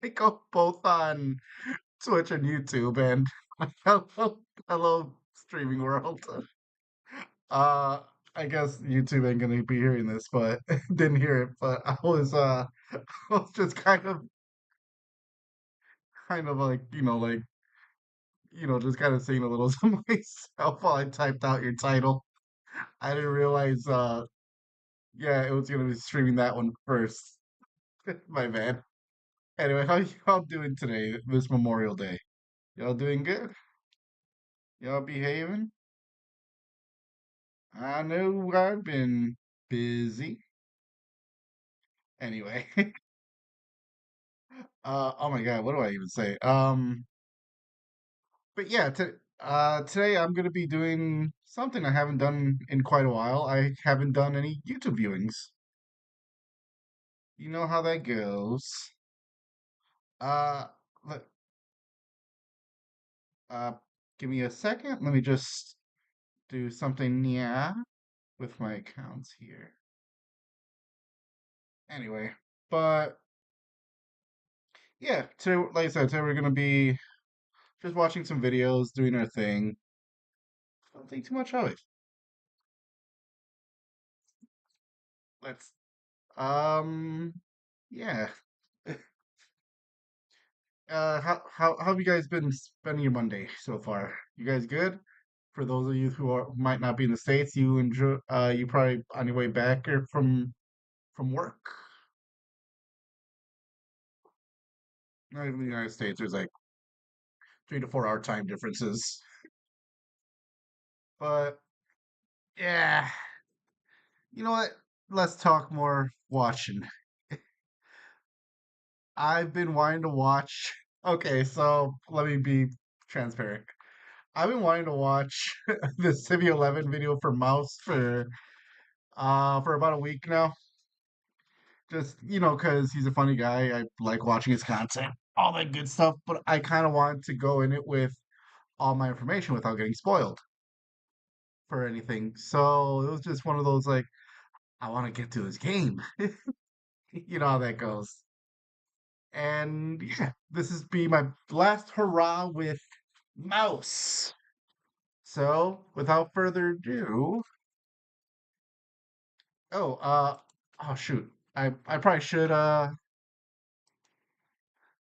They go both on Twitch and YouTube, and hello, streaming world. Uh, I guess YouTube ain't gonna be hearing this, but didn't hear it. But I was just kind of like just kind of saying a little to myself while I typed out your title. I didn't realize, yeah, it was gonna be streaming that one first. My bad. Anyway, how y'all doing today, this Memorial Day? Y'all doing good? Y'all behaving? I know I've been busy. Anyway, oh my God, what do I even say? But yeah, today I'm gonna be doing something I haven't done in quite a while. I haven't done any YouTube viewings. You know how that goes. Uh, let, uh, Give me a second. Let me just do something, yeah, with my accounts here. Anyway, but yeah, today, like I said, today we're gonna be just watching some videos, doing our thing. Don't think too much of it. Let's, um, yeah. How have you guys been spending your Monday so far? You guys good? For those of you who might not be in the States, you probably on your way back or from work. Not even in the United States, there's like 3 to 4 hour time differences. But yeah, you know what? Let's talk more watching. I've been wanting to watch. Okay, so let me be transparent. I've been wanting to watch the Civi 11 video for Mouse for about a week now. Just because he's a funny guy. I like watching his content, all that good stuff. But I kind of wanted to go in it with all my information without getting spoiled for anything. So it was just one of those like, I want to get to this game. You know how that goes. And yeah, this is be my last hurrah with Mouse. So without further ado, oh oh shoot, I probably should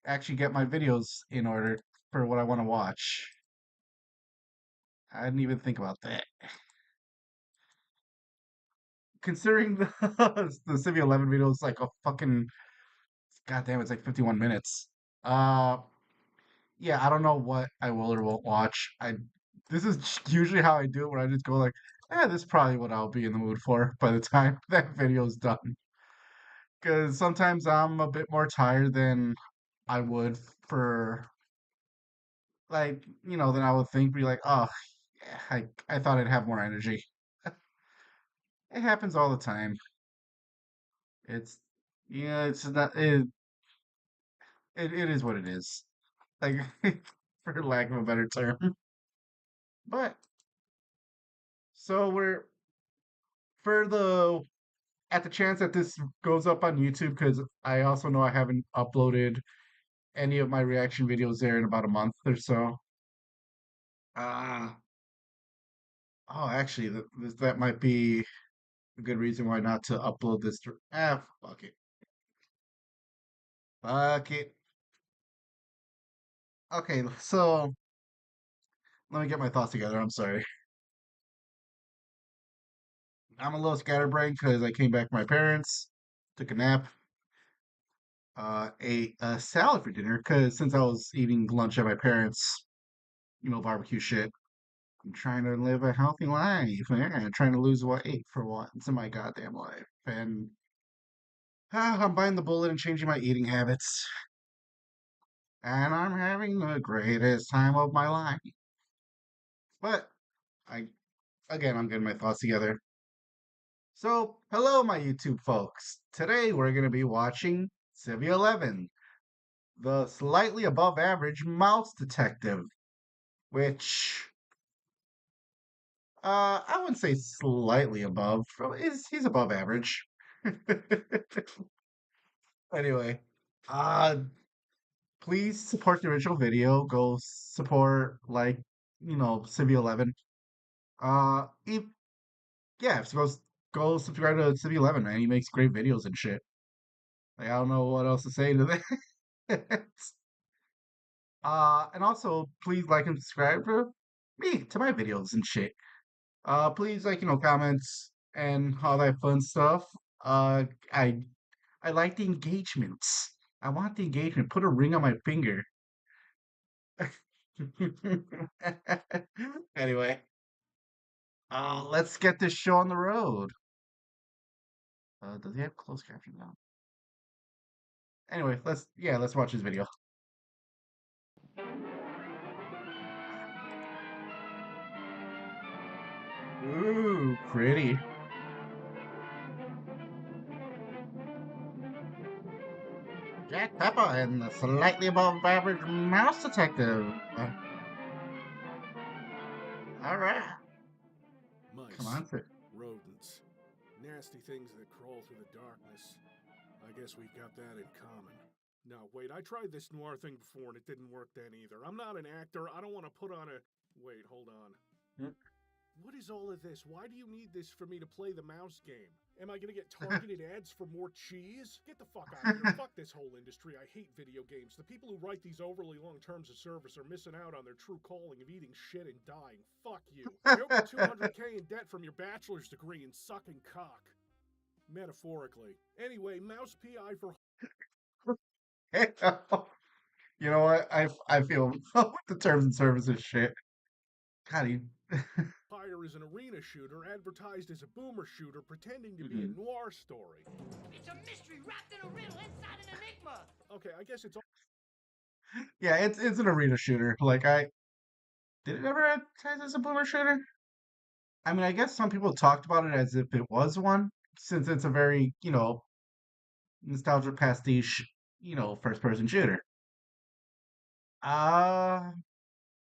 actually get my videos in order for what I want to watch. I didn't even think about that. Considering the the Civi 11 video is like a fucking goddamn, it's like 51 minutes. Uh, yeah, I don't know what I will or won't watch. I This is usually how I do it, where I just go like, this is probably what I'll be in the mood for by the time that video's done. Because sometimes I'm a bit more tired than I would for than I would think. Be like, oh, yeah, I thought I'd have more energy. It happens all the time. It's yeah, it's not it is what it is. Like for lack of a better term. But so we're for the at the chance that this goes up on YouTube, because I also know I haven't uploaded any of my reaction videos there in about a month or so. Ah, oh, actually, that might be a good reason why not to upload this. Fuck it, fuck it. Okay, so let me get my thoughts together. I'm sorry. I'm a little scatterbrained because I came back from my parents, took a nap, ate a salad for dinner because since I was eating lunch at my parents, barbecue shit. I'm trying to live a healthy life, man. Trying to lose weight for once in my goddamn life. And I'm biting the bullet and changing my eating habits. And I'm having the greatest time of my life. But I again, I'm getting my thoughts together. So, hello, my YouTube folks. Today we're going to be watching Civi 11, the slightly above average mouse detective, which I wouldn't say slightly above. He's above average. Anyway, Uh, please support the original video. Go support like Civi 11. If yeah, if go subscribe to Civi 11, man. He makes great videos and shit. Like I don't know what else to say to that. And also please like and subscribe to my videos and shit. Please like comments and all that fun stuff. Uh, I I like the engagements. I want the engagement. Put a ring on my finger. Anyway, let's get this show on the road. Does he have closed caption now? Anyway, let's watch this video. Ooh, pretty. Jack Pepper and the slightly above average mouse detective. All right. Come Mice, on, sir. rodents, nasty things that crawl through the darkness. I guess we've got that in common. Now, wait, I tried this noir thing before and it didn't work then either. I'm not an actor. I don't want to put on a. Wait, hold on. Mm. What is all of this? Why do you need this for me to play the mouse game? Am I gonna get targeted ads for more cheese? Get the fuck out of here. Fuck this whole industry. I hate video games. The people who write these overly long terms of service are missing out on their true calling of eating shit and dying. Fuck you. I hope you're 200K in debt from your bachelor's degree in sucking cock. Metaphorically. Anyway, mouse PI for You know what? I feel with the terms and services shit. God, he. hire is an arena shooter advertised as a boomer shooter pretending to be a Mhm. noir story. It's a mystery wrapped in a riddle inside an enigma. Okay, I guess it's all. Yeah, it's an arena shooter. Like I did it ever advertise as a boomer shooter? I mean, I guess some people talked about it as if it was one, since it's a very nostalgia pastiche first person shooter. Uh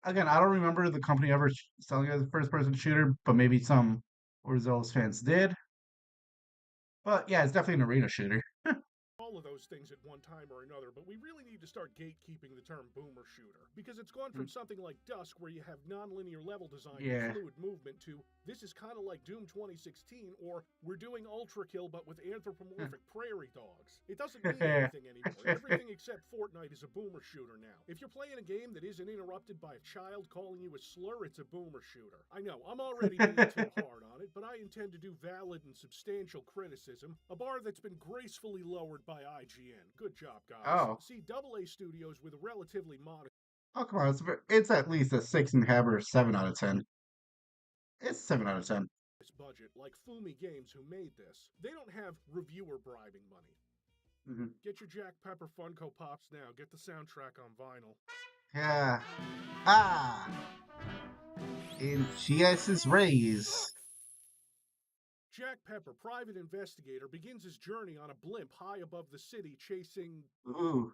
Again, I don't remember the company ever selling it as a first person shooter, but maybe some Overzealous fans did. But yeah, it's definitely an arena shooter. All of those things at one time or another, but we really need to start gatekeeping the term boomer shooter because it's gone from something like Dusk, where you have non-linear level design Yeah. and fluid movement, to this is kind of like Doom 2016, or we're doing Ultra Kill but with anthropomorphic prairie dogs. It doesn't mean anything anymore. Everything except Fortnite is a boomer shooter now. If you're playing a game that isn't interrupted by a child calling you a slur, it's a boomer shooter. I know, I'm already being too hard on it, but I intend to do valid and substantial criticism, a bar that's been gracefully lowered by IGN. Good job, guys. Oh. See, AA Studios with a relatively modest Oh, come on. It's at least a 6.5 or 7 out of 10. It's 7 out of 10. budget, like Fumi Games, who made this. They don't have reviewer bribing money. Hmm. Get your Jack Pepper Funko Pops now. Get the soundtrack on vinyl. Yeah. Ah! In GS's rays. Jack Pepper, private investigator, begins his journey on a blimp high above the city chasing Ooh.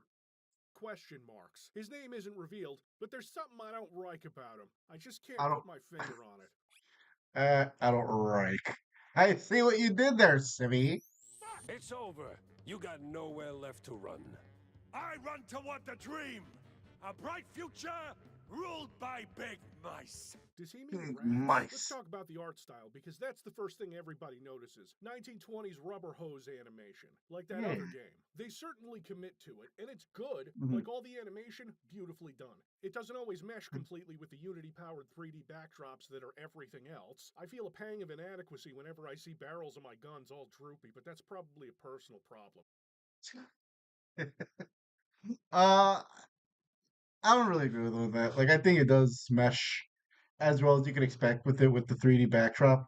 question marks. His name isn't revealed, but there's something I don't like about him. I just can't I don't. put my finger on it. I don't like. I see what you did there, Civvy. It's over. You got nowhere left to run. I run toward the dream. A bright future ruled by big mice. Does he mean Big rats? mice. Let's talk about the art style, because that's the first thing everybody notices. 1920s rubber hose animation, like that Yeah. other game. They certainly commit to it, and it's good. Mhm. Like all the animation, beautifully done. It doesn't always mesh completely with the Unity-powered 3D backdrops that are everything else. I feel a pang of inadequacy whenever I see barrels of my guns all droopy, but that's probably a personal problem. uh, I don't really agree with that. Like, I think it does mesh as well as you could expect with the 3D backdrop.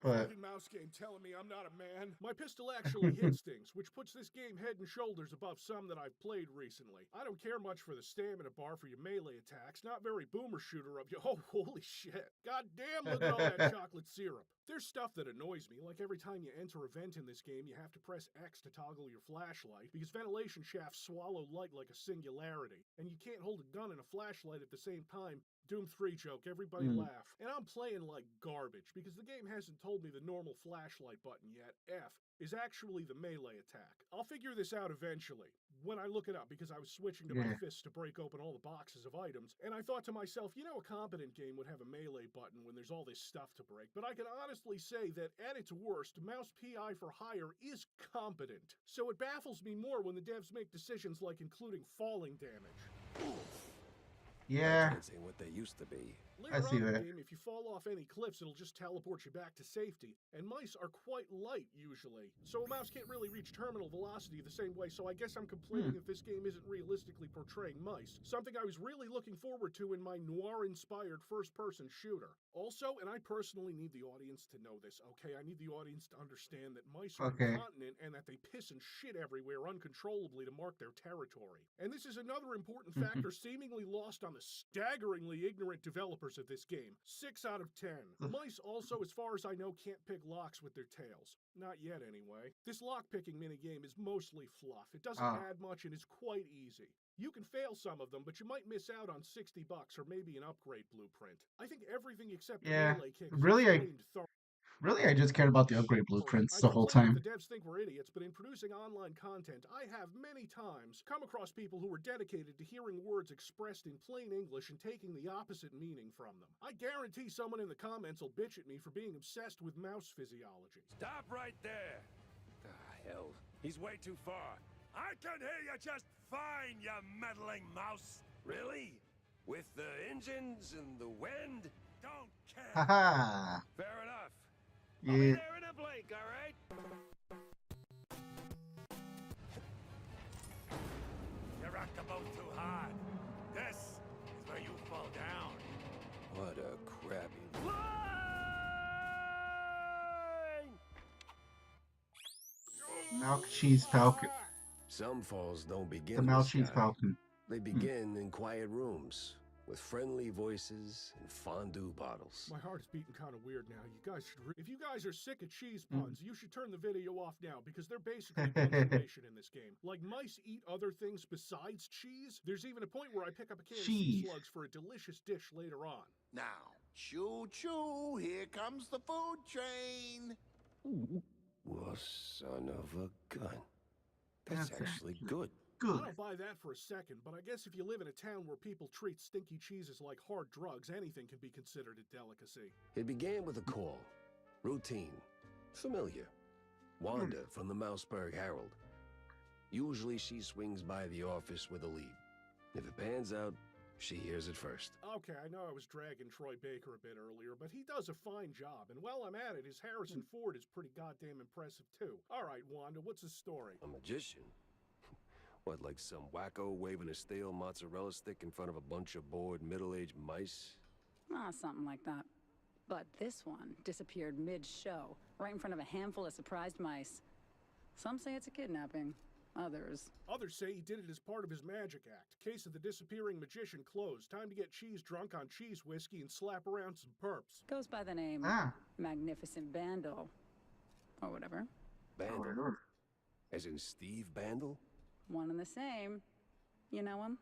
But Fucking mouse game telling me I'm not a man. My pistol actually hits things, which puts this game head and shoulders above some that I've played recently. I don't care much for the stamina bar for your melee attacks. Not very boomer shooter of you. Oh, holy shit. God damn, look at all that chocolate syrup. There's stuff that annoys me, like every time you enter a vent in this game, you have to press X to toggle your flashlight, because ventilation shafts swallow light like a singularity, and you can't hold a gun and a flashlight at the same time. Doom 3 joke, everybody laugh. And I'm playing like garbage, because the game hasn't told me the normal flashlight button yet, F, is actually the melee attack. I'll figure this out eventually. when I look it up, because I was switching to my Yeah. fists to break open all the boxes of items, and I thought to myself, you know, a competent game would have a melee button when there's all this stuff to break, but I can honestly say that at its worst, Mouse PI for Hire is competent. So it baffles me more when the devs make decisions like including falling damage. Yeah. Buttons ain't what they used to be. Later see on in the that. game, if you fall off any cliffs, it'll just teleport you back to safety. And mice are quite light, usually. So a mouse can't really reach terminal velocity the same way, so I guess I'm complaining if this game isn't realistically portraying mice. Something I was really looking forward to in my noir-inspired first-person shooter. Also, and I personally need the audience to know this, okay? I need the audience to understand that mice are Okay. incontinent and that they piss and shit everywhere uncontrollably to mark their territory. And this is another important factor seemingly lost on the staggeringly ignorant developers of this game. 6 out of 10. Mice also, as far as I know, can't pick locks with their tails. Not yet, anyway. This lock-picking minigame is mostly fluff. It doesn't add much and is quite easy. You can fail some of them, but you might miss out on $60 or maybe an upgrade blueprint. I think everything except the melee kick is explained thoroughly. Really, I just cared about the upgrade blueprints the whole complain time. that the devs think we're idiots, but in producing online content, I have many times come across people who are dedicated to hearing words expressed in plain English and taking the opposite meaning from them. I guarantee someone in the comments will bitch at me for being obsessed with mouse physiology. Stop right there. Ah, hell. He's way too far. I can hear you just fine, you meddling mouse. Really? With the engines and the wind? Don't care. Haha. Fair enough. I'll be Yeah. there in a blink, all right? You rocked the boat too hard. This is where you fall down. What a crappy line! Milk Cheese Falcon. Some falls don't begin The in Milk the Cheese sky. Falcon. They begin in quiet rooms with friendly voices and fondue bottles. My heart is beating kind of weird now. You guys should. If you guys are sick of cheese puns, you should turn the video off now because they're basically punctuation in this game. Like mice eat other things besides cheese. There's even a point where I pick up a can of sea Cheese. slugs for a delicious dish later on. Now, choo choo, here comes the food train. Well, son of a gun. That's That's actually good. Good. I don't buy that for a second, but I guess if you live in a town where people treat stinky cheeses like hard drugs, anything can be considered a delicacy. It began with a call. Routine. Familiar. Wanda from the Mouseburg Herald. Usually she swings by the office with a lead. If it pans out, she hears it first. Okay, I know I was dragging Troy Baker a bit earlier, but he does a fine job, and while I'm at it, his Harrison Ford is pretty goddamn impressive too. All right, Wanda, what's the story? A magician? What, like some wacko waving a stale mozzarella stick in front of a bunch of bored middle-aged mice? Something like that. But this one disappeared mid-show, right in front of a handful of surprised mice. Some say it's a kidnapping. Others. Others say he did it as part of his magic act. Case of the disappearing magician closed. Time to get cheese drunk on cheese whiskey and slap around some perps. Goes by the name Magnificent Bandle. Or whatever. Bandle? As in Steve Bandle? One and the same. You know him?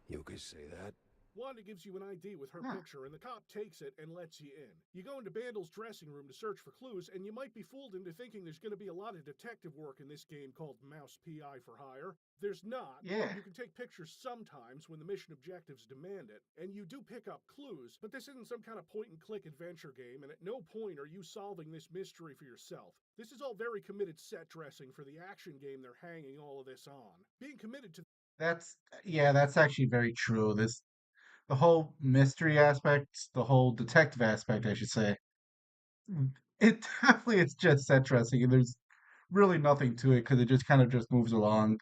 You could say that. Wanda gives you an ID with her picture, and the cop takes it and lets you in. You go into Bandle's dressing room to search for clues, and you might be fooled into thinking there's going to be a lot of detective work in this game called Mouse PI for Hire. There's not. Yeah. You can take pictures sometimes when the mission objectives demand it, and you do pick up clues, but this isn't some kind of point-and-click adventure game, and at no point are you solving this mystery for yourself. This is all very committed set dressing for the action game they're hanging all of this on. Being committed to That's actually very true. The whole mystery aspect, the whole detective aspect, I should say. It definitely is just set dressing, and there's really nothing to it because it just kind of just moves along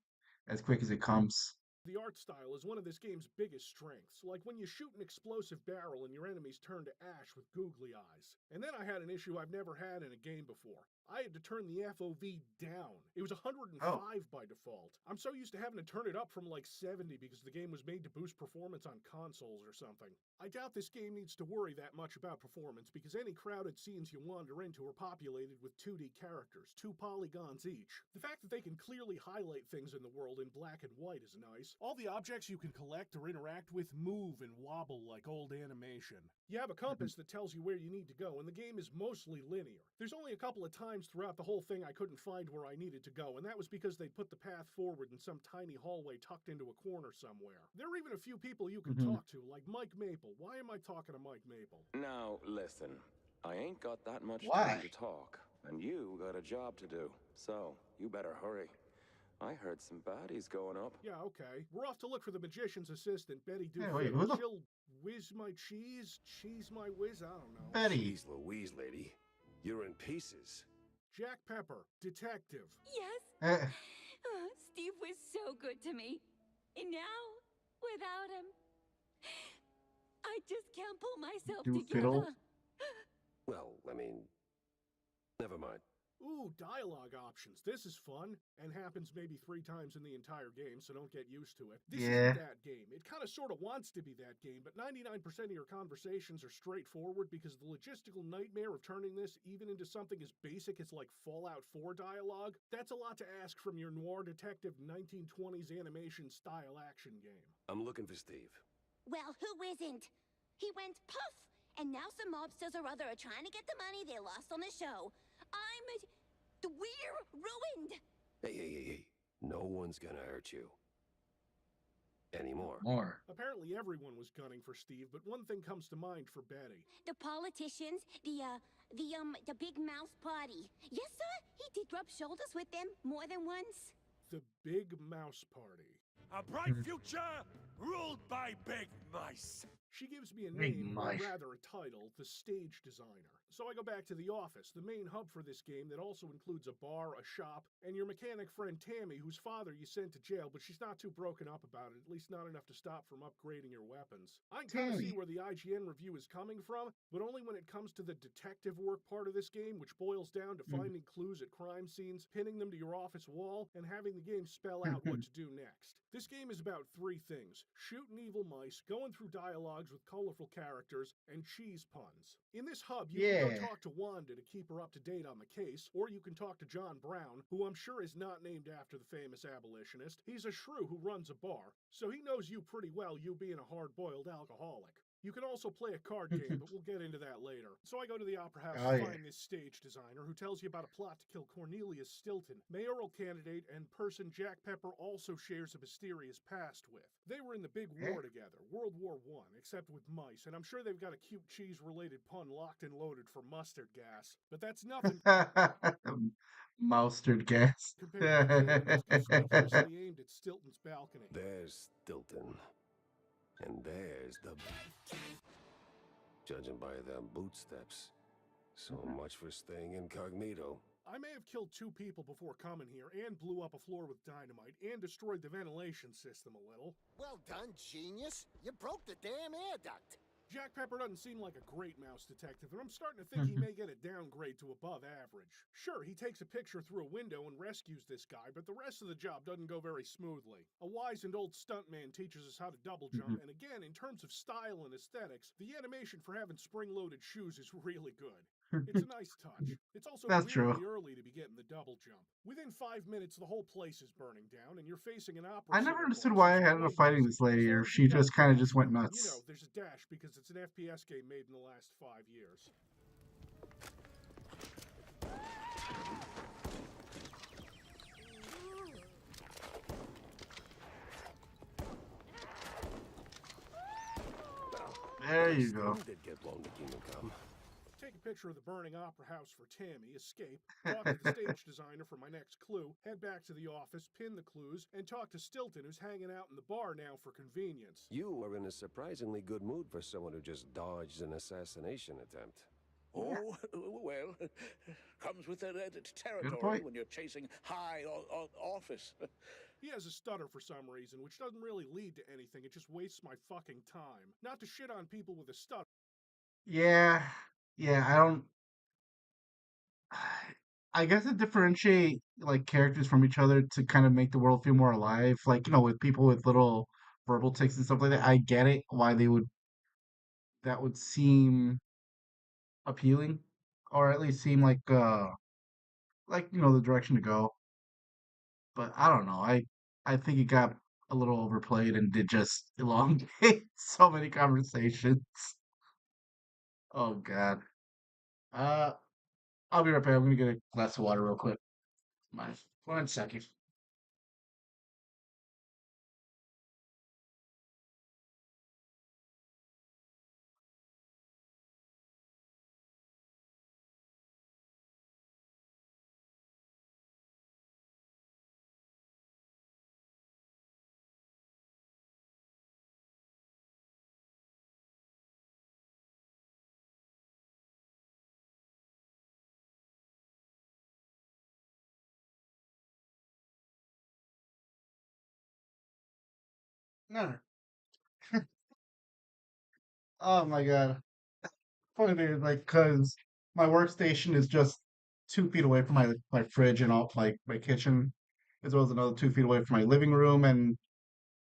as quick as it comes. the art style is one of this game's biggest strengths, like when you shoot an explosive barrel and your enemies turn to ash with googly eyes. And then I had an issue I've never had in a game before. I had to turn the FOV down. It was 105 by default. I'm so used to having to turn it up from like 70 because the game was made to boost performance on consoles or something. I doubt this game needs to worry that much about performance because any crowded scenes you wander into are populated with 2D characters, 2 polygons each. The fact that they can clearly highlight things in the world in black and white is nice. All the objects you can collect or interact with move and wobble like old animation. You have a compass that tells you where you need to go, and the game is mostly linear. There's only a couple of times times throughout the whole thing I couldn't find where I needed to go, and that was because they put the path forward in some tiny hallway tucked into a corner somewhere. There are even a few people you can Mhm. talk to, like Mike Maple. Why am I talking to Mike Maple? Now, listen. I ain't got that much time Why? to talk, and you got a job to do. So, you better hurry. I heard some baddies going up. Yeah, okay. We're off to look for the magician's assistant, Betty Hey, wait, Dufittle. who the She'll whiz my cheese? Cheese my whiz? I don't know. Betty? Jeez Louise, lady. You're in pieces. Jack Pepper, detective. Yes. Eh, Oh, Steve was so good to me. And now, without him, I just can't pull myself Doofittle? together. Well, I mean, never mind. Ooh, dialogue options. This is fun, and happens maybe 3 times in the entire game, so don't get used to it. This Yeah. isn't that game. It kind of sort of wants to be that game, but 99% of your conversations are straightforward because the logistical nightmare of turning this even into something as basic as like Fallout 4 dialogue, that's a lot to ask from your noir detective 1920s animation style action game. I'm looking for Steve. Well, who isn't? He went poof, and now some mobsters or other are trying to get the money they lost on the show. We're ruined. Hey. No one's gonna hurt you. Anymore. More. Apparently everyone was gunning for Steve, but one thing comes to mind for Betty. The politicians, the big mouse party. Yes, sir, he did rub shoulders with them more than once. The Big Mouse Party. A bright future ruled by big mice. She gives me a Big name, or mice. rather a title, the stage designer. So I go back to the office, the main hub for this game that also includes a bar, a shop, and your mechanic friend Tammy, whose father you sent to jail, but she's not too broken up about it, at least not enough to stop from upgrading your weapons. I can kind of see Tammy. where the IGN review is coming from, but only when it comes to the detective work part of this game, which boils down to finding clues at crime scenes, pinning them to your office wall, and having the game spell out what to do next. This game is about 3 things: shooting evil mice, going through dialogues with colorful characters, and cheese puns. In this hub, you can go Yeah. talk to Wanda to keep her up to date on the case, or you can talk to John Brown, who I'm sure is not named after the famous abolitionist. He's a shrew who runs a bar, so he knows you pretty well, you being a hard-boiled alcoholic. You can also play a card game, but we'll get into that later. So I go to the Opera House Oh, to yeah. find this stage designer who tells you about a plot to kill Cornelius Stilton, mayoral candidate and person Jack Pepper also shares a mysterious past with. They were in the big war together, World War I, except with mice, and I'm sure they've got a cute cheese-related pun locked and loaded for mustard gas. But that's nothing Mustard gas. compared to the game, which is conspicuously aimed at Stilton's balcony. There's Stilton. And there's the... Judging by them boot steps. So much for staying incognito. I may have killed 2 people before coming here, and blew up a floor with dynamite, and destroyed the ventilation system a little. Well done, genius. You broke the damn air duct. Jack Pepper doesn't seem like a great mouse detective, and I'm starting to think he may get a downgrade to above average. Sure, he takes a picture through a window and rescues this guy, but the rest of the job doesn't go very smoothly. A wise and old stuntman teaches us how to double jump, and again, in terms of style and aesthetics, the animation for having spring-loaded shoes is really good. It's a nice touch. It's also That's really true. early to be getting the double jump. Within 5 minutes, the whole place is burning down, and you're facing an opera. I never singer understood boss why I who's had way her fighting busy. this lady, or Before she he just becomes kind of boss, just went you know, nuts. there's a dash because it's an FPS game made in the last 5 years. There you go. Did get long to Kingdom Come. Take a picture of the burning opera house for Tammy, escape, talk to the stage designer for my next clue, head back to the office, pin the clues, and talk to Stilton, who's hanging out in the bar now for convenience. You are in a surprisingly good mood for someone who just dodged an assassination attempt. Oh, well, comes with the territory point. when you're chasing high office. He has a stutter for some reason, which doesn't really lead to anything, it just wastes my fucking time. Not to shit on people with a stutter. Yeah. Yeah, I don't. I guess to differentiate like characters from each other to kind of make the world feel more alive, like with people with little verbal tics and stuff like that. I get it why that would seem appealing, or at least seem like the direction to go. But I don't know. I think it got a little overplayed and did just elongate so many conversations. Oh God. Uh, I'll be right back. I'm gonna get a glass of water real quick. My 1 second. No. Oh my god. Funny thing is, like, cause my workstation is just 2 feet away from my fridge and all my kitchen, as well as another 2 feet away from my living room and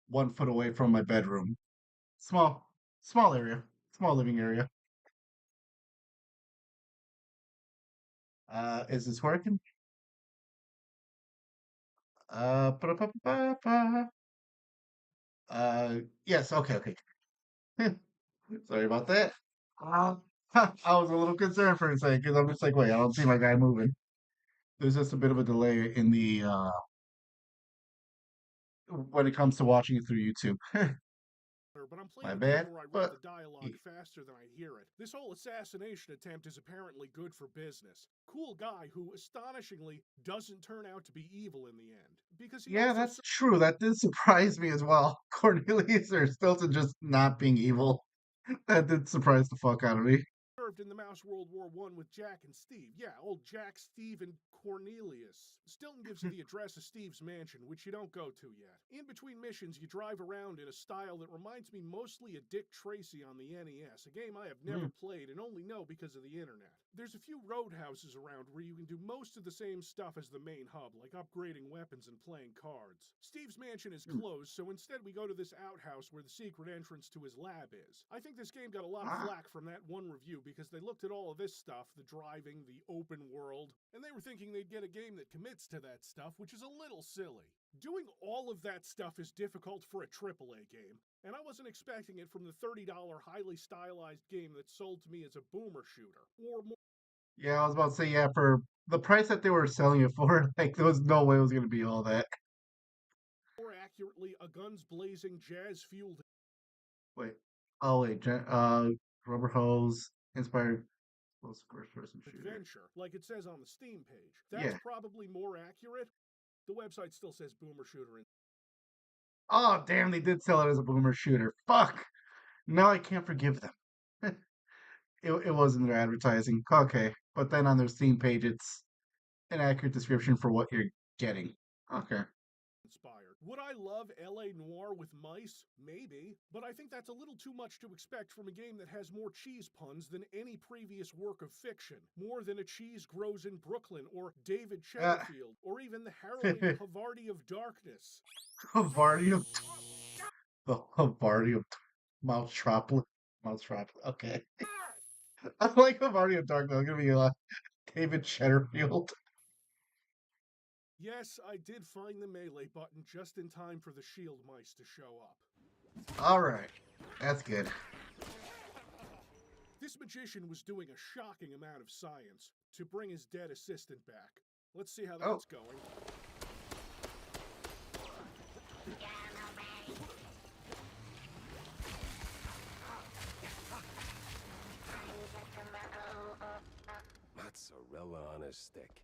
1 foot away from my bedroom. Small, small area, small living area. Is this working? Ba-da-ba-ba-ba. Yes. Okay. Okay. Sorry about that. Uh, I was a little concerned for a second because I'm just like, wait, I don't see my guy moving. There's just a bit of a delay in the when it comes to watching it through YouTube. But I'm My playing a game bad, where I read but the dialogue faster than I hear it. This whole assassination attempt is apparently good for business. Cool guy who, astonishingly, doesn't turn out to be evil in the end. Because he yeah, also that's true. That did surprise me as well. Cornelius or Stilton just not being evil. That did surprise the fuck out of me. served in the Mouse World War I with Jack and Steve. Yeah, old Jack, Steve, and Cornelius. Stilton gives you the address of Steve's mansion, which you don't go to yet. In between missions, you drive around in a style that reminds me mostly of Dick Tracy on the NES, a game I have never played and only know because of the internet. There's a few roadhouses around where you can do most of the same stuff as the main hub, like upgrading weapons and playing cards. Steve's mansion is closed, so instead we go to this outhouse where the secret entrance to his lab is. I think this game got a lot of flack from that one review because they looked at all of this stuff, the driving, the open world, and they were thinking they'd get a game that commits to that stuff, which is a little silly. Doing all of that stuff is difficult for a AAA game, and I wasn't expecting it from the $30 highly stylized game that sold to me as a boomer shooter, or more Yeah, I was about to say, yeah, for the price that they were selling it for, like there was no way it was gonna be all that. accurately, a guns blazing, jazz fueled Wait. Oh wait, rubber hose inspired first person shooter. adventure, like it says on the Steam page. That's Yeah. probably more accurate. The website still says boomer shooter in. Oh damn, they did sell it as a boomer shooter. Fuck. Now I can't forgive them. It wasn't their advertising. Okay. But then on their Steam page it's an accurate description for what you're getting. Okay. Inspired. Would I love LA Noir with mice? Maybe, but I think that's a little too much to expect from a game that has more cheese puns than any previous work of fiction. More than a cheese grows in Brooklyn, or David Chatterfield, or even the harrowing Havarti of Darkness. Havarti of the Havarti of Mousetraplet. Mousetraplet. Okay. I like Havarti of Darkness. I'm gonna be David Chatterfield. Yes, I did find the melee button just in time for the shield mice to show up. Alright. That's good. This magician was doing a shocking amount of science to bring his dead assistant back. Let's see how that's going. Mozzarella on a stick.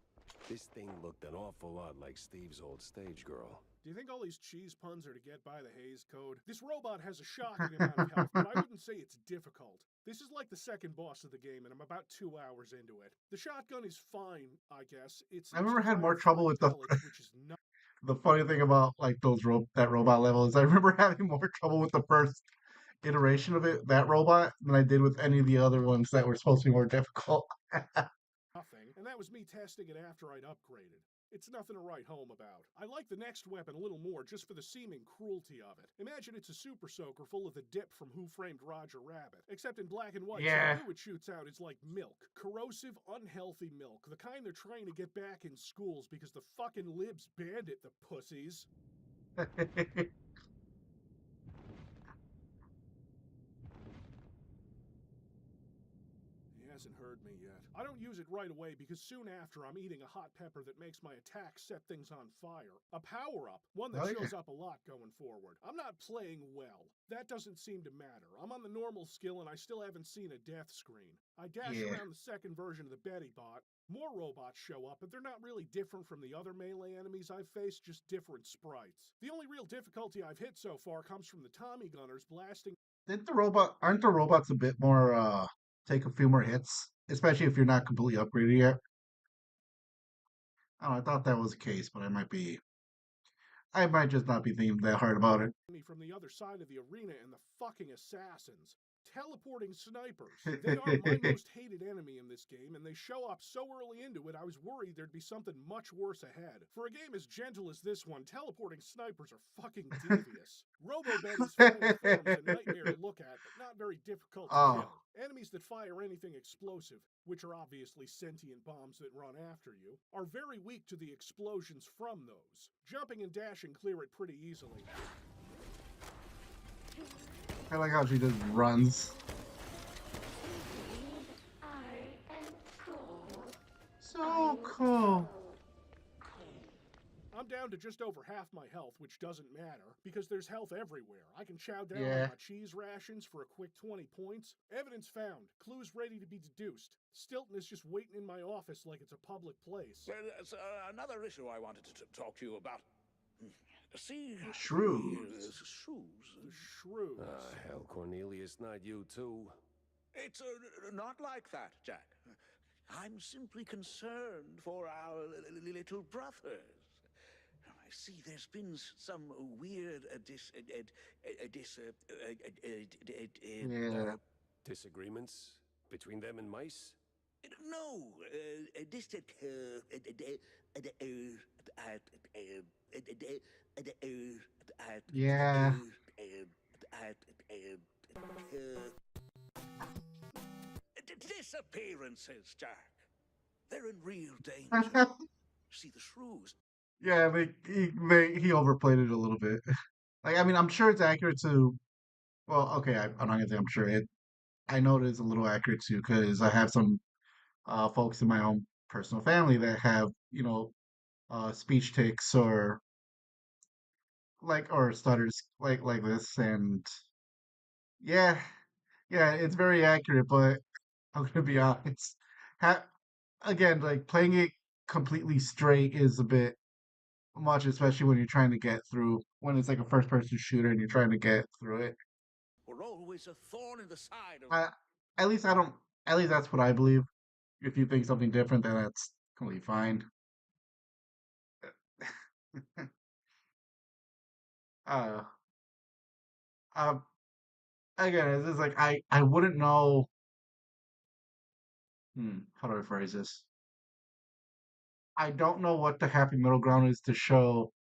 This thing looked an awful lot like Steve's old stage girl. Do you think all these cheese puns are to get by the Hays Code? This robot has a shocking amount of health, but I wouldn't say it's difficult. This is like the second boss of the game, and I'm about 2 hours into it. The shotgun is fine, I guess. I remember had more trouble with the which is not the funny thing about like that robot level is I remember having more trouble with the first iteration of that robot than I did with any of the other ones that were supposed to be more difficult. nothing, and that was me testing it after I'd upgraded. It's nothing to write home about. I like the next weapon a little more just for the seeming cruelty of it. Imagine it's a super soaker full of the dip from Who Framed Roger Rabbit, except in black and white, Yeah. so the goo it shoots out is like milk. Corrosive, unhealthy milk, the kind they're trying to get back in schools because the fucking libs banned it, the pussies. He hasn't heard me yet. I don't use it right away because soon after I'm eating a hot pepper that makes my attacks set things on fire. A power-up, one that Oh, yeah. shows up a lot going forward. I'm not playing well. That doesn't seem to matter. I'm on the normal skill and I still haven't seen a death screen. I dash Yeah. around the second version of the Betty bot. More robots show up, but they're not really different from the other melee enemies I've faced, just different sprites. The only real difficulty I've hit so far comes from the Tommy gunners blasting. Aren't the robots a bit more take a few more hits, especially if you're not completely upgraded yet? I thought that was the case, but I might just not be thinking that hard about it. Me from the other side of the arena and the fucking assassins. Teleporting snipers. They are my most hated enemy in this game, and they show up so early into it I was worried there'd be something much worse ahead. For a game as gentle as this one, teleporting snipers are fucking devious. Robo-Betty's final form's a nightmare to look at, but not very difficult to Oh. kill. Enemies that fire anything explosive, which are obviously sentient bombs that run after you, are very weak to the explosions from those. Jumping and dashing clear it pretty easily. I like how she just runs. So cool. I'm down to just over half my health, which doesn't matter, because there's health everywhere. I can chow down Yeah. on my cheese rations for a quick 20 points. Evidence found. Clues ready to be deduced. Stilton is just waiting in my office like it's a public place. Well, there's another issue I wanted to talk to you about. See, Shrews. the shrews. The shrews. Hell, Cornelius, not you too. It's not like that, Jack. I'm simply concerned for our little brothers. I see there's been some weird Yeah. Disagreements between them and mice? no, Yeah. Disappearances, Jack. They're in real danger. See the shrews. Yeah, he overplayed it a little bit. Like, I mean, I'm sure it's accurate to. Well, okay, I'm not gonna say I'm sure it. I know it is a little accurate too, because I have some folks in my own personal family that have, speech tics or stutters like this, and yeah, yeah, it's very accurate. But I'm gonna be honest. Ha Again, like playing it completely straight is a bit much, especially when you're trying to get through when it's like a first person shooter and you're trying to get through it. Were always a thorn in the side of. I, at least I don't. At least that's what I believe. If you think something different, then that's completely fine. uh, um, Again, it's just like I wouldn't know. How do I phrase this? I don't know what the happy middle ground is to show.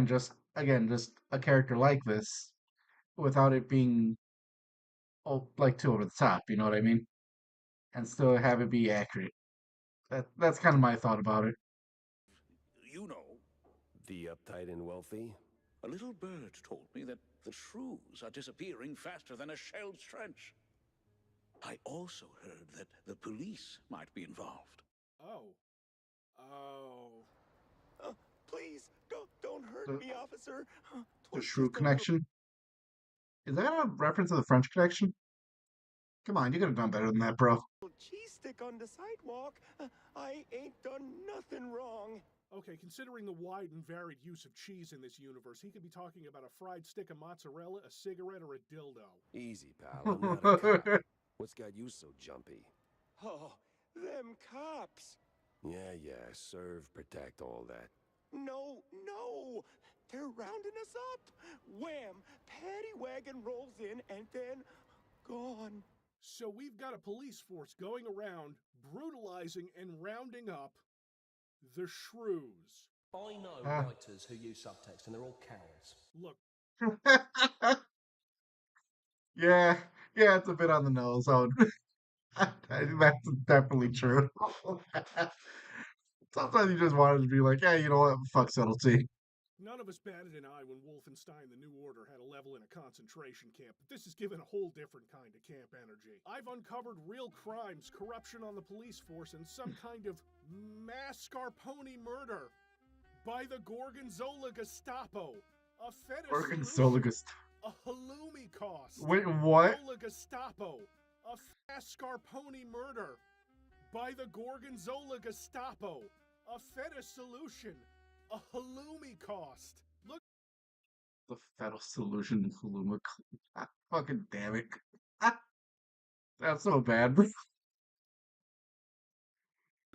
Just a character like this without it being like too over the top. You know what I mean? And still have it be accurate. That's kind of my thought about it. You know, The uptight and wealthy? a little bird told me that the shrews are disappearing faster than a shell's trench. I also heard that the police might be involved. Oh. Please, don't hurt The- me, officer. The Shrew Connection. Is that a reference to the French Connection? Come on, you could have done better than that, bro. Cheese stick on the sidewalk. I ain't done nothing wrong. Okay, considering the wide and varied use of cheese in this universe, he could be talking about a fried stick of mozzarella, a cigarette, or a dildo. Easy, pal. I'm not a cop. What's got you so jumpy? Oh, them cops. Yeah, serve, protect, all that. No. They're rounding us up. Wham! Paddy wagon rolls in and then gone. So we've got a police force going around, brutalizing and rounding up the shrews. I know Ah. writers who use subtext, and they're all cowards. Look, Yeah, it's a bit on the nose. I think that's definitely true. Sometimes you just wanted to be like, yeah, you know what? Fuck subtlety. None of us batted an eye when Wolfenstein The New Order had a level in a concentration camp, but this is given a whole different kind of camp energy. I've uncovered real crimes, corruption on the police force, and some kind of mascarpone murder by the Gorgonzola Gestapo. A feta Gorgonzola solution. Gestapo. A halloumi cost. Wait, what? Gorgonzola Gestapo. A mascarpone murder by the Gorgonzola Gestapo. A feta solution. A halloumi cost. Look. The Fatal Solution Halloumi. Fucking damn it. That's so bad. Look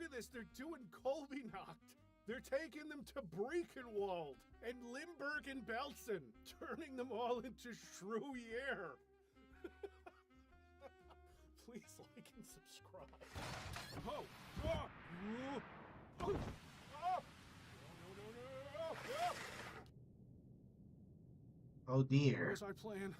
at this. They're doing Colby Nacht. They're taking them to Brekenwald and Limburg and Belsen, turning them all into Shrewyear. Please like and subscribe. Oh! Oh! Oh! Oh! No! Oh dear. What was I playing?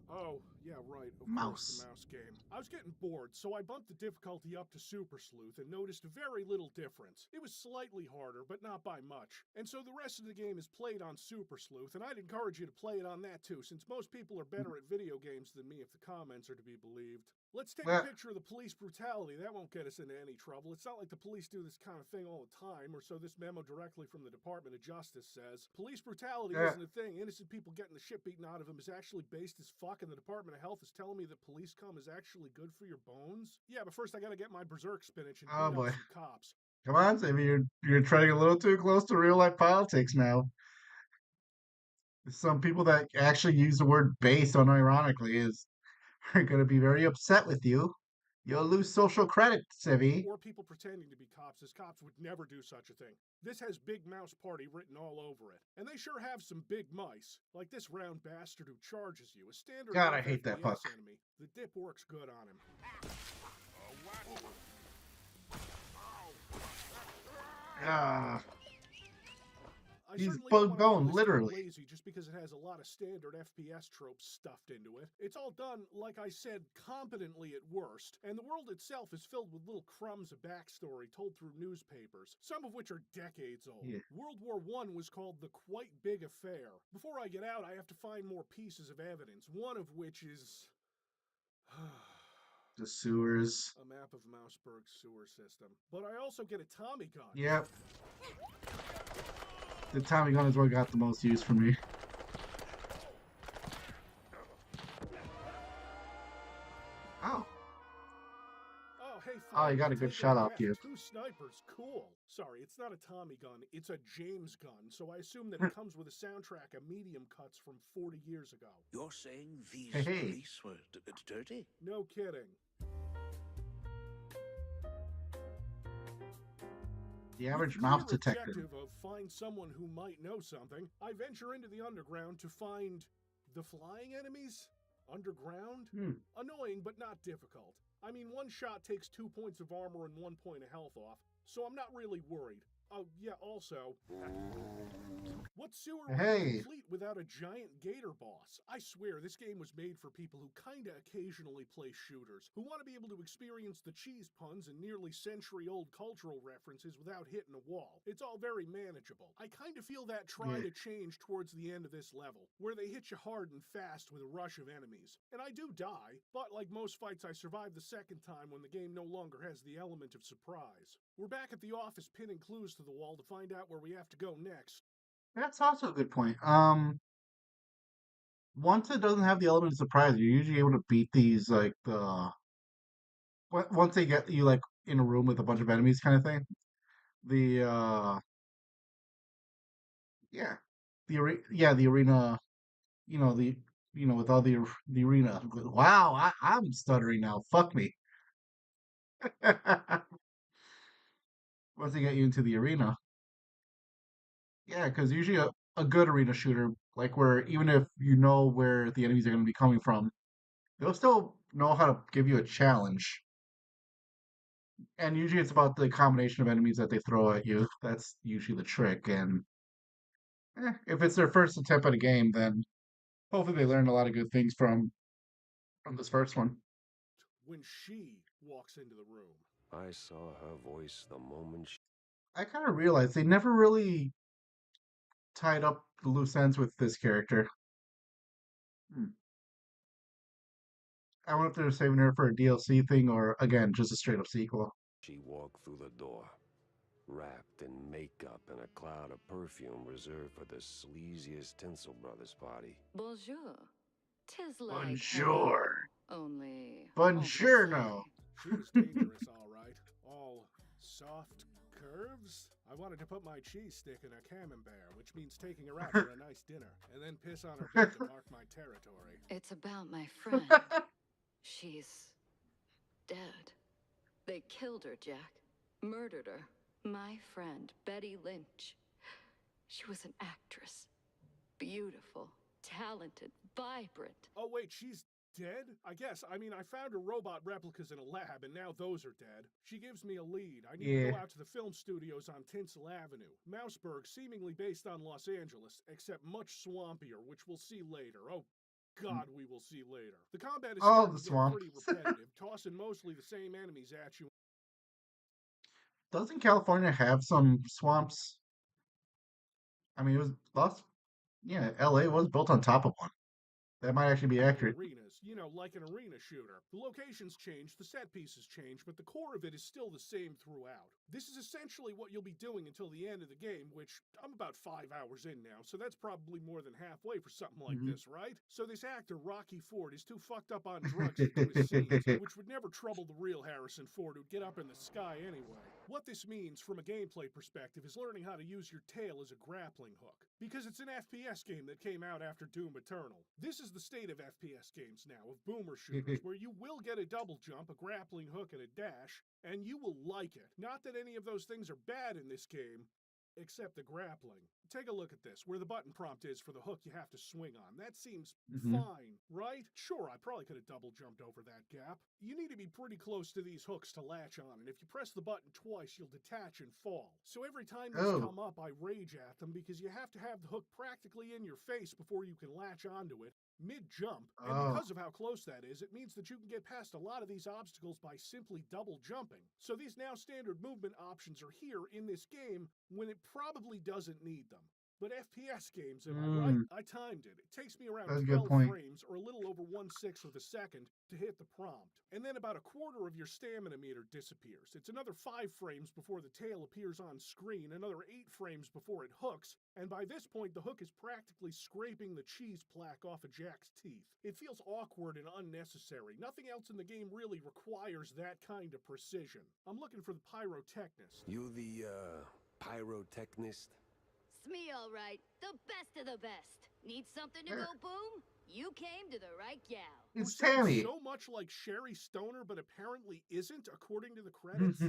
Oh, yeah, right. Of Mouse. course, the mouse game. I was getting bored, so I bumped the difficulty up to Super Sleuth and noticed very little difference. It was slightly harder, but not by much. And so the rest of the game is played on Super Sleuth, and I'd encourage you to play it on that too, since most people are better at video games than me if the comments are to be believed. Let's take a picture of the police brutality. That won't get us into any trouble. It's not like the police do this kind of thing all the time, or so this memo directly from the Department of Justice says. Police brutality isn't a thing. Innocent people getting the shit beaten out of them is actually based as fuck, and the Department of Health is telling me that police cum is actually good for your bones? Yeah, but first I gotta get my berserk spinach and beat up some cops. Come on, Sammy, you're treading a little too close to real life politics now. Some people that actually use the word base unironically are going to be very upset with you. You'll lose social credit, Civvy. Or people pretending to be cops, as cops would never do such a thing. This has Big Mouse Party written all over it. And they sure have some big mice, like this round bastard who charges you, a standard God, I hate that fuck. enemy. The dip works good on him. Ah. I He's certainly don't wanna call bone, this game literally. lazy just because it has a lot of standard FPS tropes stuffed into it. It's all done, like I said, competently at worst, and the world itself is filled with little crumbs of backstory told through newspapers, some of which are decades old. Yeah. World War I was called the Quite Big Affair. Before I get out, I have to find more pieces of evidence, one of which is... The sewers. a map of Mouseburg's sewer system. But I also get a Tommy gun. Yep. The Tommy gun is what got the most use for me. Oh. Oh, hey, Oh, you got a good shot off you. 2 snipers, cool. Sorry, it's not a Tommy gun, it's a James gun, so I assume that it comes with a soundtrack of medium cuts from 40 years ago. You're saying these Hey. police were dirty? No kidding. The average With mouse clear detective. objective of find someone who might know something, I venture into the underground to find the flying enemies? Underground? Annoying, but not difficult. I mean, one shot takes 2 points of armor and 1 point of health off, so I'm not really worried. Oh, yeah, also... What sewer would be complete without a giant gator boss? I swear, this game was made for people who kinda occasionally play shooters, who want to be able to experience the cheese puns and nearly century-old cultural references without hitting a wall. It's all very manageable. I kinda feel that try to change towards the end of this level, where they hit you hard and fast with a rush of enemies. And I do die, but like most fights, I survive the second time when the game no longer has the element of surprise. We're back at the office pinning clues to the wall to find out where we have to go next. That's also a good point. Once it doesn't have the element of surprise, you're usually able to beat these like once they get you like in a room with a bunch of enemies kind of thing. The the arena, with all the arena. Wow, I'm stuttering now. Fuck me. Once they get you into the arena. Yeah, because usually a good arena shooter, like where even if you know where the enemies are going to be coming from, they'll still know how to give you a challenge. And usually it's about the combination of enemies that they throw at you. That's usually the trick. And if it's their first attempt at a game, then hopefully they learn a lot of good things from this first one. When she walks into the room. I saw her voice the moment she... I kind of realized they never really tied up the loose ends with this character. Hmm. I wonder if they're saving her for a DLC thing or again just a straight up sequel. She walked through the door, wrapped in makeup and a cloud of perfume reserved for the sleaziest Tinsel Brothers party. Bonjour. Tis like Bonjour. only. Buongiorno. She was dangerous, all right. All soft curves. I wanted to put my cheese stick in a camembert, which means taking her out for a nice dinner, and then piss on her bed to mark my territory. It's about my friend. She's dead. They killed her, Jack. Murdered her. My friend, Betty Lynch. She was an actress. Beautiful, talented, vibrant. Oh, wait, she's dead? I guess. I mean, I found her robot replicas in a lab, and now those are dead. She gives me a lead. I need to go out to the film studios on Tinsel Avenue. Mouseburg, seemingly based on Los Angeles, except much swampier, which we'll see later. Oh, God, we will see later. The combat is starting to get pretty repetitive, tossing mostly the same enemies at you. Doesn't California have some swamps? I mean, it was lost. Yeah, LA was built on top of one. That might actually be accurate. Arenas, you know, like an arena shooter. The locations change, the set pieces change, but the core of it is still the same throughout. This is essentially what you'll be doing until the end of the game, which I'm about 5 hours in now, so that's probably more than halfway for something like this, right? So this actor, Rocky Ford, is too fucked up on drugs to do his scenes, which would never trouble the real Harrison Ford, who'd get up in the sky anyway. What this means from a gameplay perspective is learning how to use your tail as a grappling hook, because it's an FPS game that came out after Doom Eternal. This is the state of FPS games now, of boomer shooters, where you will get a double jump, a grappling hook, and a dash, and you will like it. Not that any of those things are bad in this game, except the grappling. Take a look at this, where the button prompt is for the hook you have to swing on. That seems fine, right? Sure, I probably could have double jumped over that gap. You need to be pretty close to these hooks to latch on, and if you press the button twice, you'll detach and fall. So every time these come up, I rage at them because you have to have the hook practically in your face before you can latch onto it mid-jump, and because of how close that is, it means that you can get past a lot of these obstacles by simply double jumping. So these now standard movement options are here in this game when it probably doesn't need them. But FPS games, am I right? I timed it. It takes me around 12 frames, or a little over 1/6 of a second, to hit the prompt. And then about a quarter of your stamina meter disappears. It's another 5 frames before the tail appears on screen, another 8 frames before it hooks, and by this point the hook is practically scraping the cheese plaque off of Jack's teeth. It feels awkward and unnecessary. Nothing else in the game really requires that kind of precision. I'm looking for the pyrotechnist. You the, pyrotechnist? It's me, all right. The best of the best. Need something to go boom? You came to the right gal. It's Tammy. So much like Sherry Stoner, but apparently isn't, according to the credits.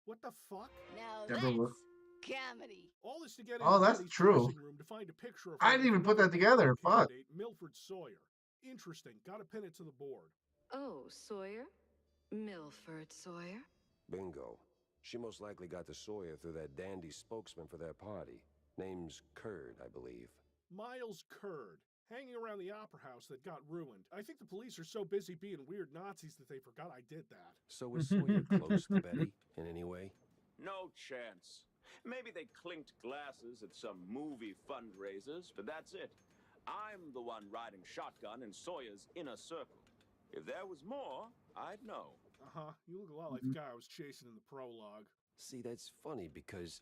What the fuck? Now that's comedy. All this to get into that's true. Room to find a picture of I didn't even put that together. Fuck. Milford Sawyer. Interesting. Gotta pin it to the board. Oh, Sawyer? Milford Sawyer? Bingo. She most likely got to Sawyer through that dandy spokesman for their party. Name's Curd, I believe. Miles Curd. Hanging around the opera house that got ruined. I think the police are so busy being weird Nazis that they forgot I did that. So was Sawyer close to Betty in any way? No chance. Maybe they clinked glasses at some movie fundraisers, but that's it. I'm the one riding shotgun in Sawyer's inner circle. If there was more, I'd know. Uh-huh. You look a lot like the guy I was chasing in the prologue. See, that's funny because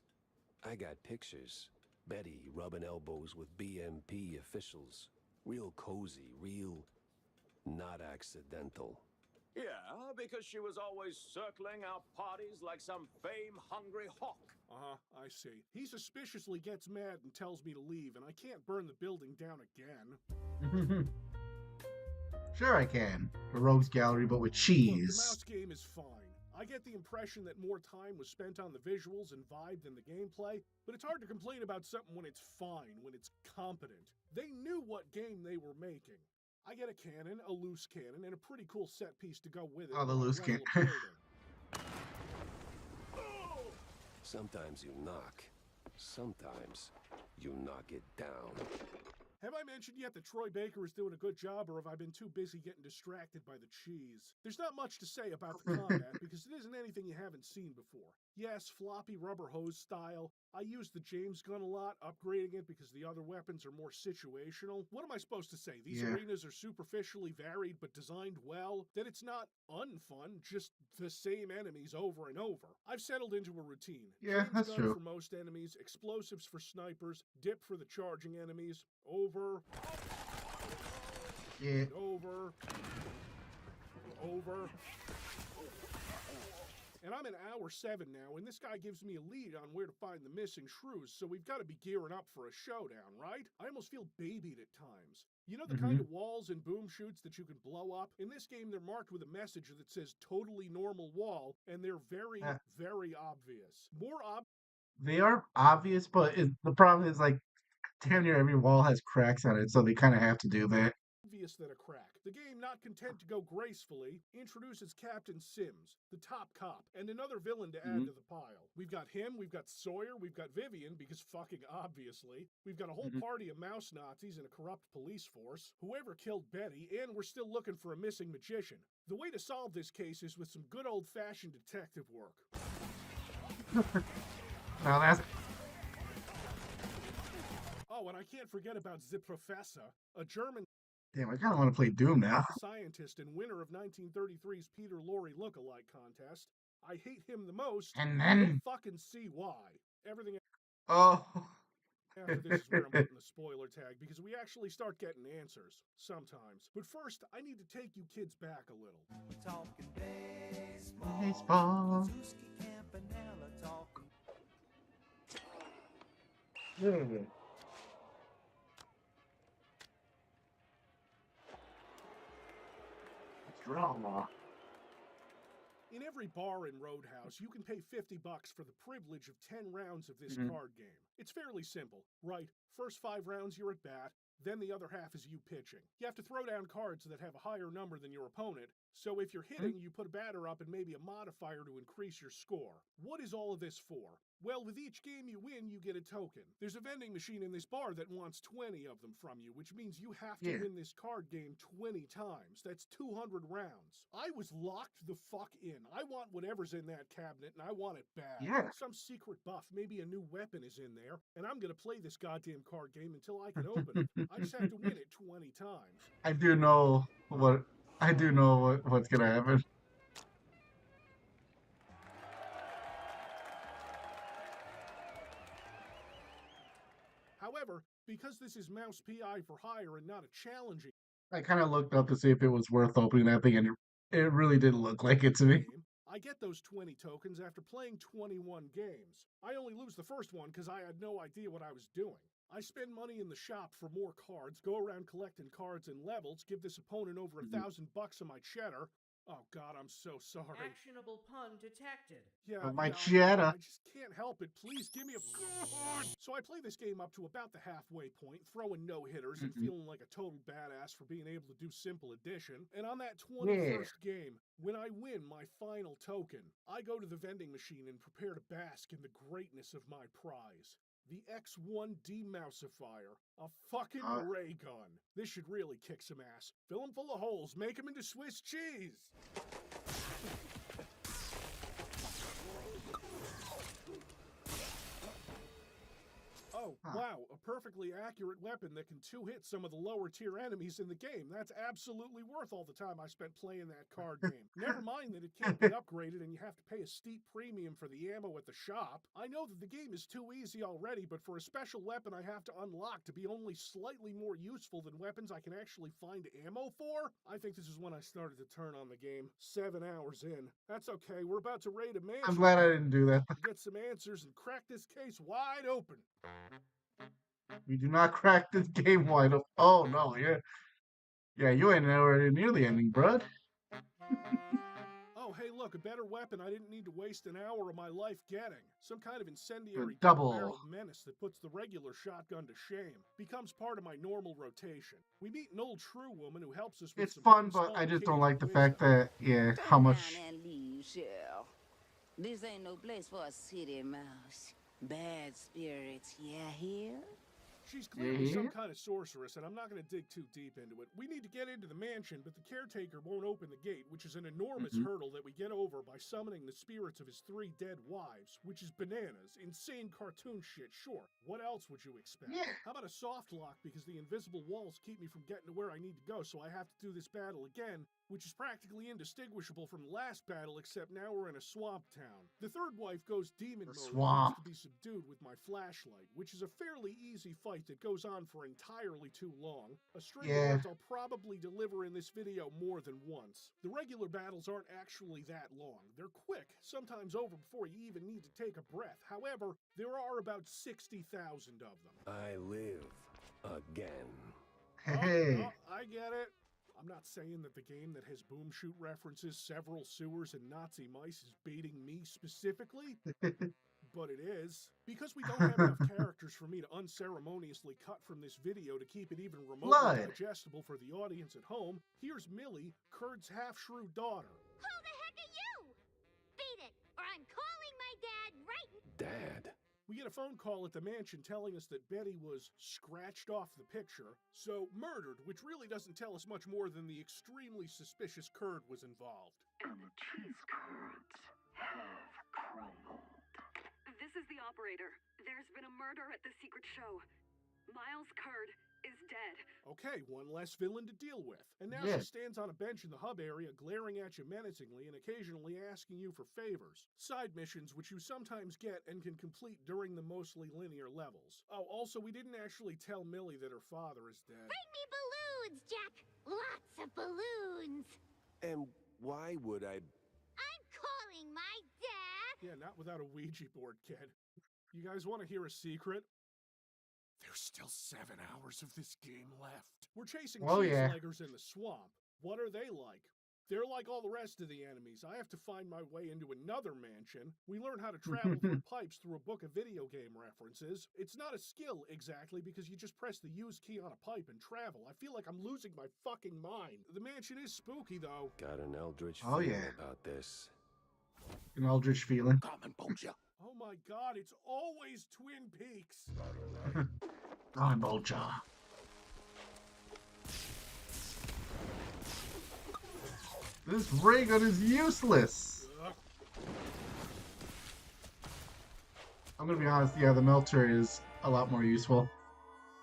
I got pictures. Betty rubbing elbows with BMP officials. Real cozy, real not accidental. Yeah, because she was always circling our parties like some fame-hungry hawk. Uh-huh, I see. He suspiciously gets mad and tells me to leave, and I can't burn the building down again. Sure I can. A rogues gallery, but with cheese. Look, the mouse game is fine. I get the impression that more time was spent on the visuals and vibe than the gameplay, but it's hard to complain about something when it's fine, when it's competent. They knew what game they were making. I get a cannon, a loose cannon, and a pretty cool set piece to go with it. Oh, the loose cannon. Sometimes you knock. Sometimes you knock it down. Have I mentioned yet that Troy Baker is doing a good job, or have I been too busy getting distracted by the cheese? There's not much to say about the combat, because it isn't anything you haven't seen before. Yes, floppy rubber hose style, I use the James gun a lot, upgrading it because the other weapons are more situational. What am I supposed to say? These arenas are superficially varied but designed well? That it's not unfun, just the same enemies over and over. I've settled into a routine. Yeah, James that's gun true. for most enemies, explosives for snipers, dip for the charging enemies, over, Yeah. over, over. And I'm in hour 7 now, and this guy gives me a lead on where to find the missing shrews, so we've got to be gearing up for a showdown, right? I almost feel babied at times. You know the kind of walls and boom shoots that you can blow up? In this game, they're marked with a message that says totally normal wall, and they're very, very obvious. More They are obvious, but the problem is like damn near every wall has cracks on it, so they kind of have to do that. obvious than a crack. The game, not content to go gracefully, introduces Captain Sims, the top cop, and another villain to add to the pile. We've got him, we've got Sawyer, we've got Vivian, because fucking obviously. We've got a whole party of mouse Nazis and a corrupt police force, whoever killed Betty, and we're still looking for a missing magician. The way to solve this case is with some good old-fashioned detective work. Now that's... Oh, and I can't forget about the Professor, a German Damn, I kind of want to play Doom now. scientist and winner of 1933's Peter Lorre look-alike contest. I hate him the most. And then... You'll fucking see why. Everything Oh. after this is where I'm putting the spoiler tag, because we actually start getting answers. Sometimes. But first, I need to take you kids back a little. Talking baseball. Baseball. Drama. In every bar and roadhouse, you can pay $50 for the privilege of 10 rounds of this card game. It's fairly simple, right? First 5 rounds you're at bat, then the other half is you pitching. You have to throw down cards that have a higher number than your opponent, so if you're hitting, you put a batter up and maybe a modifier to increase your score. What is all of this for? Well, with each game you win, you get a token. There's a vending machine in this bar that wants 20 of them from you, which means you have to win this card game 20 times. That's 200 rounds. I was locked the fuck in. I want whatever's in that cabinet, and I want it bad. Yeah. Some secret buff, maybe a new weapon is in there, and I'm gonna play this goddamn card game until I can open it. I just have to win it 20 times. I do know what's gonna happen. However, because this is Mouse PI for hire and not a challenging I kind of looked up to see if it was worth opening that thing, and it really didn't look like it to me. game, I get those 20 tokens after playing 21 games. I only lose the first one because I had no idea what I was doing. I spend money in the shop for more cards, go around collecting cards and levels, give this opponent over $1,000 on my cheddar. Oh God, I'm so sorry. Actionable pun detected. Yeah, Oh, my I cheddar. just can't help it. Please give me a God. So I play this game up to about the halfway point, throwing no-hitters and feeling like a total badass for being able to do simple addition. And on that 21st game, when I win my final token, I go to the vending machine and prepare to bask in the greatness of my prize. The X1 Demousifier, a fucking ray gun. This should really kick some ass. Fill them full of holes, make them into Swiss cheese. Oh, wow, a perfectly accurate weapon that can two-hit some of the lower-tier enemies in the game. That's absolutely worth all the time I spent playing that card game. Never mind that it can't be upgraded and you have to pay a steep premium for the ammo at the shop. I know that the game is too easy already, but for a special weapon I have to unlock to be only slightly more useful than weapons I can actually find ammo for, I think this is when I started to turn on the game. 7 hours in. That's okay, we're about to raid a mansion. I'm glad I didn't do that. Get some answers and crack this case wide open. We do not crack this game wide open. Oh no, you ain't nowhere near the ending, bud. Oh, hey, look, a better weapon I didn't need to waste an hour of my life getting. Some kind of incendiary Double. double-barreled menace that puts the regular shotgun to shame. Becomes part of my normal rotation. We meet an old true woman who helps us with It's some fun, but small I just cave don't like the wisdom. fact that how much. Down and leave, Shell. This ain't no place for a city mouse. Bad spirits, yeah, here? She's clearly Yeah. some kind of sorceress, and I'm not going to dig too deep into it. We need to get into the mansion, but the caretaker won't open the gate, which is an enormous hurdle that we get over by summoning the spirits of his 3 dead wives, which is bananas. Insane cartoon shit, sure. What else would you expect? Yeah. How about a soft lock, because the invisible walls keep me from getting to where I need to go, so I have to do this battle again, which is practically indistinguishable from the last battle, except now we're in a swamp town. The third wife goes demon mode and swamp. needs to be subdued with my flashlight, which is a fairly easy fight that goes on for entirely too long. A string of words I'll probably deliver in this video more than once. The regular battles aren't actually that long. They're quick, sometimes over before you even need to take a breath. However, there are about 60,000 of them. I live again. Hey. Oh, I get it. I'm not saying that the game that has boom shoot references, several sewers, and Nazi mice is baiting me specifically, but it is. Because we don't have enough characters for me to unceremoniously cut from this video to keep it even remotely Blood. digestible for the audience at home, here's Millie, Kurd's half-shrew daughter. Who the heck are you? Beat it, or I'm calling my dad right Dad? We get a phone call at the mansion telling us that Betty was scratched off the picture, so murdered, which really doesn't tell us much more than the extremely suspicious Kurd was involved. And the cheese curds have crumbled. This is the operator. There's been a murder at the secret show. Miles Kurd is dead. Okay, one less villain to deal with. And now Yeah. she stands on a bench in the hub area, glaring at you menacingly and occasionally asking you for favors. Side missions, which you sometimes get and can complete during the mostly linear levels. Oh, also, we didn't actually tell Millie that her father is dead. Bring me balloons, Jack! Lots of balloons! And why would I... I'm calling my dad! Yeah, not without a Ouija board, kid. You guys want to hear a secret? There's still 7 hours of this game left. We're chasing cheeseleggers in the swamp. What are they like? They're like all the rest of the enemies. I have to find my way into another mansion. We learn how to travel through pipes through a book of video game references. It's not a skill, exactly, because you just press the use key on a pipe and travel. I feel like I'm losing my fucking mind. The mansion is spooky, though. Got an eldritch Oh, feeling yeah. about this. An eldritch feeling. Come and Bolger. Oh my god, it's always Twin Peaks. I'm Bolger. This ray gun is useless. Ugh. I'm gonna be honest, yeah, the melter is a lot more useful.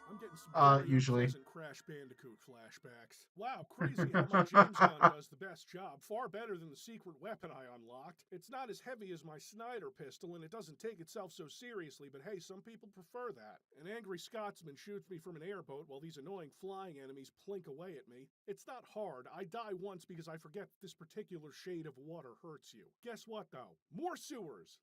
I'm getting some very Usually. unpleasant Crash Bandicoot flashbacks. Wow, crazy how my James gun does the best job. Far better than the secret weapon I unlocked. It's not as heavy as my Snyder pistol, and it doesn't take itself so seriously, but hey, some people prefer that. An angry Scotsman shoots me from an airboat while these annoying flying enemies plink away at me. It's not hard. I die once because I forget that this particular shade of water hurts you. Guess what, though? More sewers!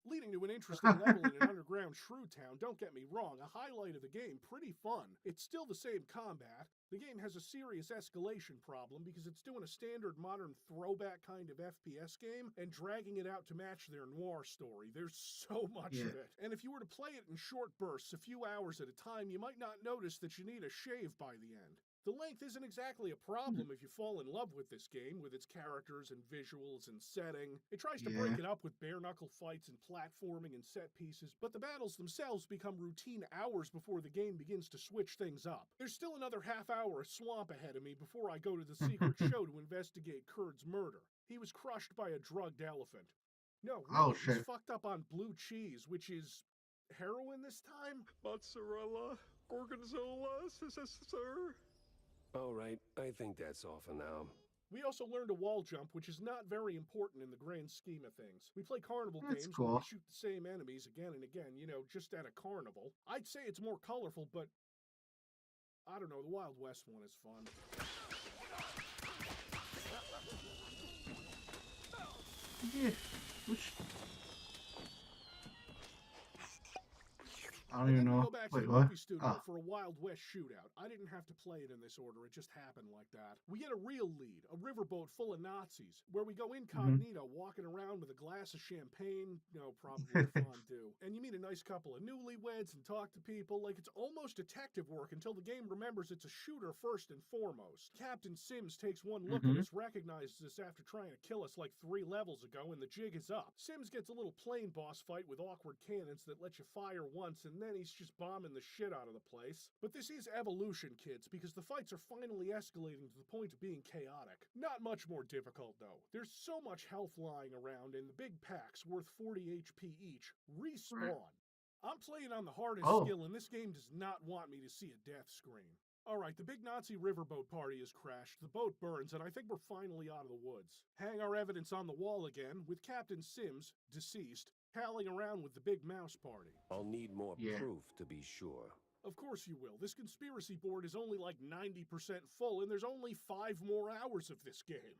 Leading to an interesting level in an underground shrew town, don't get me wrong, a highlight of the game, pretty fun. It's still the same combat. The game has a serious escalation problem because it's doing a standard modern throwback kind of FPS game and dragging it out to match their noir story. There's so much of it. And if you were to play it in short bursts, a few hours at a time, you might not notice that you need a shave by the end. The length isn't exactly a problem if you fall in love with this game, with its characters and visuals and setting. It tries to break it up with bare-knuckle fights and platforming and set pieces, but the battles themselves become routine hours before the game begins to switch things up. There's still another half hour of swamp ahead of me before I go to the secret show to investigate Kurd's murder. He was crushed by a drugged elephant. No, really, he's fucked up on blue cheese, which is heroin this time? Mozzarella, gorgonzola, sir. All right, I think that's all for now. We also learned a wall jump, which is not very important in the grand scheme of things. We play carnival games where cool. we shoot the same enemies again and again, you know, just at a carnival. I'd say it's more colorful, but I don't know, the Wild West one is fun. Yeah. Which... I don't even know. Go back Wait, to the what? movie studio for a Wild West shootout. I didn't have to play it in this order. It just happened like that. We get a real lead, a riverboat full of Nazis, where we go incognito, walking around with a glass of champagne, no, probably fondue. And you meet a nice couple of newlyweds and talk to people. Like, it's almost detective work until the game remembers it's a shooter first and foremost. Captain Sims takes one look at us, recognizes us after trying to kill us like 3 levels ago, and the jig is up. Sims gets a little plane boss fight with awkward cannons that let you fire once and and then he's just bombing the shit out of the place. But this is evolution, kids, because the fights are finally escalating to the point of being chaotic. Not much more difficult, though. There's so much health lying around, and the big packs, worth 40 HP each, respawn. I'm playing on the hardest skill, and this game does not want me to see a death screen. Alright, the big Nazi riverboat party has crashed, the boat burns, and I think we're finally out of the woods. Hang our evidence on the wall again, with Captain Sims, deceased, palling around with the big mouse party. I'll need more proof to be sure. Of course you will. This conspiracy board is only like 90% full, and there's only 5 more hours of this game.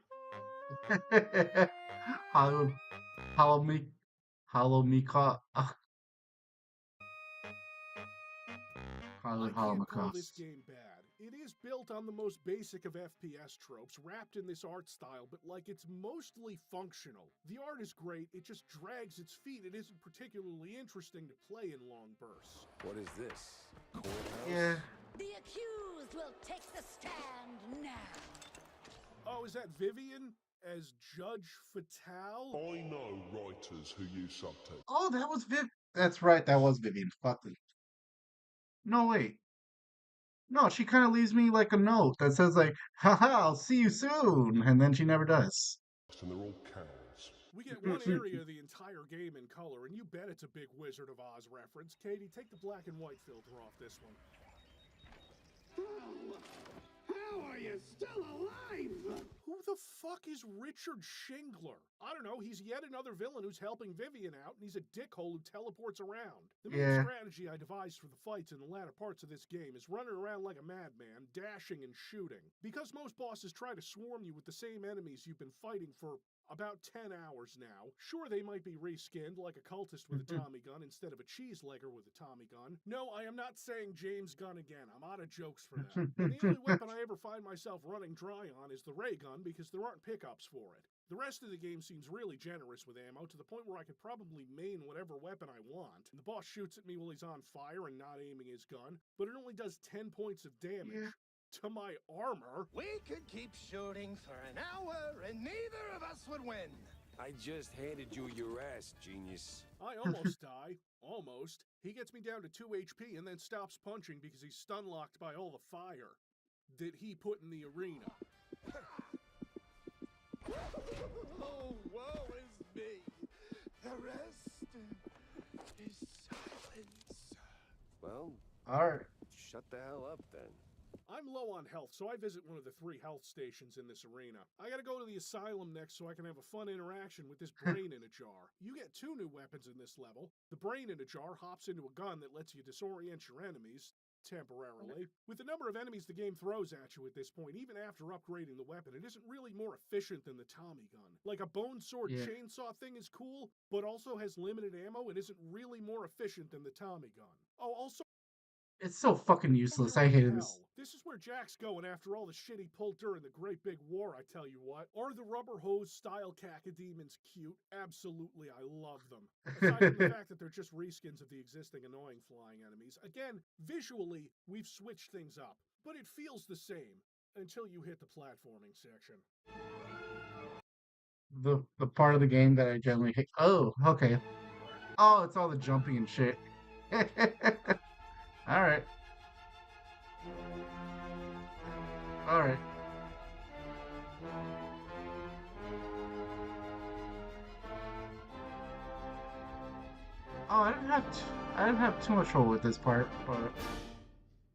I can't call this game bad. It is built on the most basic of FPS tropes, wrapped in this art style, but like it's mostly functional. The art is great, it just drags its feet. It isn't particularly interesting to play in long bursts. What is this? Courthouse? Yeah. The accused will take the stand now. Oh, is that Vivian as Judge Fatal? I know writers who use subtext. Oh, that was Viv. That's right, that was Vivian. Fuck it. No, wait. No, she kind of leaves me like a note that says like, haha, I'll see you soon. And then she never does. And they're all cowards. We get one area of the entire game in color, and you bet it's a big Wizard of Oz reference. Katie, take the black and white filter off this one. How are you still alive? Who the fuck is Richard Shingler? I don't know, he's yet another villain who's helping Vivian out, and he's a dickhole who teleports around. The main strategy I devised for the fights in the latter parts of this game is running around like a madman, dashing and shooting. Because most bosses try to swarm you with the same enemies you've been fighting for about 10 hours now. Sure, they might be reskinned like a cultist with a Tommy gun instead of a cheeselegger with a Tommy gun. No, I am not saying James Gunn again. I'm out of jokes for that. And the only weapon I ever find myself running dry on is the ray gun because there aren't pickups for it. The rest of the game seems really generous with ammo to the point where I could probably main whatever weapon I want. And the boss shoots at me while he's on fire and not aiming his gun, but it only does 10 points of damage. To my armor. We could keep shooting for an hour and neither of us would win. I just handed you your ass, genius. I almost die. Almost. He gets me down to 2 HP and then stops punching because he's stun locked by all the fire that he put in the arena. Oh, woe is me. The rest is silence. Well, alright. Shut the hell up then. I'm low on health, so I visit one of the 3 health stations in this arena. I gotta go to the asylum next so I can have a fun interaction with this brain in a jar. You get 2 new weapons in this level. The brain in a jar hops into a gun that lets you disorient your enemies, temporarily. With the number of enemies the game throws at you at this point, even after upgrading the weapon, it isn't really more efficient than the Tommy gun. Like a bone sword chainsaw thing is cool, but also has limited ammo and isn't really more efficient than the Tommy gun. Oh, also, it's so fucking useless. I hated this. This is where Jack's going after all the shit he pulled during the Great Big War, I tell you what. Are the rubber hose style cacodemons cute? Absolutely, I love them. Aside from the fact that they're just reskins of the existing annoying flying enemies. Again, visually, we've switched things up, but it feels the same until you hit the platforming section. The part of the game that I generally hate. Oh, okay. Oh, it's all the jumping and shit. Alright. Alright. Oh, I didn't have too much trouble with this part, but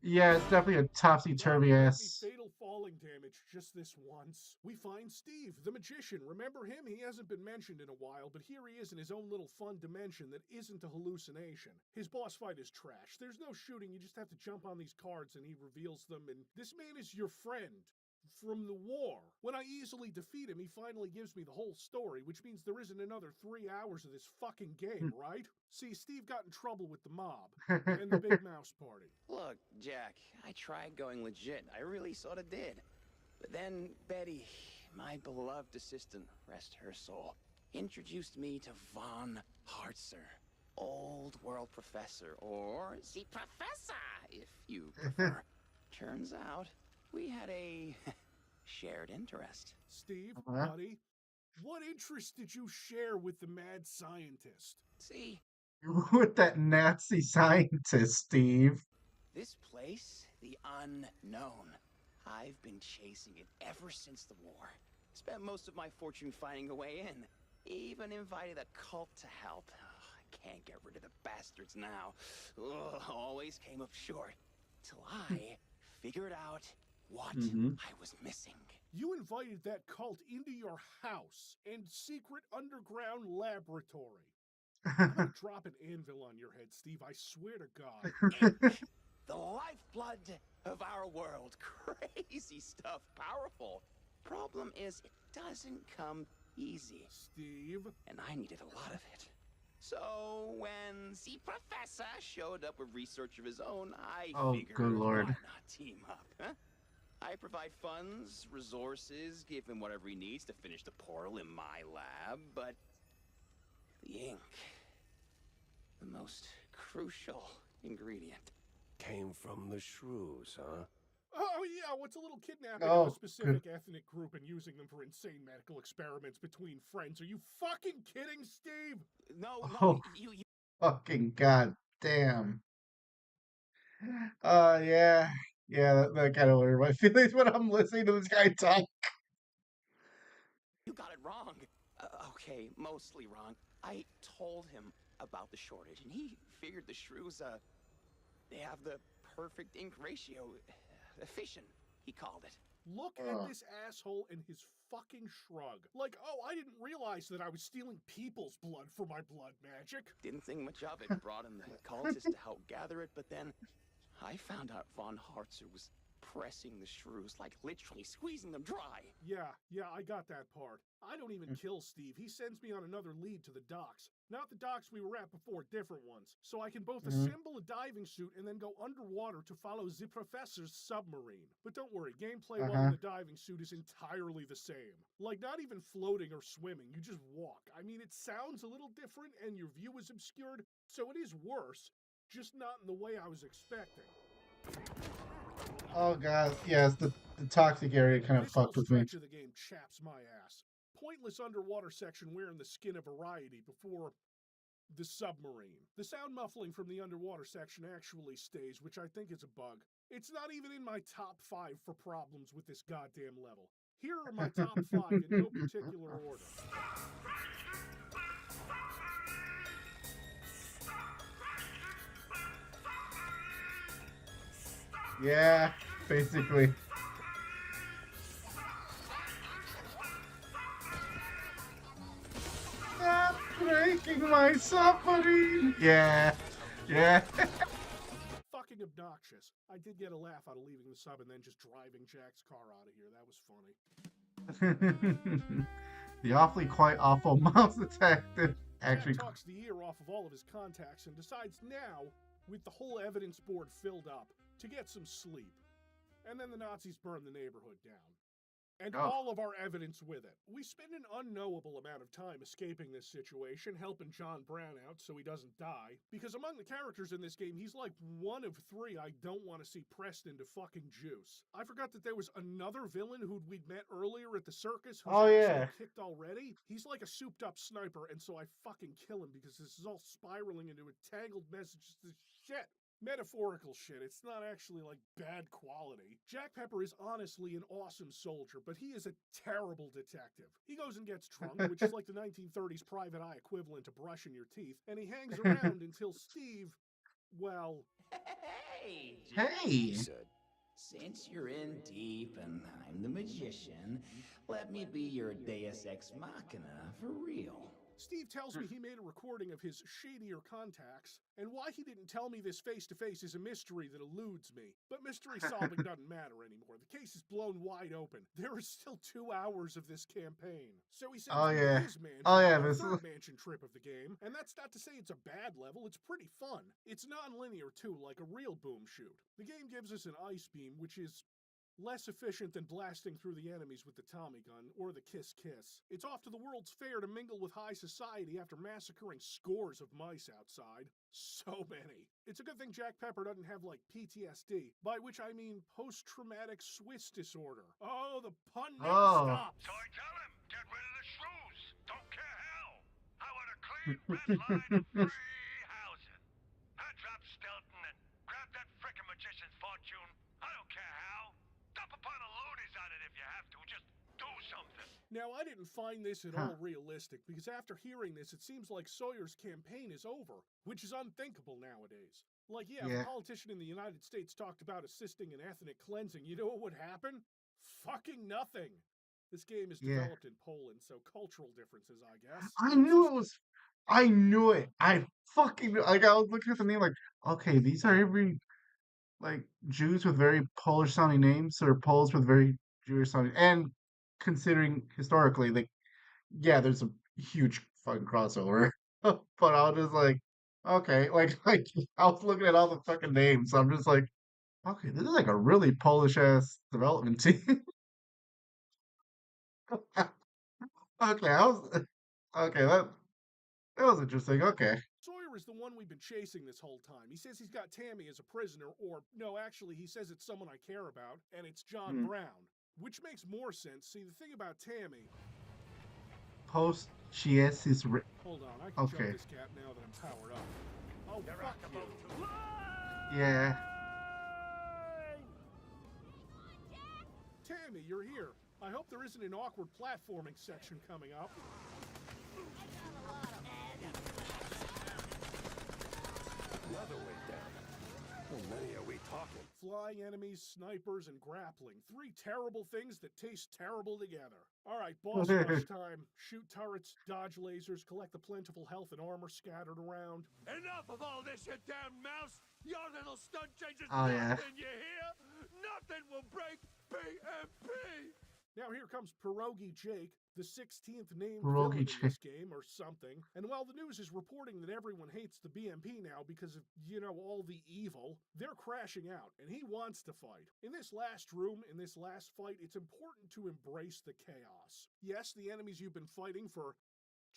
yeah, it's definitely a topsy-turvy ass. Fatal falling damage just this once. We find Steve, the magician. Remember him? He hasn't been mentioned in a while, but here he is in his own little fun dimension that isn't a hallucination. His boss fight is trash. There's no shooting, you just have to jump on these cards and he reveals them, and this man is your friend. From the war. When I easily defeat him, he finally gives me the whole story, which means there isn't another 3 hours of this fucking game, right? See, Steve got in trouble with the mob and the big mouse party. Look, Jack, I tried going legit. I really sort of did. But then Betty, my beloved assistant, rest her soul, introduced me to Von Hartzer, old world professor, or the professor, if you prefer. Turns out, we had a shared interest. Steve, buddy, what interest did you share with the mad scientist? See, With that Nazi scientist, Steve. This place, the unknown. I've been chasing it ever since the war. Spent most of my fortune finding a way in. Even invited a cult to help. I can't get rid of the bastards now. Always came up short. Till I figured out what I was missing. You invited that cult into your house and secret underground laboratory. I'm gonna drop an anvil on your head, Steve. I swear to God. The lifeblood of our world. Crazy stuff. Powerful. Problem is, it doesn't come easy. Steve. And I needed a lot of it. So when the professor showed up with research of his own, I figured, good Lord. why not team up, huh? I provide funds, resources, give him whatever he needs to finish the portal in my lab, but the ink, the most crucial ingredient. Came from the shrews, huh? Oh yeah, what's a little kidnapping of a specific ethnic group and using them for insane medical experiments between friends? Are you fucking kidding, Steve? No, you Fucking goddamn. Yeah. Yeah, that kind of hurt my feelings when I'm listening to this guy talk. You got it wrong. Okay, mostly wrong. I told him about the shortage, and he figured the shrews, they have the perfect ink ratio. Efficient, he called it. Look at this asshole and his fucking shrug. Like, oh, I didn't realize that I was stealing people's blood for my blood magic. Didn't think much of it. Brought in the cultists to help gather it, but then I found out von Hartzer was pressing the shrews, like literally squeezing them dry. Yeah, I got that part. I don't even kill Steve. He sends me on another lead to the docks. Not the docks we were at before, different ones. So I can both assemble a diving suit and then go underwater to follow the professor's submarine. But don't worry, gameplay while in the diving suit is entirely the same. Like, not even floating or swimming, you just walk. I mean, it sounds a little different and your view is obscured, so it is worse, just not in the way I was expecting. Oh god, yes, the toxic area kind of fucked with me. This whole stretch of the game chaps my ass. Pointless underwater section wearing the skin of variety before the submarine. The sound muffling from the underwater section actually stays, which I think is a bug. It's not even in my top 5 for problems with this goddamn level. Here are my top 5 in no particular order. Yeah, basically. Stop breaking my submarine! Yeah. Fucking obnoxious. I did get a laugh out of leaving the sub and then just driving Jack's car out of here. That was funny. The awfully quite awful mouse detective actually talks the ear off of all of his contacts and decides now, with the whole evidence board filled up, to get some sleep. And then the Nazis burn the neighborhood down. And all of our evidence with it. We spend an unknowable amount of time escaping this situation, helping John Brown out so he doesn't die, because among the characters in this game, he's like one of 3 I don't want to see pressed into fucking juice. I forgot that there was another villain who we'd met earlier at the circus who's actually kicked already. He's like a souped up sniper, and so I fucking kill him because this is all spiraling into a tangled message to shit. Metaphorical shit. It's not actually like bad quality. Jack Pepper is honestly an awesome soldier, but he is a terrible detective. He goes and gets drunk, which is like the 1930s private eye equivalent to brushing your teeth, and he hangs around until Steve, well... Hey! Hey! Since you're in deep and I'm the magician, let me be your Deus Ex Machina for real. Steve tells me he made a recording of his shadier contacts, and why he didn't tell me this face-to-face is a mystery that eludes me. But mystery solving doesn't matter anymore. The case is blown wide open. There are still 2 hours of this campaign. So he sends me to his mansion, the third mansion trip of the game, and that's not to say it's a bad level, it's pretty fun. It's non-linear too, like a real boom shoot. The game gives us an ice beam, which is less efficient than blasting through the enemies with the Tommy gun, or the kiss-kiss. It's off to the World's Fair to mingle with high society after massacring scores of mice outside. So many. It's a good thing Jack Pepper doesn't have, like, PTSD, by which I mean post-traumatic Swiss disorder. Oh, the pun never stops. So I tell him, get rid of the shrews. Don't care how. I want a clean red line of free Now, I didn't find this at all realistic, because after hearing this, it seems like Sawyer's campaign is over, which is unthinkable nowadays. Like, yeah, if a politician in the United States talked about assisting in ethnic cleansing, you know what would happen? Fucking nothing. This game is developed in Poland, so cultural differences, I guess. I knew it was. I knew it. I fucking knew. Like, I was looking at the name, like, okay, these are every like Jews with very Polish sounding names, or Poles with very Jewish sounding. And considering historically, like, yeah, there's a huge fucking crossover. But I was just like, okay, like I was looking at all the fucking names. So I'm just like, okay, this is like a really Polish ass development team. Okay, that was interesting. Okay. Sawyer is the one we've been chasing this whole time. He says he's got Tammy as a prisoner, or no, actually, he says it's someone I care about, and it's John Brown, which makes more sense. See, the thing about Tammy. Post GS is. Hold on, I can jump this gap now that I'm powered up. Oh, fuck you. Yeah. Tammy, you're here. I hope there isn't an awkward platforming section coming up. Another way down. How many are we talking? Flying enemies, snipers, and grappling. 3 terrible things that taste terrible together. Alright, boss rush time. Shoot turrets, dodge lasers, collect the plentiful health and armor scattered around. Enough of all this, you damn mouse! Your little stunt changes nothing, you hear? Nothing will break BMP! Now here comes Pierogi Jake, the 16th named Pierogi villain in this game, or something. And while the news is reporting that everyone hates the BMP now because of, you know, all the evil, they're crashing out, and he wants to fight. In this last room, in this last fight, it's important to embrace the chaos. Yes, the enemies you've been fighting for,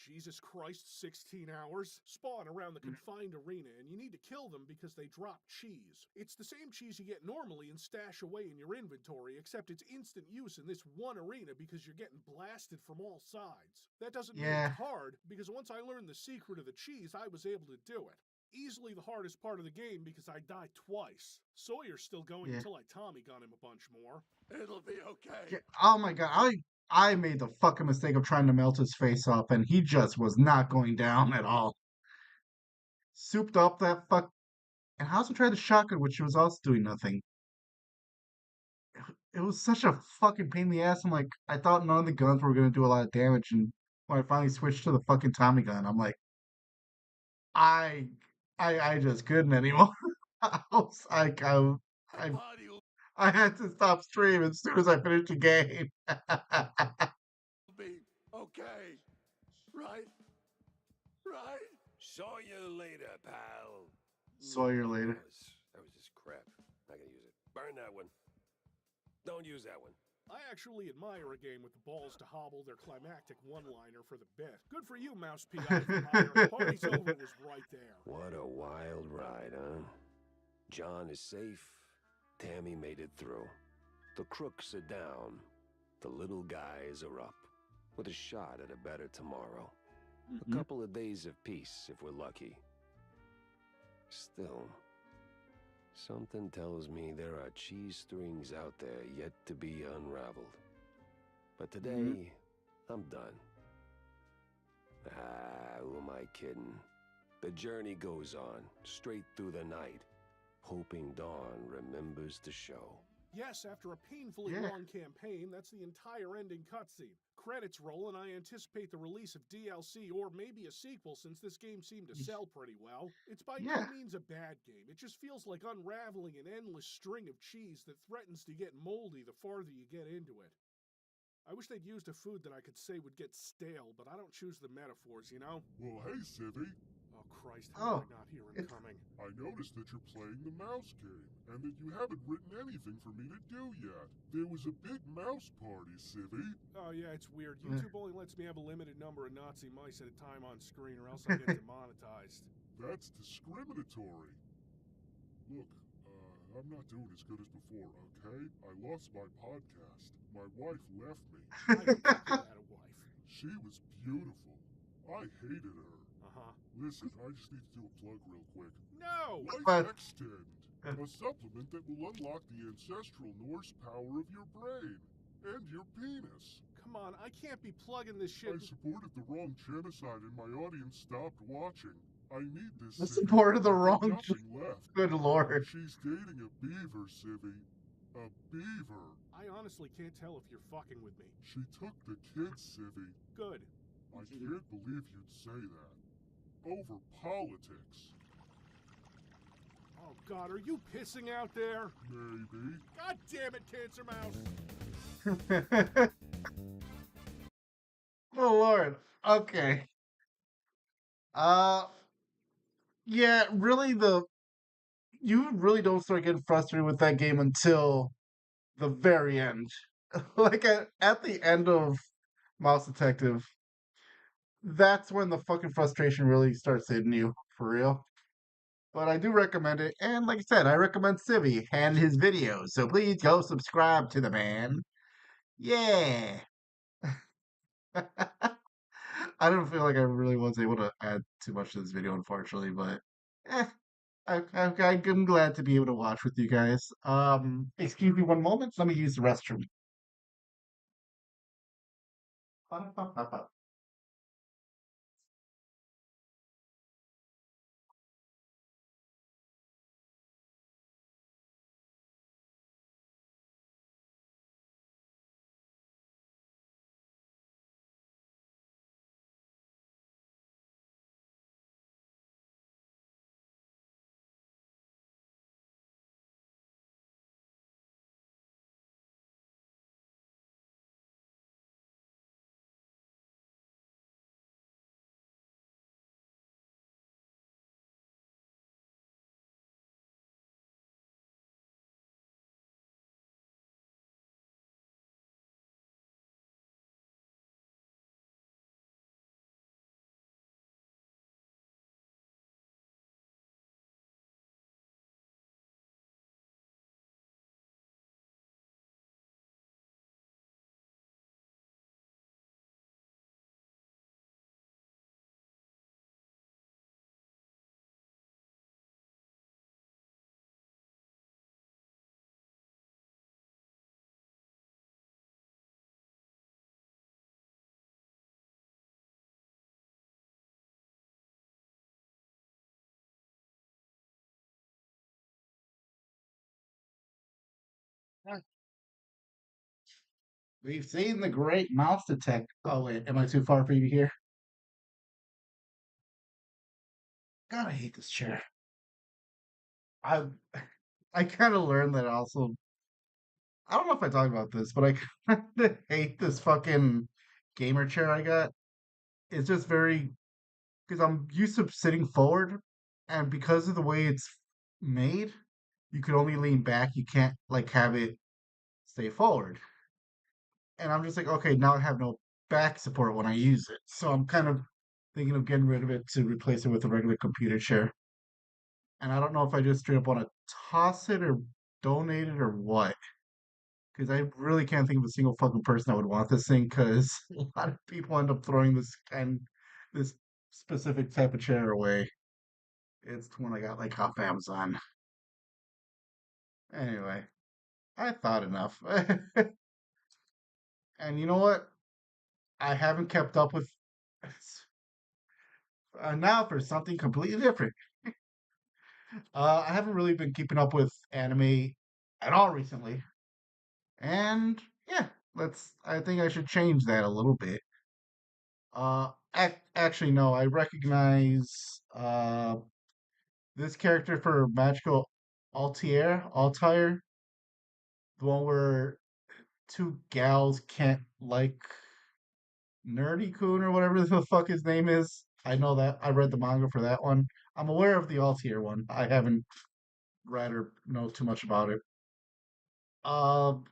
Jesus Christ, 16 hours, spawn around the confined arena, and you need to kill them because they drop cheese. It's the same cheese you get normally and stash away in your inventory, except it's instant use in this one arena because you're getting blasted from all sides. That doesn't mean it's hard, because once I learned the secret of the cheese, I was able to do it. Easily the hardest part of the game because I died twice. Sawyer's still going until I Tommy gun him a bunch more. It'll be okay. Yeah. Oh my god, I made the fucking mistake of trying to melt his face up, and he just was not going down at all. Souped up that fuck, and I also tried the shotgun, which was also doing nothing. It was such a fucking pain in the ass. I'm like, I thought none of the guns were gonna do a lot of damage, and when I finally switched to the fucking Tommy gun, I'm like, I just couldn't anymore. I was like, I had to stop streaming as soon as I finished the game. Be okay, right? Right? Saw you later, pal. Saw you later. That was just crap. Not gonna use it. Burn that one. Don't use that one. I actually admire a game with the balls to hobble their climactic one-liner for the bit. Good for you, Mouse P.I. for hire. Party's over was right there. What a wild ride, huh? John is safe. Tammy made it through. The crooks are down. The little guys are up. With a shot at a better tomorrow. A couple of days of peace, if we're lucky. Still, something tells me there are cheese strings out there yet to be unraveled. But today, I'm done. Who am I kidding? The journey goes on, straight through the night, hoping dawn remembers to show. Yes, after a painfully long campaign, that's the entire ending cutscene. Credits roll, and I anticipate the release of DLC or maybe a sequel, since this game seemed to sell pretty well. It's by no means a bad game. It just feels like unraveling an endless string of cheese that threatens to get moldy the farther you get into it. I wish they'd used a food that I could say would get stale, but I don't choose the metaphors, you know? Well, hey, Civvy. Oh, Christ, how did I not hear him coming? I noticed that you're playing the mouse game, and that you haven't written anything for me to do yet. There was a big mouse party, Civvy. Oh, yeah, it's weird. YouTube only lets me have a limited number of Nazi mice at a time on screen, or else I get demonetized. That's discriminatory. Look, I'm not doing as good as before, okay? I lost my podcast. My wife left me. I didn't think you had a wife. She was beautiful. I hated her. Uh-huh. Listen, I just need to do a plug real quick. No! Life Extend, a supplement that will unlock the ancestral Norse power of your brain. And your penis. Come on, I can't be plugging this shit. I supported the wrong genocide and my audience stopped watching. I need this, The Civvy. support of the I've got wrong. nothing left. Good lord. She's dating a beaver, Civvy. A beaver. I honestly can't tell if you're fucking with me. She took the kids, Civvy. Good. I can't believe you'd say that. Over politics. Oh god, are you pissing out there? Maybe. God damn it, Cancer Mouse! Oh lord. Okay. Yeah, really you really don't start getting frustrated with that game until the very end. Like at the end of Mouse Detective, that's when the fucking frustration really starts hitting you, for real. But I do recommend it, and like I said, I recommend Civi and his videos, so please go subscribe to the man. Yeah. I don't feel like I really was able to add too much to this video, unfortunately, but eh, I'm glad to be able to watch with you guys. Excuse me one moment. Let me use the restroom. We've seen the great mouse detect. Oh wait, am I too far for you to hear? God, I hate this chair. I I kind of learned that also. I don't know if I talked about this, but I kind of hate this fucking gamer chair I got. It's just very because I'm used to sitting forward, and because of the way it's made, you can only lean back. You can't like have it stay forward. And I'm just like, okay, now I have no back support when I use it. So I'm kind of thinking of getting rid of it to replace it with a regular computer chair. And I don't know if I just straight up want to toss it or donate it or what. Because I really can't think of a single fucking person that would want this thing. Because a lot of people end up throwing this specific type of chair away. It's the one I got like off Amazon. Anyway, I thought enough. And you know what? I haven't kept up with. Now for something completely different. I haven't really been keeping up with anime at all recently. And yeah, I think I should change that a little bit. Actually, no, I recognize this character for Magical Altair, the one where two gals can't like Nerdy Coon or whatever the fuck his name is. I know that. I read the manga for that one. I'm aware of the Altair one. I haven't read or know too much about it. Oh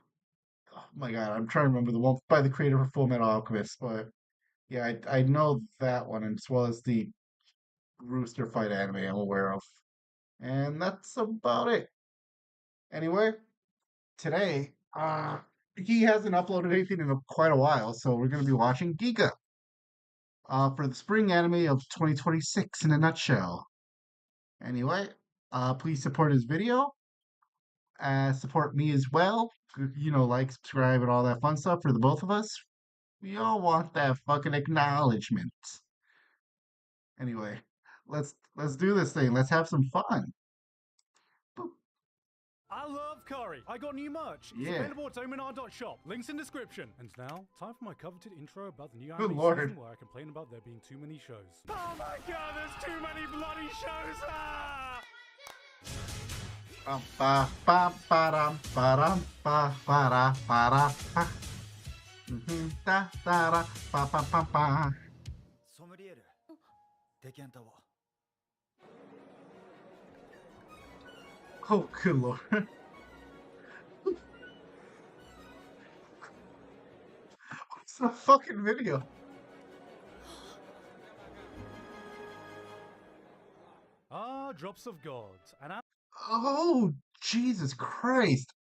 my god, I'm trying to remember the one by the creator of Full Metal Alchemist, but yeah, I know that one as well as the Rooster Fight anime I'm aware of. And that's about it. Anyway, today, he hasn't uploaded anything in quite a while, so we're going to be watching Giga for the spring anime of 2026 in a nutshell. Anyway, please support his video. Support me as well. You know, like, subscribe, and all that fun stuff for the both of us. We all want that fucking acknowledgement. Anyway, let's do this thing. Let's have some fun. I love curry. I got new merch. It's Yeah. available at dominar.shop. Links in description. And now, time for my coveted intro about the new Good anime lord. season where I complain about there being too many shows. Oh my god, there's too many bloody shows! Ah! Ba ba ba dum ba dum ba ba da ba da ba. Da da da ba ba ba ba. ソムリエルデキャンタを Oh, good lord. What's the fucking video? Ah, Drops of God. And Oh, Jesus Christ.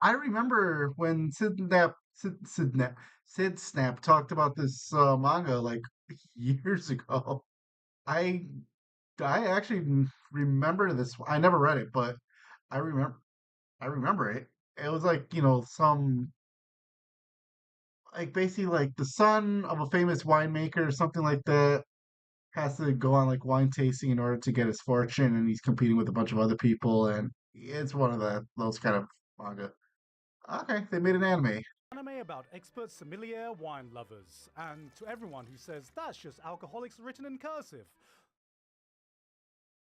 I remember when Sid Snap talked about this manga like years ago. I actually remember this. I never read it, but I remember it. It was like, you know, some like basically like the son of a famous winemaker or something like that has to go on like wine tasting in order to get his fortune, and he's competing with a bunch of other people, and it's one of those kind of manga. Okay, they made an anime. anime about expert sommelier wine lovers. And to everyone who says that's just alcoholics written in cursive.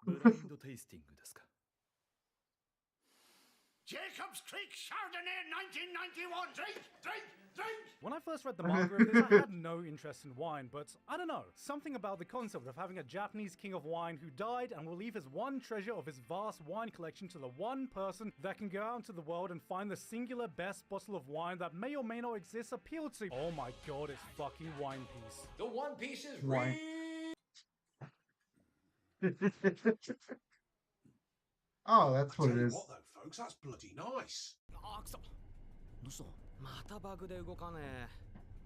ブラインドテイスティングですか Jacob's Creek Chardonnay 1991. Drink, drink, drink. When I first read the manga of this, I had no interest in wine, but I don't know, something about the concept of having a Japanese king of wine who died and will leave his one treasure of his vast wine collection to the one person that can go out into the world and find the singular best bottle of wine that may or may not exist appealed to. Oh my god, it's fucking Wine Piece. The One Piece is Wine. Oh, that's what it is. What though, folks? That's bloody nice. あ、くそ嘘またバグで動かねえ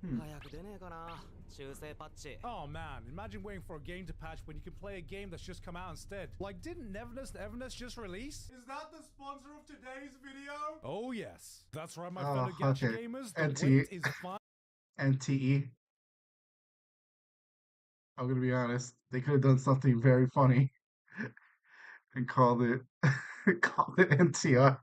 Hmm. 早く出ねえかな修正パッチ Oh man, imagine waiting for a game to patch when you can play a game that's just come out instead. Like, didn't Neverness to Everness just release? Is that the sponsor of today's video? Oh yes. That's right, my fellow gacha okay. gamers. The NTE. wait is fine. NTE. I'm gonna be honest. They could have done something very funny and called it NTR.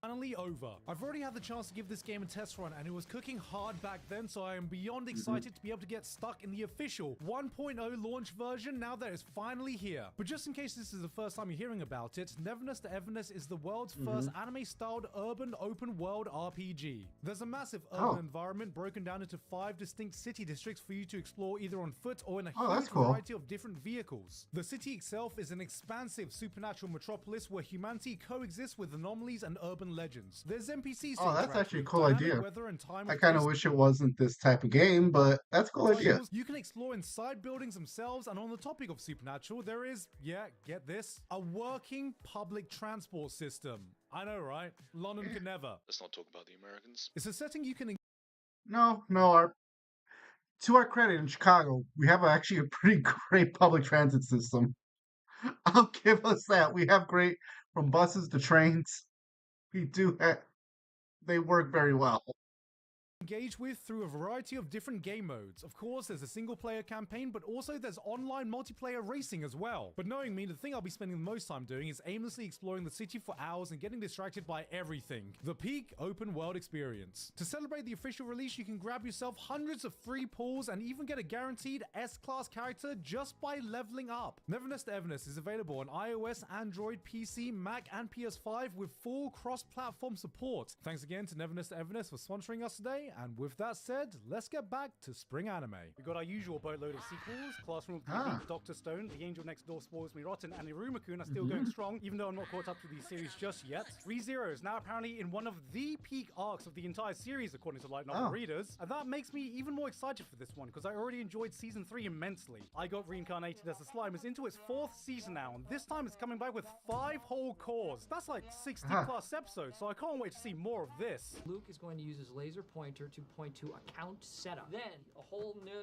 Finally over. I've already had the chance to give this game a test run and it was cooking hard back then, so I am beyond excited to be able to get stuck in the official 1.0 launch version now that it's finally here. But just in case this is the first time you're hearing about it, Neverness to Everness is the world's first anime-styled urban open world RPG. There's a massive urban environment broken down into 5 distinct city districts for you to explore either on foot or in a huge variety of different vehicles. The city itself is an expansive supernatural metropolis where humanity coexists with anomalies and urban legends. There's NPCs. Oh, that's actually a cool idea. I kind of wish it wasn't this type of game, but that's a cool idea. You can explore inside buildings themselves, and on the topic of supernatural, there is, yeah, get this, a working public transport system. I know, right? London could never. Let's not talk about the Americans. It's a setting you can... No, to our credit in Chicago, we have actually a pretty great public transit system. I'll give us that. We have great, from buses to trains. We do have, they work very well. Engage with through a variety of different game modes. Of course, there's a single player campaign, but also there's online multiplayer racing as well. But knowing me, the thing I'll be spending the most time doing is aimlessly exploring the city for hours and getting distracted by everything. The peak open world experience. To celebrate the official release, you can grab yourself hundreds of free pulls and even get a guaranteed S-class character just by leveling up. Neverness to Everness is available on iOS, Android, PC, Mac, and PS5 with full cross-platform support. Thanks again to Neverness to Everness for sponsoring us today. And with that said, let's get back to spring anime. We got our usual boatload of sequels, Classroom TV, Dr. Stone, The Angel Next Door Spoils Me Rotten, and Iruma-kun are still going strong, even though I'm not caught up to these series just yet. ReZero is now apparently in one of the peak arcs of the entire series, according to light novel readers, and that makes me even more excited for this one, because I already enjoyed Season 3 immensely. I Got Reincarnated as a Slime is into its 4th season now, and this time it's coming back with 5 whole cores. That's like 60 plus episodes, so I can't wait to see more of this. Luke is going to use his laser pointer to point to account setup. Then a whole new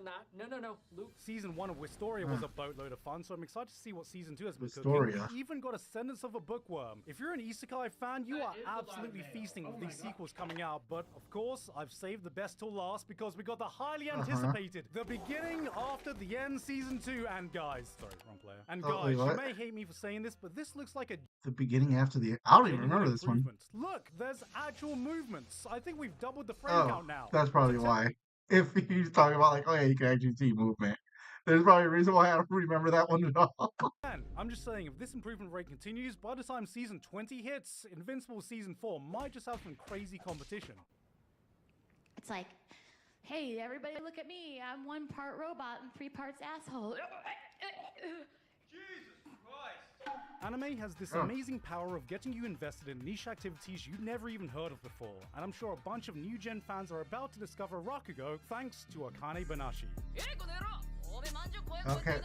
no loop. Season 1 of Wistoria was a boatload of fun, so I'm excited to see what Season 2 has been Wistoria. cooking. We even got a sentence of a bookworm. If you're an isekai fan, you are absolutely feasting with these sequels coming out, but of course, I've saved the best till last because we got the highly anticipated The Beginning After the End Season 2, and guys, sorry, wrong player. And guys, you may hate me for saying this, but this looks like a The beginning after the. I don't even remember this one. Look, there's actual movements. I think we've doubled the frame count now. That's probably why. If he's talking about like, oh yeah, you can actually see movement. There's probably a reason why I don't remember that one at all. Man, I'm just saying, if this improvement rate continues, by the time Season 20 hits, Invincible Season 4 might just have some crazy competition. It's like, hey, everybody look at me. I'm 1 part robot and 3 parts asshole. Anime has this amazing power of getting you invested in niche activities you've never even heard of before, and I'm sure a bunch of new gen fans are about to discover Rakugo thanks to Akane Banashi. Okay.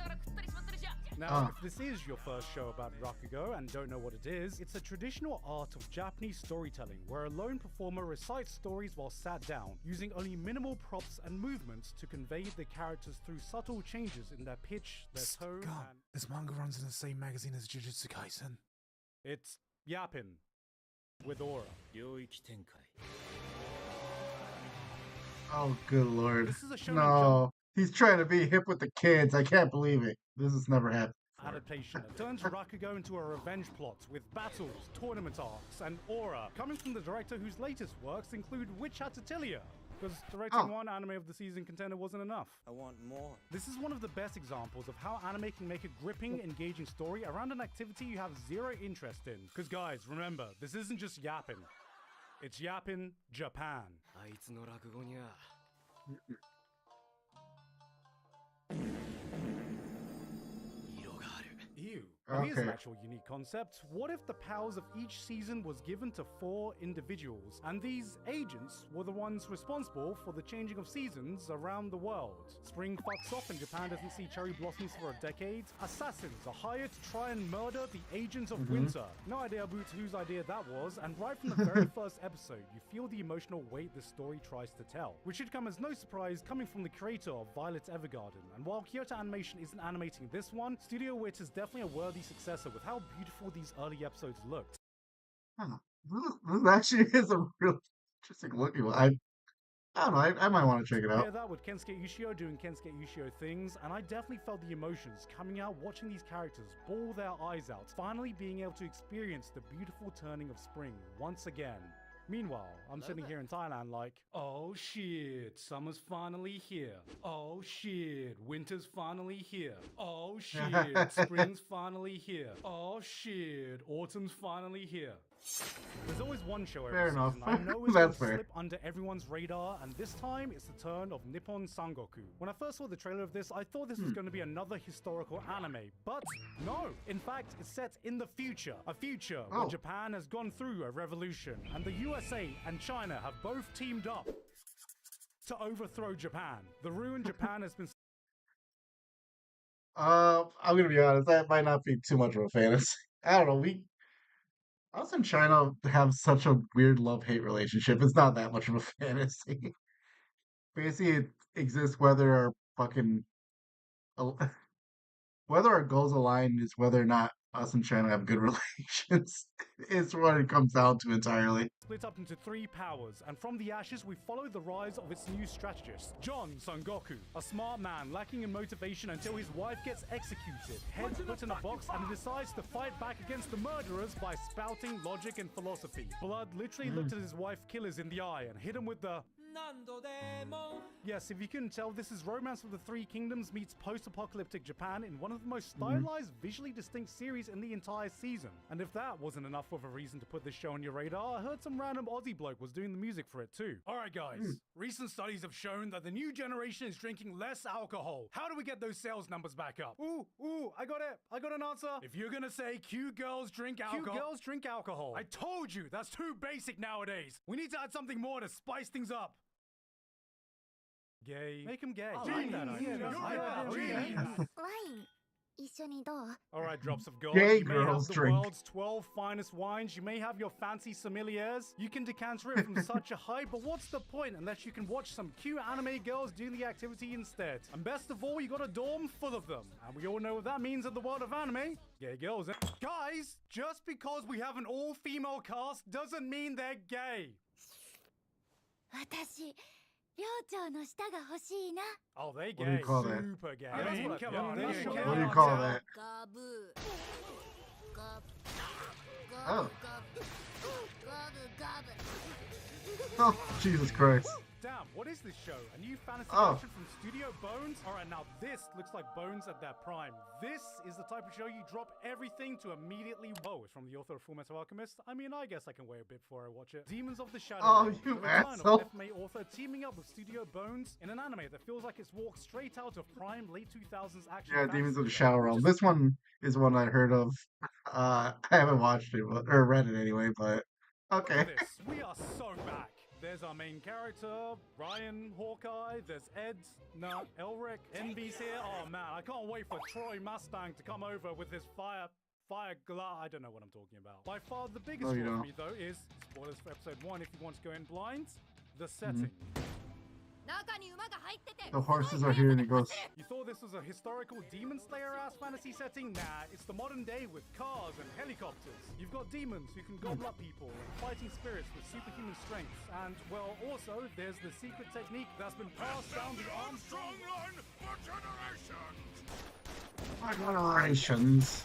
Now, if this is your first show about Rakugo and don't know what it is, it's a traditional art of Japanese storytelling where a lone performer recites stories while sat down, using only minimal props and movements to convey the characters through subtle changes in their pitch, their tone, and... This manga runs in the same magazine as Jujutsu Kaisen. It's Yappin' with Aura. Oh, good lord. This is a shonen No. He's trying to be hip with the kids. I can't believe it. This has never happened. Adaptation that turns Rakugo into a revenge plot with battles, tournament arcs, and Aura, coming from the director whose latest works include Witch Hat Atelier. Because directing one anime of the season contender wasn't enough. I want more. This is one of the best examples of how anime can make a gripping, engaging story around an activity you have zero interest in. Because guys, remember, this isn't just yapping. It's yapping Japan. Ew. Here's an actual unique concept. What if the powers of each season was given to 4 individuals, and these agents were the ones responsible for the changing of seasons around the world? Spring fucks off and Japan doesn't see cherry blossoms for a decade. Assassins are hired to try and murder the agents of winter. No idea about whose idea that was, and right from the very first episode, you feel the emotional weight the story tries to tell, which should come as no surprise coming from the creator of Violet Evergarden. And while Kyoto Animation isn't animating this one, Studio Wit is definitely a worthy successor with how beautiful these early episodes looked. This actually is a real interesting looking one. I don't know, I might want to check it out. Yeah, that with Kensuke Ushio doing Kensuke Ushio things, and I definitely felt the emotions coming out watching these characters bawl their eyes out, finally being able to experience the beautiful turning of spring once again. Meanwhile, I'm sitting here in Thailand like, oh shit, summer's finally here. Oh shit, winter's finally here. Oh shit, spring's finally here. Oh shit, autumn's finally here. There's always one show every season I know is going to slip under everyone's radar, and this time it's the turn of Nippon Sangoku. When I first saw the trailer of this, I thought this was going to be another historical anime, but no. In fact, it's set in the future. A future where Japan has gone through a revolution, and the USA and China have both teamed up to overthrow Japan. The ruined Japan has been... I'm gonna be honest, that might not be too much of a fantasy. I don't know, us and China have such a weird love-hate relationship. It's not that much of a fantasy. Basically, it exists whether our whether our goals align is whether or not us and China have good relations. It's what it comes down to entirely. Split up into 3 powers, and from the ashes we follow the rise of its new strategist, John Sangoku, a smart man lacking in motivation until his wife gets executed, head put in a box, and he decides to fight back against the murderers by spouting logic and philosophy. Blood literally looked at his wife killers in the eye and hit him with the... Yes, if you couldn't tell, this is Romance of the Three Kingdoms meets post-apocalyptic Japan in one of the most stylized, visually distinct series in the entire season. And if that wasn't enough of a reason to put this show on your radar, I heard some random Aussie bloke was doing the music for it too. Alright guys, recent studies have shown that the new generation is drinking less alcohol. How do we get those sales numbers back up? Ooh, I got it. I got an answer. If you're gonna say cute girls drink alcohol. I told you, that's too basic nowadays. We need to add something more to spice things up. Gay. Make him gay. Right. Alright, drops of gold. Gay You may have girls the drink. world's 12 finest wines. You may have your fancy sommeliers. You can decanter it from such a height, but what's the point unless you can watch some cute anime girls doing the activity instead? And best of all, you got a dorm full of them. And we all know what that means in the world of anime. Gay girls. Guys, just because we have an all-female cast doesn't mean they're gay. 私寮長の舌が欲しいな。 Oh, they What do you gay. call that? Super gay. I mean, come on, Yeah, come yeah, What do you yeah. call that? ガブガブ Oh. ガブガブ Oh, Jesus Christ. Damn, what is this show? A new fantasy Oh. action from Studio Bones? Alright, now this looks like Bones at their prime. This is the type of show you drop everything to immediately... Oh, it's from the author of Fullmetal Alchemist? I mean, I guess I can wait a bit before I watch it. Demons of the Shadow. Oh, Realm, you the return asshole. of FMA author teaming up with Studio Bones in an anime that feels like it's walked straight out of prime late 2000s action Yeah, Demons of the fantasy. Shadow Realm. This one is one I heard of. I haven't watched it, or read it anyway, but Look okay. at this. We are so back. There's our main character, Ryan, Hawkeye, there's Ed, Elric, Envy's here. Oh man, I can't wait for Troy Mustang to come over with his fire glass. I don't know what I'm talking about. By far the biggest Oh, you draw for don't. me though is, spoilers for episode 1 if you want to go in blind, the setting. 中に馬が入ってて The horses are here and he goes, You thought this was a historical Demon Slayer-ass fantasy setting? Nah, it's the modern day with cars and helicopters. You've got demons who can gobble up people and fighting spirits with superhuman strength. And, well, also, there's the secret technique that's been passed down the Armstrong line for generations. generations.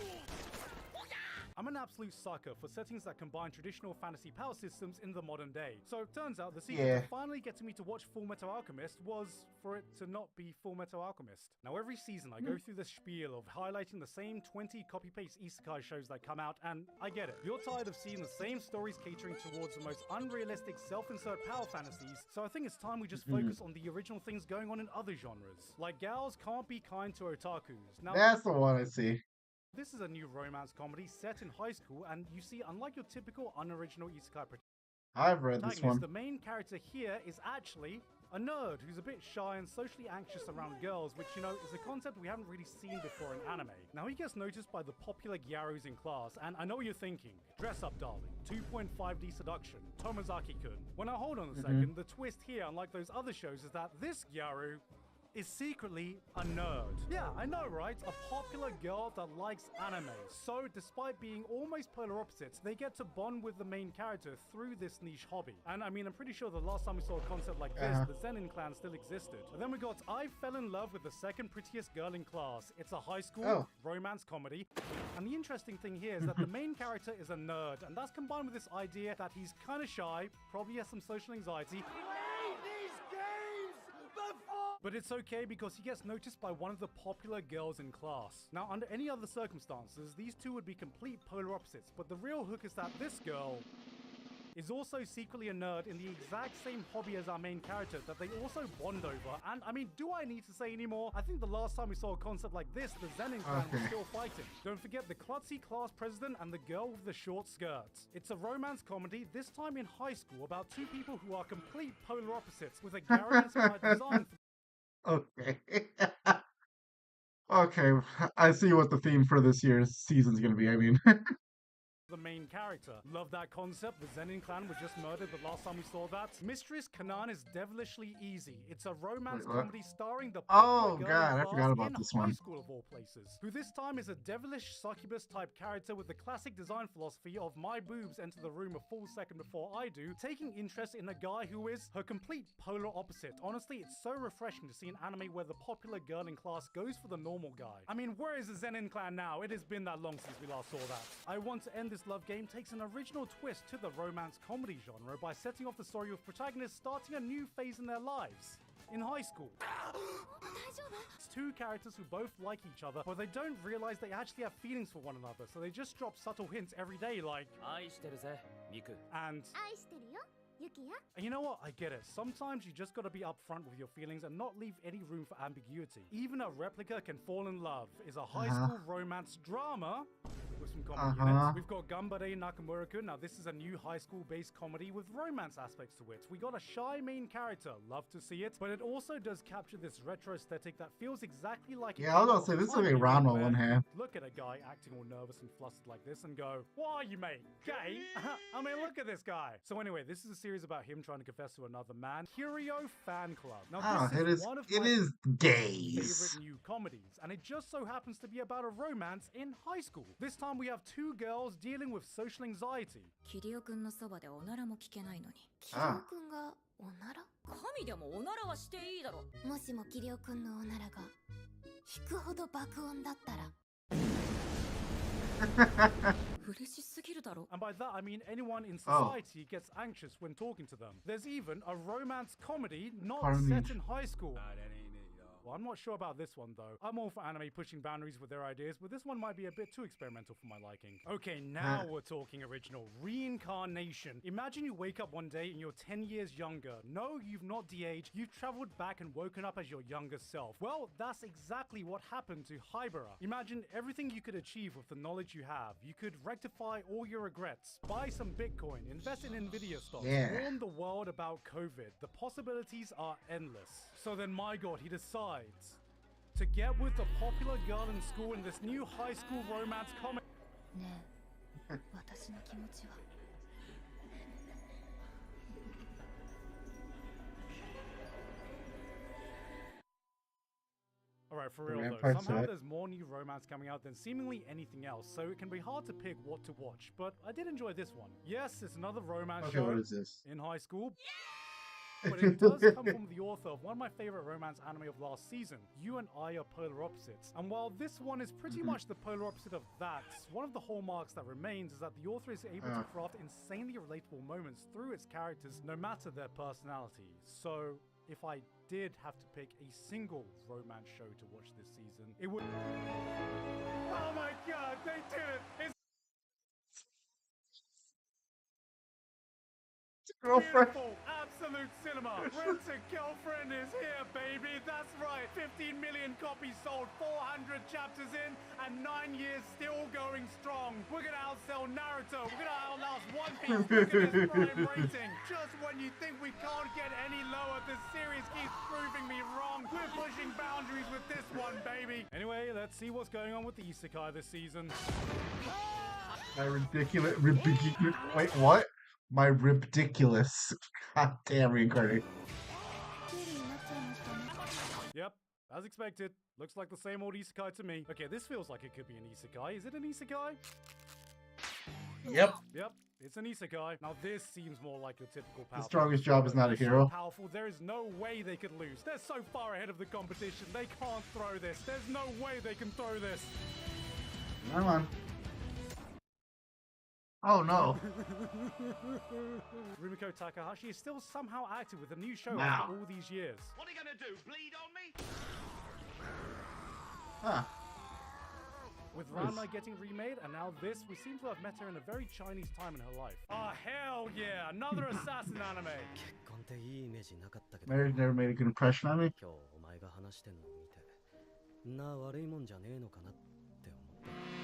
I'm an absolute sucker for settings that combine traditional fantasy power systems in the modern day. So it turns out the secret Yeah. to finally getting me to watch Fullmetal Alchemist was for it to not be Fullmetal Alchemist. Now every season I go through the spiel of highlighting the same 20 copy-paste isekai shows that come out, and I get it. You're tired of seeing the same stories catering towards the most unrealistic self-insert power fantasies, so I think it's time we just focus on the original things going on in other genres. Like gals can't be kind to otakus. Now, That's the one I see. this is a new romance comedy set in high school, and you see, unlike your typical unoriginal isekai I've read this protagonist, one. the main character here is actually a nerd who's a bit shy and socially anxious around girls, which, you know, is a concept we haven't really seen before in anime. Now, he gets noticed by the popular gyarus in class, and I know what you're thinking. Dress up, darling. 2.5D seduction. Tomozaki-kun. Well, now, hold on a second. The twist here, unlike those other shows, is that this gyaru is secretly a nerd. Yeah, I know, right? A popular girl that likes anime. So, despite being almost polar opposites, they get to bond with the main character through this niche hobby. And I mean, I'm pretty sure the last time we saw a concept like this, the Zenin clan still existed. And then we got I Fell in Love with the Second Prettiest Girl in Class. It's a high school romance comedy. And the interesting thing here is that the main character is a nerd, and that's combined with this idea that he's kind of shy, probably has some social anxiety. But it's okay because he gets noticed by one of the popular girls in class. Now, under any other circumstances, these two would be complete polar opposites, but the real hook is that this girl is also secretly a nerd in the exact same hobby as our main character that they also bond over. And I mean, do I need to say any more? I think the last time we saw a concept like this, the Zenin clan was still fighting. Don't forget the klutzy class president and the girl with the short skirts. It's a romance comedy, this time in high school, about two people who are complete polar opposites with a Gary-inspired design for Okay. Okay, I see what the theme for this year's season is going to be. I mean, the main character. Love that concept. The Zenin clan was just murdered the last time we saw that. Mistress Kanan is devilishly easy. It's a romance Wait, what? comedy starring the Oh, popular girl God, in I class forgot about in this high one. school of all places, who this time is a devilish succubus type character with the classic design philosophy of my boobs enter the room a full second before I do, taking interest in a guy who is her complete polar opposite. Honestly, it's so refreshing to see an anime where the popular girl in class goes for the normal guy. I mean, where is the Zenin clan now? It has been that long since we last saw that. I Want to End This Love Game takes an original twist to the romance comedy genre by setting off the story of protagonists starting a new phase in their lives. In high school. It's two characters who both like each other, but they don't realize they actually have feelings for one another, so they just drop subtle hints every day like, and 愛してるよユキヤ and you know what? I get it. Sometimes you just gotta be upfront with your feelings and not leave any room for ambiguity. Even a replica can fall in love is a high school romance drama with some comedy in it. We've got Gambare Nakamura-kun. Now, this is a new high school-based comedy with romance aspects to it. We got a shy main character, love to see it, but it also does capture this retro aesthetic that feels exactly like Yeah, I was gonna say this is a Ranma one hand. Look at a guy acting all nervous and flustered like this and go, "Why are you, mate? Gay?" I mean, look at this guy. So anyway, this is a series about him trying to confess to another man. Curio Fan Club. Now, this is one of my favorite new comedies, and it just so happens to be about a romance in high school. This time we have two girls dealing with social anxiety. キリオ君のそばでおならも聞けないのに。キリオ君がおなら？神でもおならはしていいだろ。もしもキリオ君のおならが引くほど爆音だったら。And by that I mean anyone in society gets anxious when talking to them. There's even a romance comedy not set in high school. Well, I'm not sure about this one though. I'm all for anime pushing boundaries with their ideas, but this one might be a bit too experimental for my liking. Okay, now we're talking original. Reincarnation. Imagine you wake up one day and you're 10 years younger. No, you've not de-aged. You've traveled back and woken up as your younger self. Well, that's exactly what happened to Haibara. Imagine everything you could achieve with the knowledge you have. You could rectify all your regrets, buy some Bitcoin, invest in Nvidia stocks, warn the world about COVID. The possibilities are endless. So then, my god, he decides to get with the popular girl in school in this new high school romance comedy. Alright, for real though, somehow there's more new romance coming out than seemingly anything else, so it can be hard to pick what to watch, but I did enjoy this one. Yes, it's another romance show what is this? in high school. But it does come from the author of one of my favorite romance anime of last season, You and I Are Polar Opposites. And while this one is pretty much the polar opposite of that, one of the hallmarks that remains is that the author is able to craft insanely relatable moments through its characters, no matter their personality. So, if I did have to pick a single romance show to watch this season, it would... Oh my god, they did it! Girlfriend. Beautiful, absolute cinema. Rent-a-Girlfriend is here, baby. That's right. 15 million copies sold, 400 chapters in, and 9 years still going strong. We're gonna outsell Naruto. We're gonna outlast One Piece. Look at this prime rating. Just when you think we can't get any lower, the series keeps proving me wrong. We're pushing boundaries with this one, baby. Anyway, let's see what's going on with the Isekai this season. My ridiculous. Wait, what? My ridiculous. God damn reincarnate. Yep, as expected. Looks like the same old isekai to me. Okay, this feels like it could be an isekai. Is it an isekai? Yep. Yep, it's an isekai. Now this seems more like your typical powerful. The strongest job is not a hero. So powerful, there is no way they could lose. They're so far ahead of the competition. They can't throw this. There's no way they can throw this. Come on. Oh no. Rumiko Takahashi is still somehow active with a new show after all these years. What are you gonna do? Bleed on me? Huh. With Ranma getting remade, and now this, we seem to have met her in a very Chinese time in her life. Ah, hell yeah! Another assassin anime! Marriage never made a good impression on me.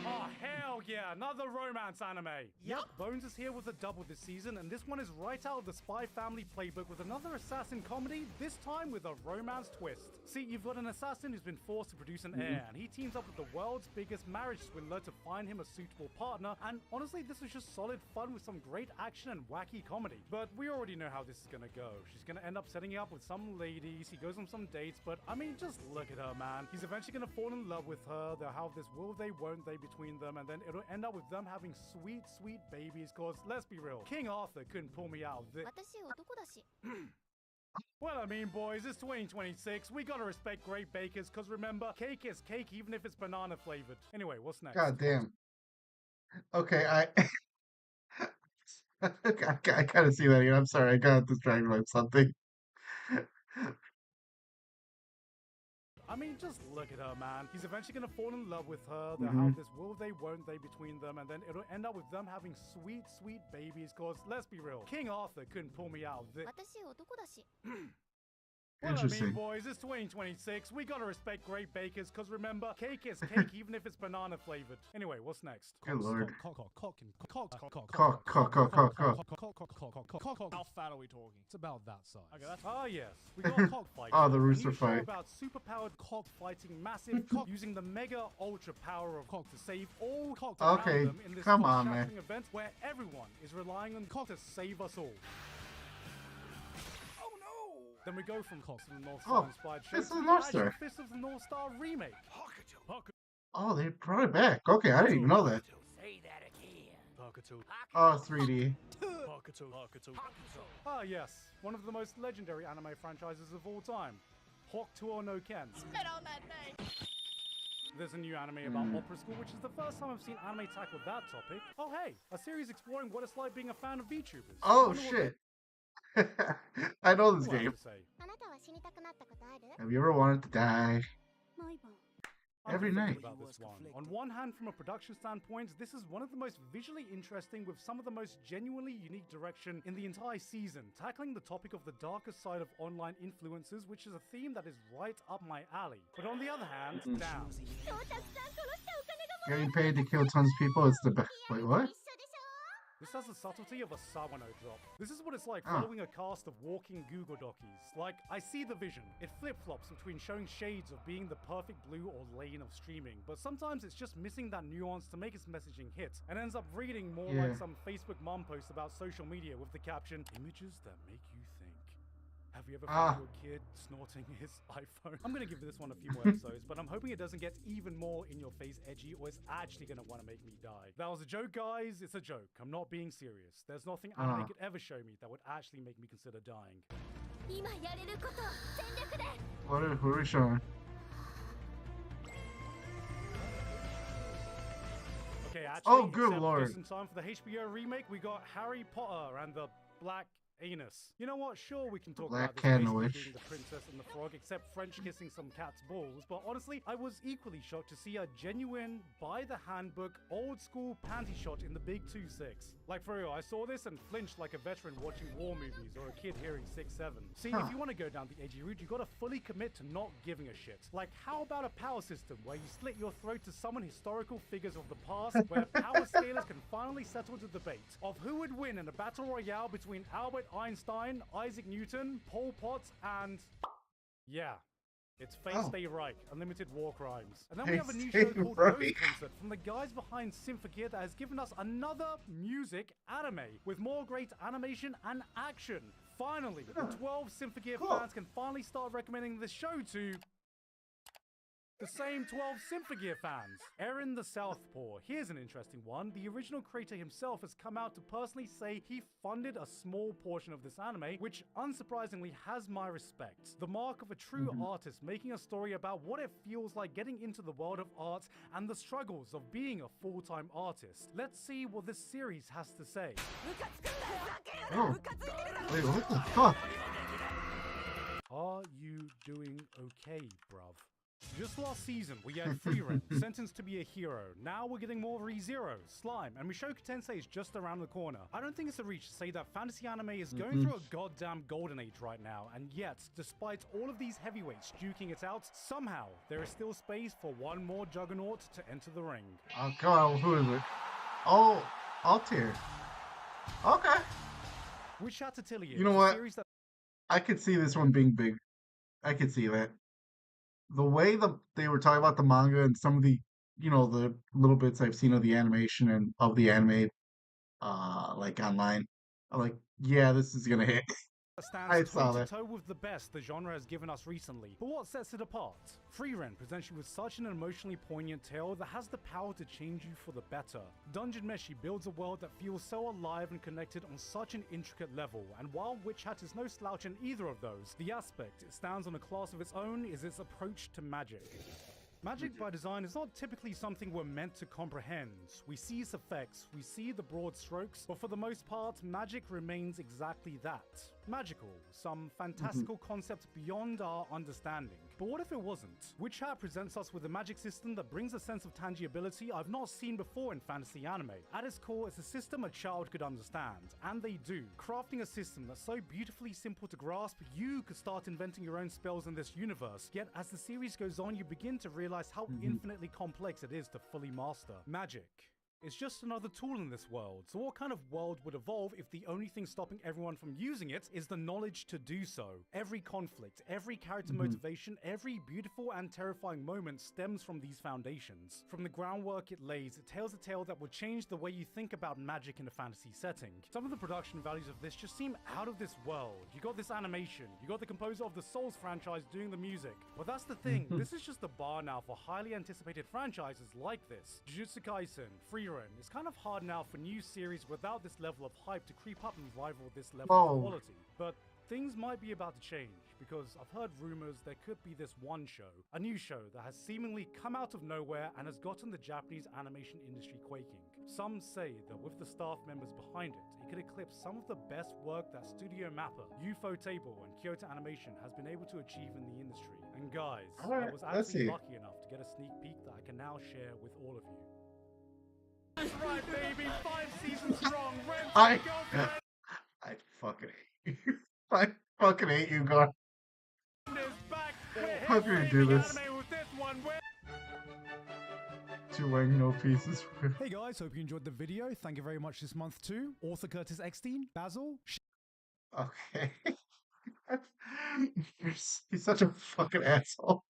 Oh, hell yeah, another romance anime. Yep, Bones is here with a double this season, and this one is right out of the Spy Family playbook with another assassin comedy, this time with a romance twist. See, you've got an assassin who's been forced to produce an heir, and he teams up with the world's biggest marriage swindler to find him a suitable partner, and honestly, this was just solid fun with some great action and wacky comedy. But we already know how this is gonna go. She's gonna end up setting up with some ladies, he goes on some dates, but I mean, just look at her, man. He's eventually gonna fall in love with her, they'll have this will they, won't they between them, and then it'll end up with them having sweet, sweet babies, cause let's be real, King Arthur couldn't pull me out of this. Well, I mean, boys, it's 2026. We gotta respect great bakers, cause remember, cake is cake even if it's banana flavored. Anyway, what's next? God damn. Okay, I gotta see that again. I'm sorry, I got distracted by something. I mean, just look at her, man. He's eventually gonna fall in love with her. They'll have this will they, won't they between them, and then it'll end up with them having sweet, sweet babies, cause let's be real, King Arthur couldn't pull me out of this. Well, I mean, Interesting. boys, it's 2026. We gotta respect great bakers, because remember, cake is cake even if it's banana flavored. Anyway, what's next? Good lord. How fat are we talking? It's about that size. Okay, that's yes, we got cockfight. Oh, the a rooster new show fight. about superpowered cockfighting massive cock using the mega ultra power of cock to save all cocks Okay, around them in this come on, man. cock-shattering event where everyone is relying on cock to save us all. Oh no! Then we go from Cocks of the North Oh, Star inspired show it's to the the North Magic Star. Fist of the North Star remake. Oh, they brought it back. Okay, I didn't even know that. Say that again. Oh, 3D. Ah yes, one of the most legendary anime franchises of all time. Hawk Tuo no Ken. Spit on that name. There's a new anime about opera school, which is the first time I've seen anime tackle that topic. Oh hey, a series exploring what it's like being a fan of VTubers. Oh, Wonder what shit. I know this What game. to say. あなたは死にたくなったことある？ Have you ever wanted to die? 毎晩。 Every I'm night. thinking about this one. On one hand, from a production standpoint, this is one of the most visually interesting with some of the most genuinely unique direction in the entire season, tackling the topic of the darker side of online influencers, which is a theme that is right up my alley. But on the other hand, damn. Getting paid to kill tons of people is the best. Wait, what? This has the subtlety of a Sawano drop. This is what it's like Ah. following a cast of walking Google Dockies. Like, I see the vision. It flip-flops between showing shades of being the perfect blue or lane of streaming, but sometimes it's just missing that nuance to make its messaging hit, and ends up reading more Yeah. like some Facebook mom post about social media with the caption, "Images that make you think." Have you ever found your kid snorting his iPhone? I'm gonna give this one a few more episodes, but I'm hoping it doesn't get even more in your face edgy, or it's actually gonna want to make me die. That was a joke, guys. It's a joke. I'm not being serious. There's nothing anime could ever show me that would actually make me consider dying. 今やれること全力で。 Who are we showing? Okay, actually, Oh, good except lord. just in time for the HBO remake, we got Harry Potter and the Black Anus. You know what? Sure, we can talk Black about this Cat and basically Witch. being the princess and the frog, except French kissing some cat's balls. But honestly, I was equally shocked to see a genuine, by the handbook, old school panty shot in the big 2.6. Like for real, I saw this and flinched like a veteran watching war movies or a kid hearing 6.7. See, if you want to go down the edgy route, you gotta fully commit to not giving a shit. Like, how about a power system where you slit your throat to summon historical figures of the past, where power scalers can finally settle the debate of who would win in a battle royale between Albert Einstein, Isaac Newton, Pol Pot, and... yeah. It's Fate Stay Right, Unlimited War Crimes. And then we have a new show Stay called Right. Ghost Concert from the guys behind Symphogear that has given us another music anime with more great animation and action. Finally, the 12 Symphogear fans can finally start recommending this show to... the same 12 Symphogear fans. Aaron the Southpaw. Here's an interesting one. The original creator himself has come out to personally say he funded a small portion of this anime, which unsurprisingly has my respect. The mark of a true artist making a story about what it feels like getting into the world of art and the struggles of being a full-time artist. Let's see what this series has to say. Oh. Wait, what the fuck? Are you doing okay, bruv? Just last season, we had Freeren, sentenced to be a hero. Now we're getting more ReZero, Slime, and Mushoku Tensei is just around the corner. I don't think it's a reach to say that fantasy anime is going through a goddamn golden age right now, and yet, despite all of these heavyweights duking it out, somehow there is still space for one more juggernaut to enter the ring. Oh god, who is it? Oh, Altair. Okay. Witch Hat Atelier You know is a what? series that I could see this one being big. I could see that. The way they were talking about the manga and some of the, the little bits I've seen of the animation and of the anime, like online, I'm like, yeah, this is gonna hit. I stands saw that. toe-to-toe with the best the genre has given us recently. But what sets it apart? Freeren presents you with such an emotionally poignant tale that has the power to change you for the better. Dungeon Meshi builds a world that feels so alive and connected on such an intricate level, and while Witch Hat is no slouch in either of those, the aspect it stands on a class of its own is its approach to magic. Magic by design is not typically something we're meant to comprehend. We see its effects, we see the broad strokes, but for the most part, magic remains exactly that. Magical, some fantastical concept beyond our understanding. But what if it wasn't? Witch Hat presents us with a magic system that brings a sense of tangibility I've not seen before in fantasy anime. At its core, it's a system a child could understand, and they do. Crafting a system that's so beautifully simple to grasp, you could start inventing your own spells in this universe. Yet as the series goes on, you begin to realize how infinitely complex it is to fully master. Magic. It's just another tool in this world. So what kind of world would evolve if the only thing stopping everyone from using it is the knowledge to do so? Every conflict, every character motivation, every beautiful and terrifying moment stems from these foundations. From the groundwork it lays, it tells a tale that will change the way you think about magic in a fantasy setting. Some of the production values of this just seem out of this world. You got this animation, you got the composer of the Souls franchise doing the music. But that's the thing, this is just the bar now for highly anticipated franchises like this. Jujutsu Kaisen, Free It's kind of hard now for new series without this level of hype to creep up and rival this level of quality. But things might be about to change, because I've heard rumors there could be this one show, a new show that has seemingly come out of nowhere and has gotten the Japanese animation industry quaking. Some say that with the staff members behind it, it could eclipse some of the best work that Studio Mappa, UFO Table, and Kyoto Animation has been able to achieve in the industry. And guys, I was actually lucky enough to get a sneak peek that I can now share with all of you. That's right, baby. 5 seasons strong. I fucking hate you. I fucking hate you, God. How can you do this? Two wang, no pieces. Hey guys, hope you enjoyed the video. Thank you very much this month to author Curtis Eckstein, Basil. Okay. He's such a fucking asshole.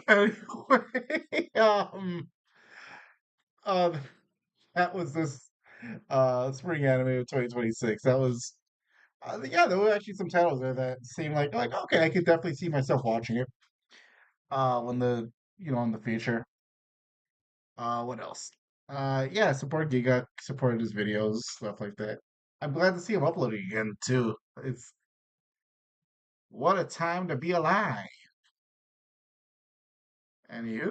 Anyway, that was this spring anime of 2026. That was yeah, there were actually some titles there that seemed like okay, I could definitely see myself watching it. When the in the future. What else? Yeah, support Giga, supported his videos, stuff like that. I'm glad to see him uploading again too. It's what a time to be alive. And we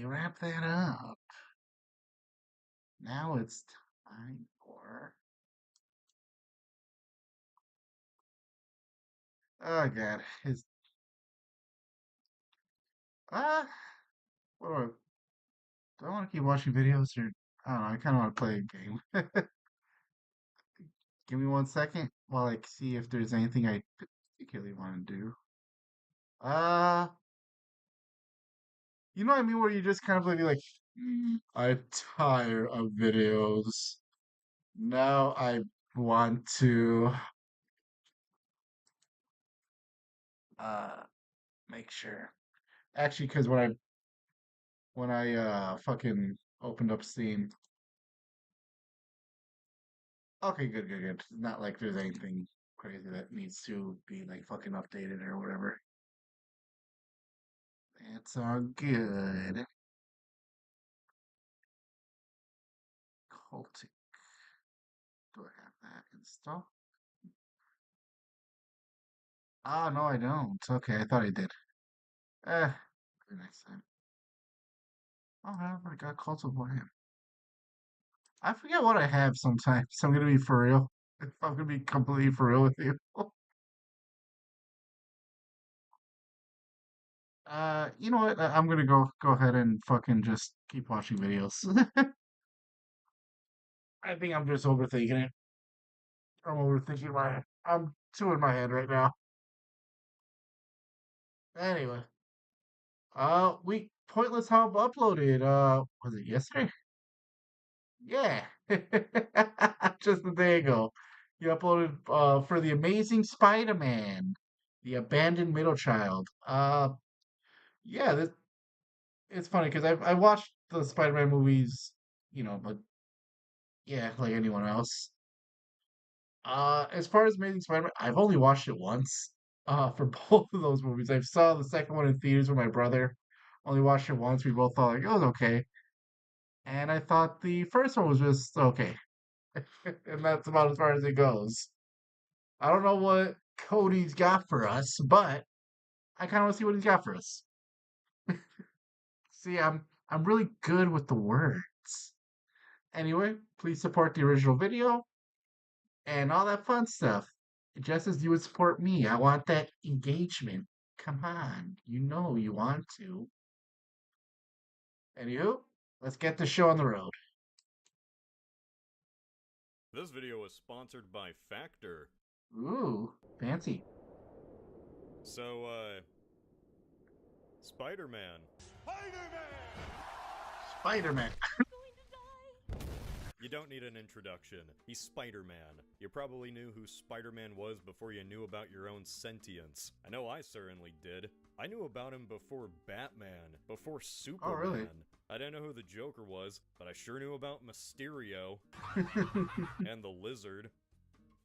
wrap that up. Now it's time for oh god, his what do I want to keep watching videos or I don't know, I kinda want to play a game. Give me 1 second while I see if there's anything I particularly want to do. You know what I mean? Where you just kind of like, I'm tired of videos. Now I want to make sure. Actually, because when I fucking opened up Steam. Okay, good, good, good. Not like there's anything crazy that needs to be like fucking updated or whatever. It's all good. Cultic. Do I have that installed? Ah, no, I don't. Okay, I thought I did. Maybe next time. Oh, I got Cultic Land. I forget what I have sometimes. I'm gonna be for real. If I'm gonna be completely for real with you. You know what? I'm gonna go ahead and fucking just keep watching videos. I think I'm just overthinking it. I'm too in my head right now. Anyway, we Pointless Hub uploaded. Was it yesterday? Yeah, just a day ago. You uploaded for the Amazing Spider-Man, the Abandoned Middle Child. Yeah, it's funny because I watched the Spider-Man movies, but yeah, like anyone else. As far as Amazing Spider-Man, I've only watched it once. For both of those movies, I saw the second one in theaters with my brother. Only watched it once. We both thought like it was okay, and I thought the first one was just okay, and that's about as far as it goes. I don't know what Cody's got for us, but I kind of want to see what he's got for us. See, I'm really good with the words. Anyway, please support the original video and all that fun stuff. Just as you would support me. I want that engagement. Come on. You know you want to. Anywho, let's get the show on the road. This video is sponsored by Factor. Ooh, fancy. So, Spider-Man. Spider-Man. You don't need an introduction. He's Spider-Man. You probably knew who Spider-Man was before you knew about your own sentience. I know I certainly did. I knew about him before Batman, before Superman. Oh, really? I didn't know who the Joker was, but I sure knew about Mysterio and the Lizard.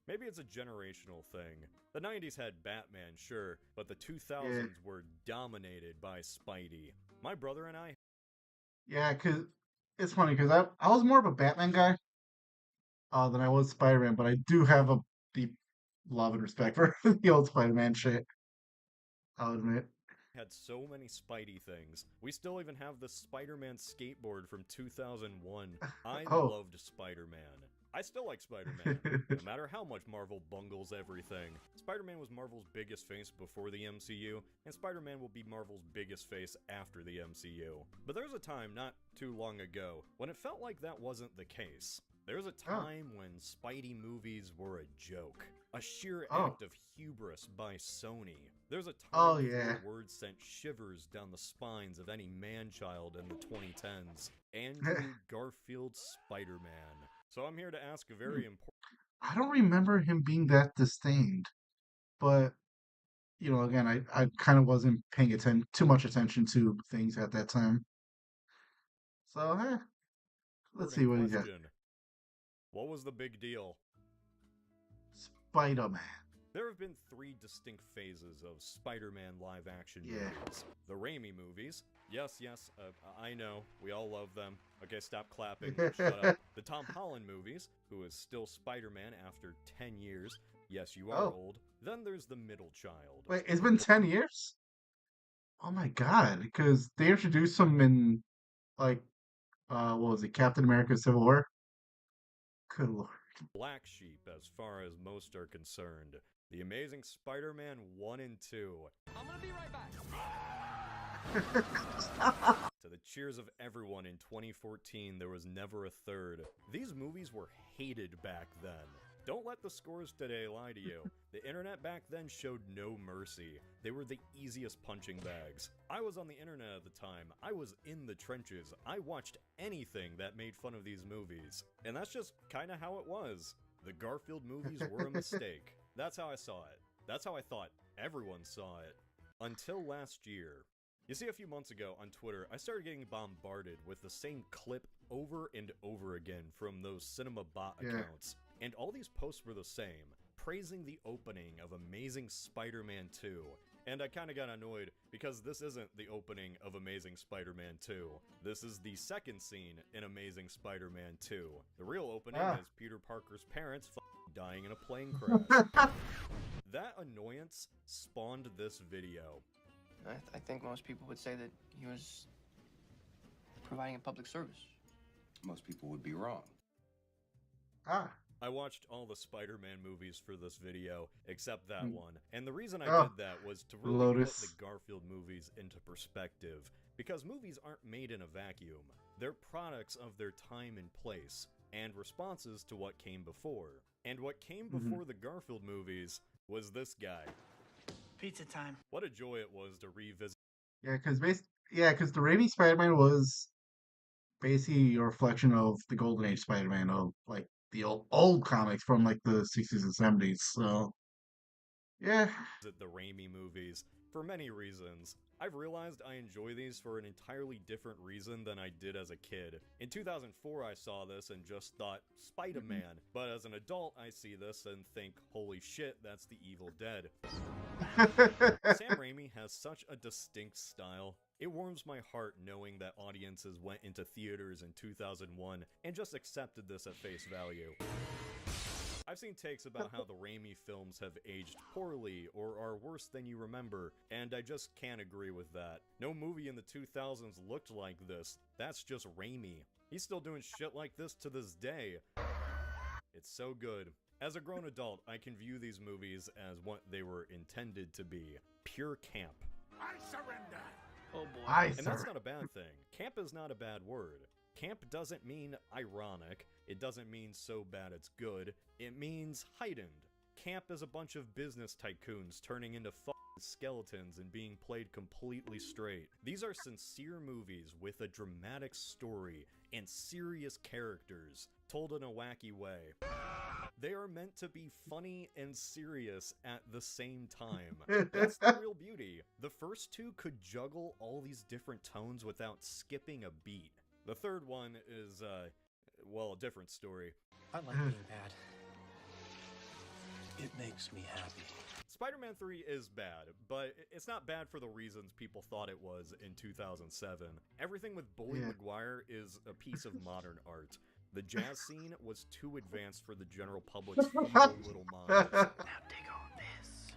Maybe it's a generational thing. The 90s had Batman, sure, but the 2000s were dominated by Spidey. My brother and I... Yeah, because it's funny, because I was more of a Batman guy than I was Spider-Man, but I do have a deep love and respect for the old Spider-Man shit. I'll admit. Had so many Spidey things. We still even have the Spider-Man skateboard from 2001. I loved Spider-Man. I still like Spider-Man, no matter how much Marvel bungles everything. Spider-Man was Marvel's biggest face before the MCU, and Spider-Man will be Marvel's biggest face after the MCU. But there was a time not too long ago when it felt like that wasn't the case. There was a time when Spidey movies were a joke. A sheer act of hubris by Sony. There's a time before words sent shivers down the spines of any man-child in the 2010s. Andrew Garfield Spider-Man. So I'm here to ask a very important... I don't remember him being that disdained. But, you know, again, I kind of wasn't paying too much attention to things at that time. So, let's see what he got. What was the big deal? Spider-Man. There have been 3 distinct phases of Spider-Man live-action movies. The Raimi movies. Yes, I know. We all love them. Okay, stop clapping. Shut up. The Tom Holland movies, who is still Spider-Man after 10 years. Yes, you are old. Then there's the middle child. Wait, it's been 10 years? Oh my god, because they introduced him in, like, what was it, Captain America Civil War? Good lord. Black sheep, as far as most are concerned. The Amazing Spider-Man 1 and 2. I'm gonna be right back. To the cheers of everyone in 2014, there was never a third. These movies were hated back then. Don't let the scores today lie to you. The internet back then showed no mercy. They were the easiest punching bags. I was on the internet at the time. I was in the trenches. I watched anything that made fun of these movies. And that's just kind of how it was. The Garfield movies were a mistake. That's how I saw it. That's how I thought everyone saw it. Until last year. You see, a few months ago on Twitter, I started getting bombarded with the same clip over and over again from those cinema bot accounts. And all these posts were the same, praising the opening of Amazing Spider-Man 2. And I kinda got annoyed, because this isn't the opening of Amazing Spider-Man 2. This is the second scene in Amazing Spider-Man 2. The real opening is Peter Parker's parents dying in a plane crash. That annoyance spawned this video. I think most people would say that he was providing a public service. Most people would be wrong. I watched all the Spider-Man movies for this video, except that one. And the reason I did that was to really put the Garfield movies into perspective. Because movies aren't made in a vacuum. They're products of their time and place, and responses to what came before. And what came before the Garfield movies was this guy. Pizza time. What a joy it was to revisit. Yeah, because the Raimi Spider-Man was basically a reflection of the Golden Age Spider-Man of like the old comics from like the 60s and 70s. So, yeah. The Raimi movies for many reasons. I've realized I enjoy these for an entirely different reason than I did as a kid. In 2004, I saw this and just thought, Spider-Man. But as an adult, I see this and think, holy shit, that's the Evil Dead. Sam Raimi has such a distinct style. It warms my heart knowing that audiences went into theaters in 2001 and just accepted this at face value. I've seen takes about how the Raimi films have aged poorly or are worse than you remember, and I just can't agree with that. No movie in the 2000s looked like this. That's just Raimi. He's still doing shit like this to this day. It's so good. As a grown adult, I can view these movies as what they were intended to be. Pure camp. I surrender. Oh boy. And that's not a bad thing. Camp is not a bad word. Camp doesn't mean ironic. It doesn't mean so bad it's good. It means heightened. Camp is a bunch of business tycoons turning into skeletons and being played completely straight. These are sincere movies with a dramatic story and serious characters, told in a wacky way. They are meant to be funny and serious at the same time. That's the real beauty. The first two could juggle all these different tones without skipping a beat. The third one is, well, a different story. I like being bad. It makes me happy. Spider-Man 3 is bad, but it's not bad for the reasons people thought it was in 2007. Everything with Bully Maguire is a piece of modern art. The jazz scene was too advanced for the general public's feeble little minds. Now take all this.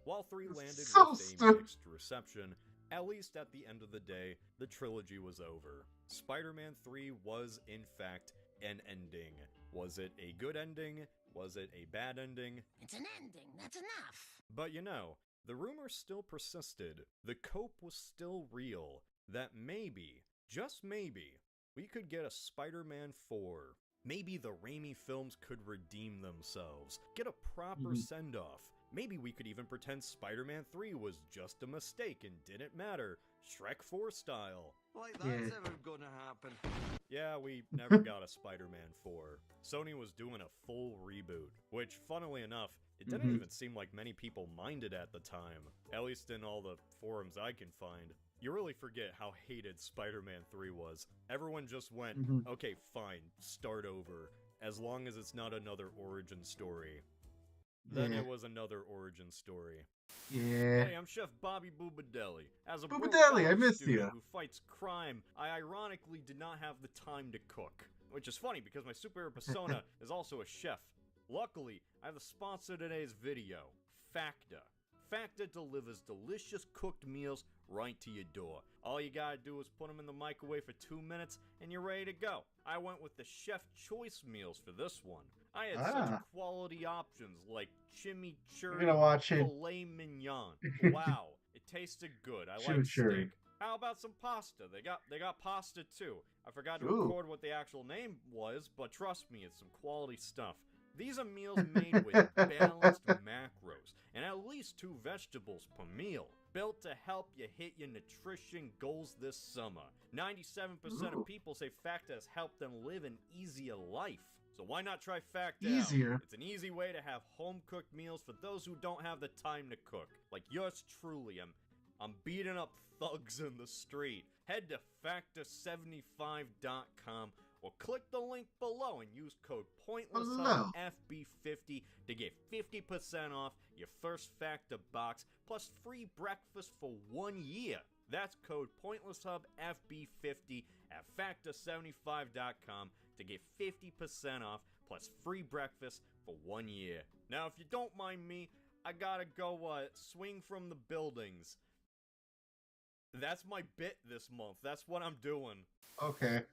While 3 landed So with a mixed reception, at least at the end of the day, the trilogy was over. Spider-Man 3 was, in fact, an ending. Was it a good ending? Was it a bad ending? It's an ending, that's enough. But you know, the rumor still persisted. The cope was still real. That maybe, just maybe, we could get a Spider-Man 4. Maybe the Raimi films could redeem themselves, get a proper send-off. Maybe we could even pretend Spider-Man 3 was just a mistake and didn't matter, Shrek 4 style. Like that's ever gonna happen. Yeah, we never got a Spider-Man 4. Sony was doing a full reboot, which, funnily enough, it didn't even seem like many people minded at the time, at least in all the forums I can find. You really forget how hated Spider-Man 3 was. Everyone just went, okay, fine, start over, as long as it's not another origin story. Then it was another origin story. Yeah. Hey, I'm Chef Bobby Boobadelli. As a Boobadelli, I missed student you. who fights crime, I ironically did not have the time to cook. Which is funny because my superhero persona is also a chef. Luckily, I have a sponsor today's video, Facta. Facta delivers delicious cooked meals right to your door. All you gotta do is put them in the microwave for 2 minutes and you're ready to go. I went with the Chef Choice meals for this one. I had such quality options like chimichurri filet mignon. Wow, it tasted good. I like steak. How about some pasta? They got pasta too. I forgot to record what the actual name was, but trust me, it's some quality stuff. These are meals made with balanced macros and at least 2 vegetables per meal, built to help you hit your nutrition goals this summer. 97% of people say Facta has helped them live an easier life. So why not try Facta out? It's an easy way to have home-cooked meals for those who don't have the time to cook. Like yours truly, I'm beating up thugs in the street. Head to Facta75.com or click the link below and use code POINTLESSFB50 to get 50% off your first Facta box plus free breakfast for 1 year. That's code POINTLESSFB50 at Facta75.com to get 50% off plus free breakfast for 1 year. Now, if you don't mind me, I gotta go swing from the buildings. That's my bit this month. That's what I'm doing. Okay.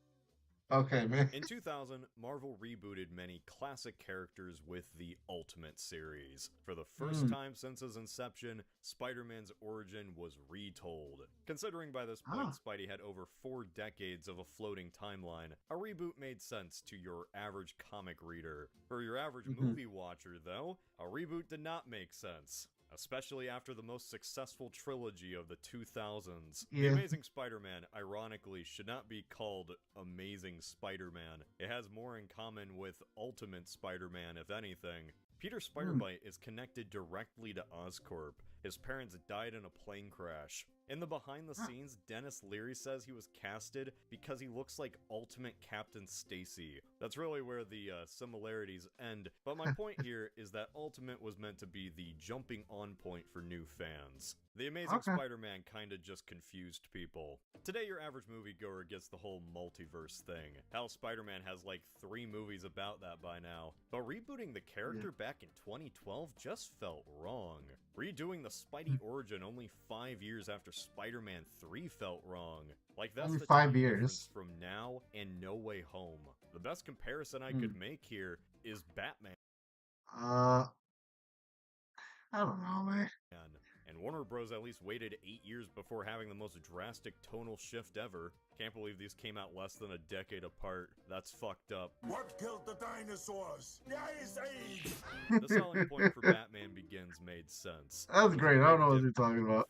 Okay, man. In 2000, Marvel rebooted many classic characters with the Ultimate series. For the first time since its inception, Spider-Man's origin was retold. Considering by this point Spidey had over 4 decades of a floating timeline, a reboot made sense to your average comic reader. For your average movie watcher, though, a reboot did not make sense. Especially after the most successful trilogy of the 2000s. The Amazing Spider-Man, ironically, should not be called Amazing Spider-Man. It has more in common with Ultimate Spider-Man, if anything. Peter Spider-Bite is connected directly to Oscorp. His parents died in a plane crash. In the behind the scenes, Dennis Leary says he was casted because he looks like Ultimate Captain Stacy. That's really where the similarities end, but my point here is that Ultimate was meant to be the jumping on point for new fans. The Amazing Spider-Man kinda just confused people. Today your average moviegoer gets the whole multiverse thing. Hell, Spider-Man has like 3 movies about that by now. But rebooting the character back in 2012 just felt wrong. Redoing the Spidey origin only 5 years after Spider-Man 3 felt wrong. Like that's Only the 5 time years difference from now and No Way Home. The best comparison I could make here is Batman. I don't know, man. And Warner Bros. At least waited 8 years before having the most drastic tonal shift ever. Can't believe these came out less than a decade apart. That's fucked up. What killed the dinosaurs? The Ice Age! The selling point for Batman Begins made sense. That's great. I don't know what you're talking about.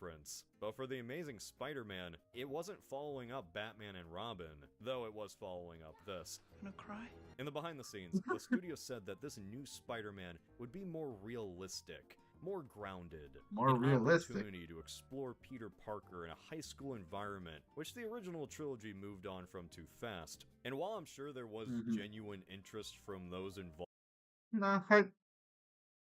But for The Amazing Spider-Man, it wasn't following up Batman and Robin, though it was following up this. Gonna cry? In the behind the scenes, the studio said that this new Spider-Man would be more realistic, more grounded, more an realistic opportunity to explore Peter Parker in a high school environment, which the original trilogy moved on from too fast. And while I'm sure there was genuine interest from those involved, no,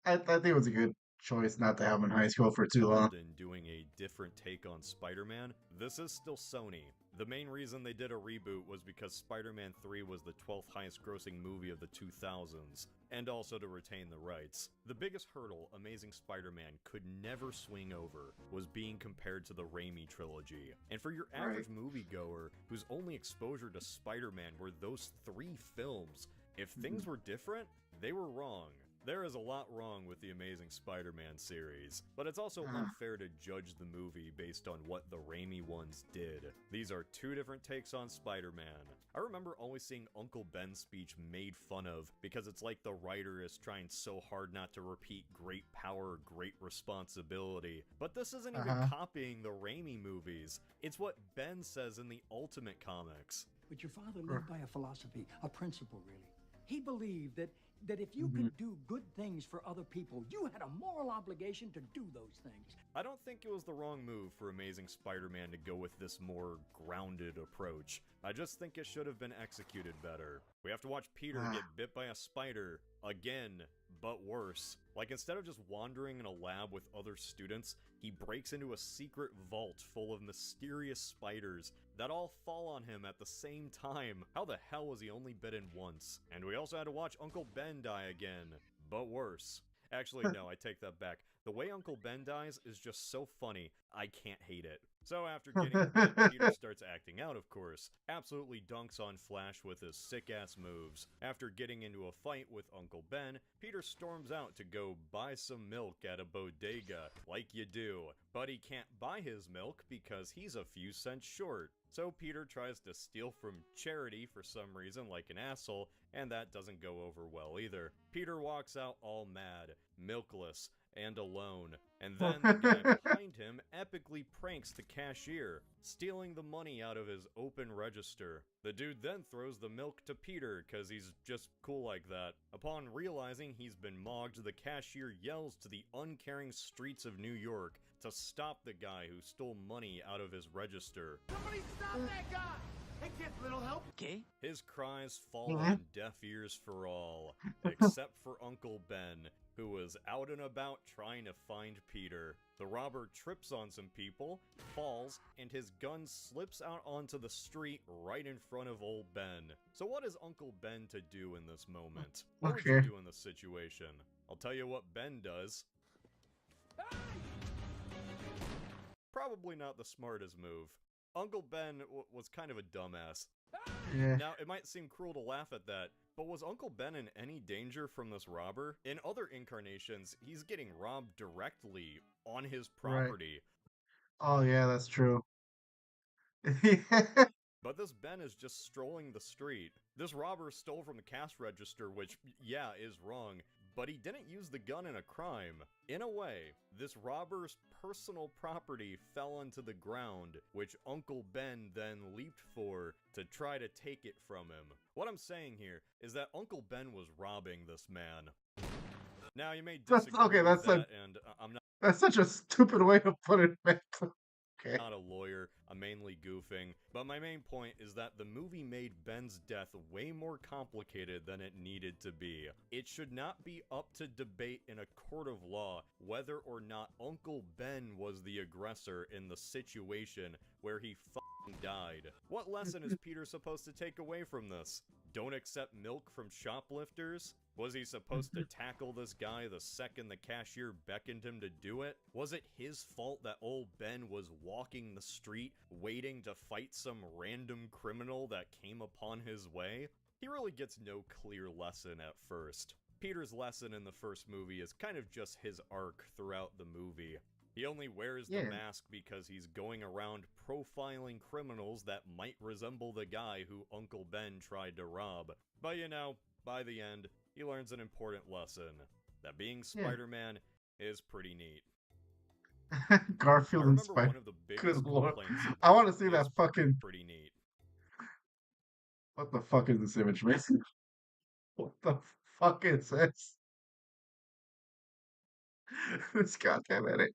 I think it was a good choice not to have him in high school for too long. In doing a different take on Spider-Man, this is still Sony. The main reason they did a reboot was because Spider-Man 3 was the 12th highest grossing movie of the 2000s, and also to retain the rights. The biggest hurdle Amazing Spider-Man could never swing over was being compared to the Raimi trilogy. And for your average moviegoer whose only exposure to Spider-Man were those 3 films, if things were different, they were wrong. There is a lot wrong with the Amazing Spider-Man series, but it's also unfair to judge the movie based on what the Raimi ones did. These are 2 different takes on Spider-Man. I remember always seeing Uncle Ben's speech made fun of because it's like the writer is trying so hard not to repeat great power, great responsibility. But this isn't even copying the Raimi movies. It's what Ben says in the Ultimate comics. But your father lived by a philosophy, a principle, really. He believed that if you could do good things for other people, you had a moral obligation to do those things. I don't think it was the wrong move for Amazing Spider-Man to go with this more grounded approach. I just think it should have been executed better. We have to watch Peter get bit by a spider again, but worse. Like, instead of just wandering in a lab with other students, he breaks into a secret vault full of mysterious spiders that all fall on him at the same time. How the hell was he only bitten once? And we also had to watch Uncle Ben die again, but worse. Actually, no, I take that back. The way Uncle Ben dies is just so funny, I can't hate it. So after getting bit, Peter starts acting out, of course. Absolutely dunks on Flash with his sick-ass moves. After getting into a fight with Uncle Ben, Peter storms out to go buy some milk at a bodega, like you do. But he can't buy his milk because he's a few cents short. So Peter tries to steal from Charity for some reason, like an asshole, and that doesn't go over well either. Peter walks out all mad, milkless, and alone. And then the guy behind him epically pranks the cashier, stealing the money out of his open register. The dude then throws the milk to Peter, cause he's just cool like that. Upon realizing he's been mogged, the cashier yells to the uncaring streets of New York to stop the guy who stole money out of his register. Somebody stop that guy! Hey, kid, little help? Okay. His cries fall on deaf ears for all, except for Uncle Ben, who was out and about trying to find Peter. The robber trips on some people, falls, and his gun slips out onto the street right in front of old Ben. So what is Uncle Ben to do in this moment? What would you do in this situation? I'll tell you what Ben does. Probably not the smartest move. Uncle Ben was kind of a dumbass. Yeah. Now, it might seem cruel to laugh at that, but was Uncle Ben in any danger from this robber? In other incarnations, he's getting robbed directly on his property. Right. Oh yeah, that's true. But this Ben is just strolling the street. This robber stole from the cash register, which, yeah, is wrong, but he didn't use the gun in a crime. In a way, this robber's personal property fell onto the ground, which Uncle Ben then leaped for to try to take it from him. What I'm saying here is that Uncle Ben was robbing this man. Now, you may disagree with that, and I'm not... That's such a stupid way to put it, man. Okay. Not a lawyer, I'm mainly goofing, but my main point is that the movie made Ben's death way more complicated than it needed to be. It should not be up to debate in a court of law whether or not Uncle Ben was the aggressor in the situation where he f***ing died. What lesson is Peter supposed to take away from this? Don't accept milk from shoplifters? Was he supposed to tackle this guy the second the cashier beckoned him to do it? Was it his fault that old Ben was walking the street, waiting to fight some random criminal that came upon his way? He really gets no clear lesson at first. Peter's lesson in the first movie is kind of just his arc throughout the movie. He only wears the mask because he's going around profiling criminals that might resemble the guy who Uncle Ben tried to rob. But you know, by the end, he learns an important lesson. That being Spider-Man is pretty neat. Garfield and Spider. Good lord. I want to see that fucking... Pretty neat. What the fuck is this image, Mason? What the fuck is this? This goddamn edit.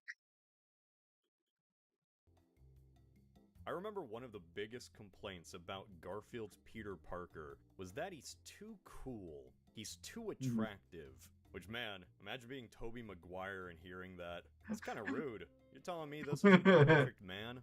I remember one of the biggest complaints about Garfield's Peter Parker was that he's too cool. He's too attractive. Which, man, imagine being Tobey Maguire and hearing that. That's kind of rude. You're telling me this is a perfect man?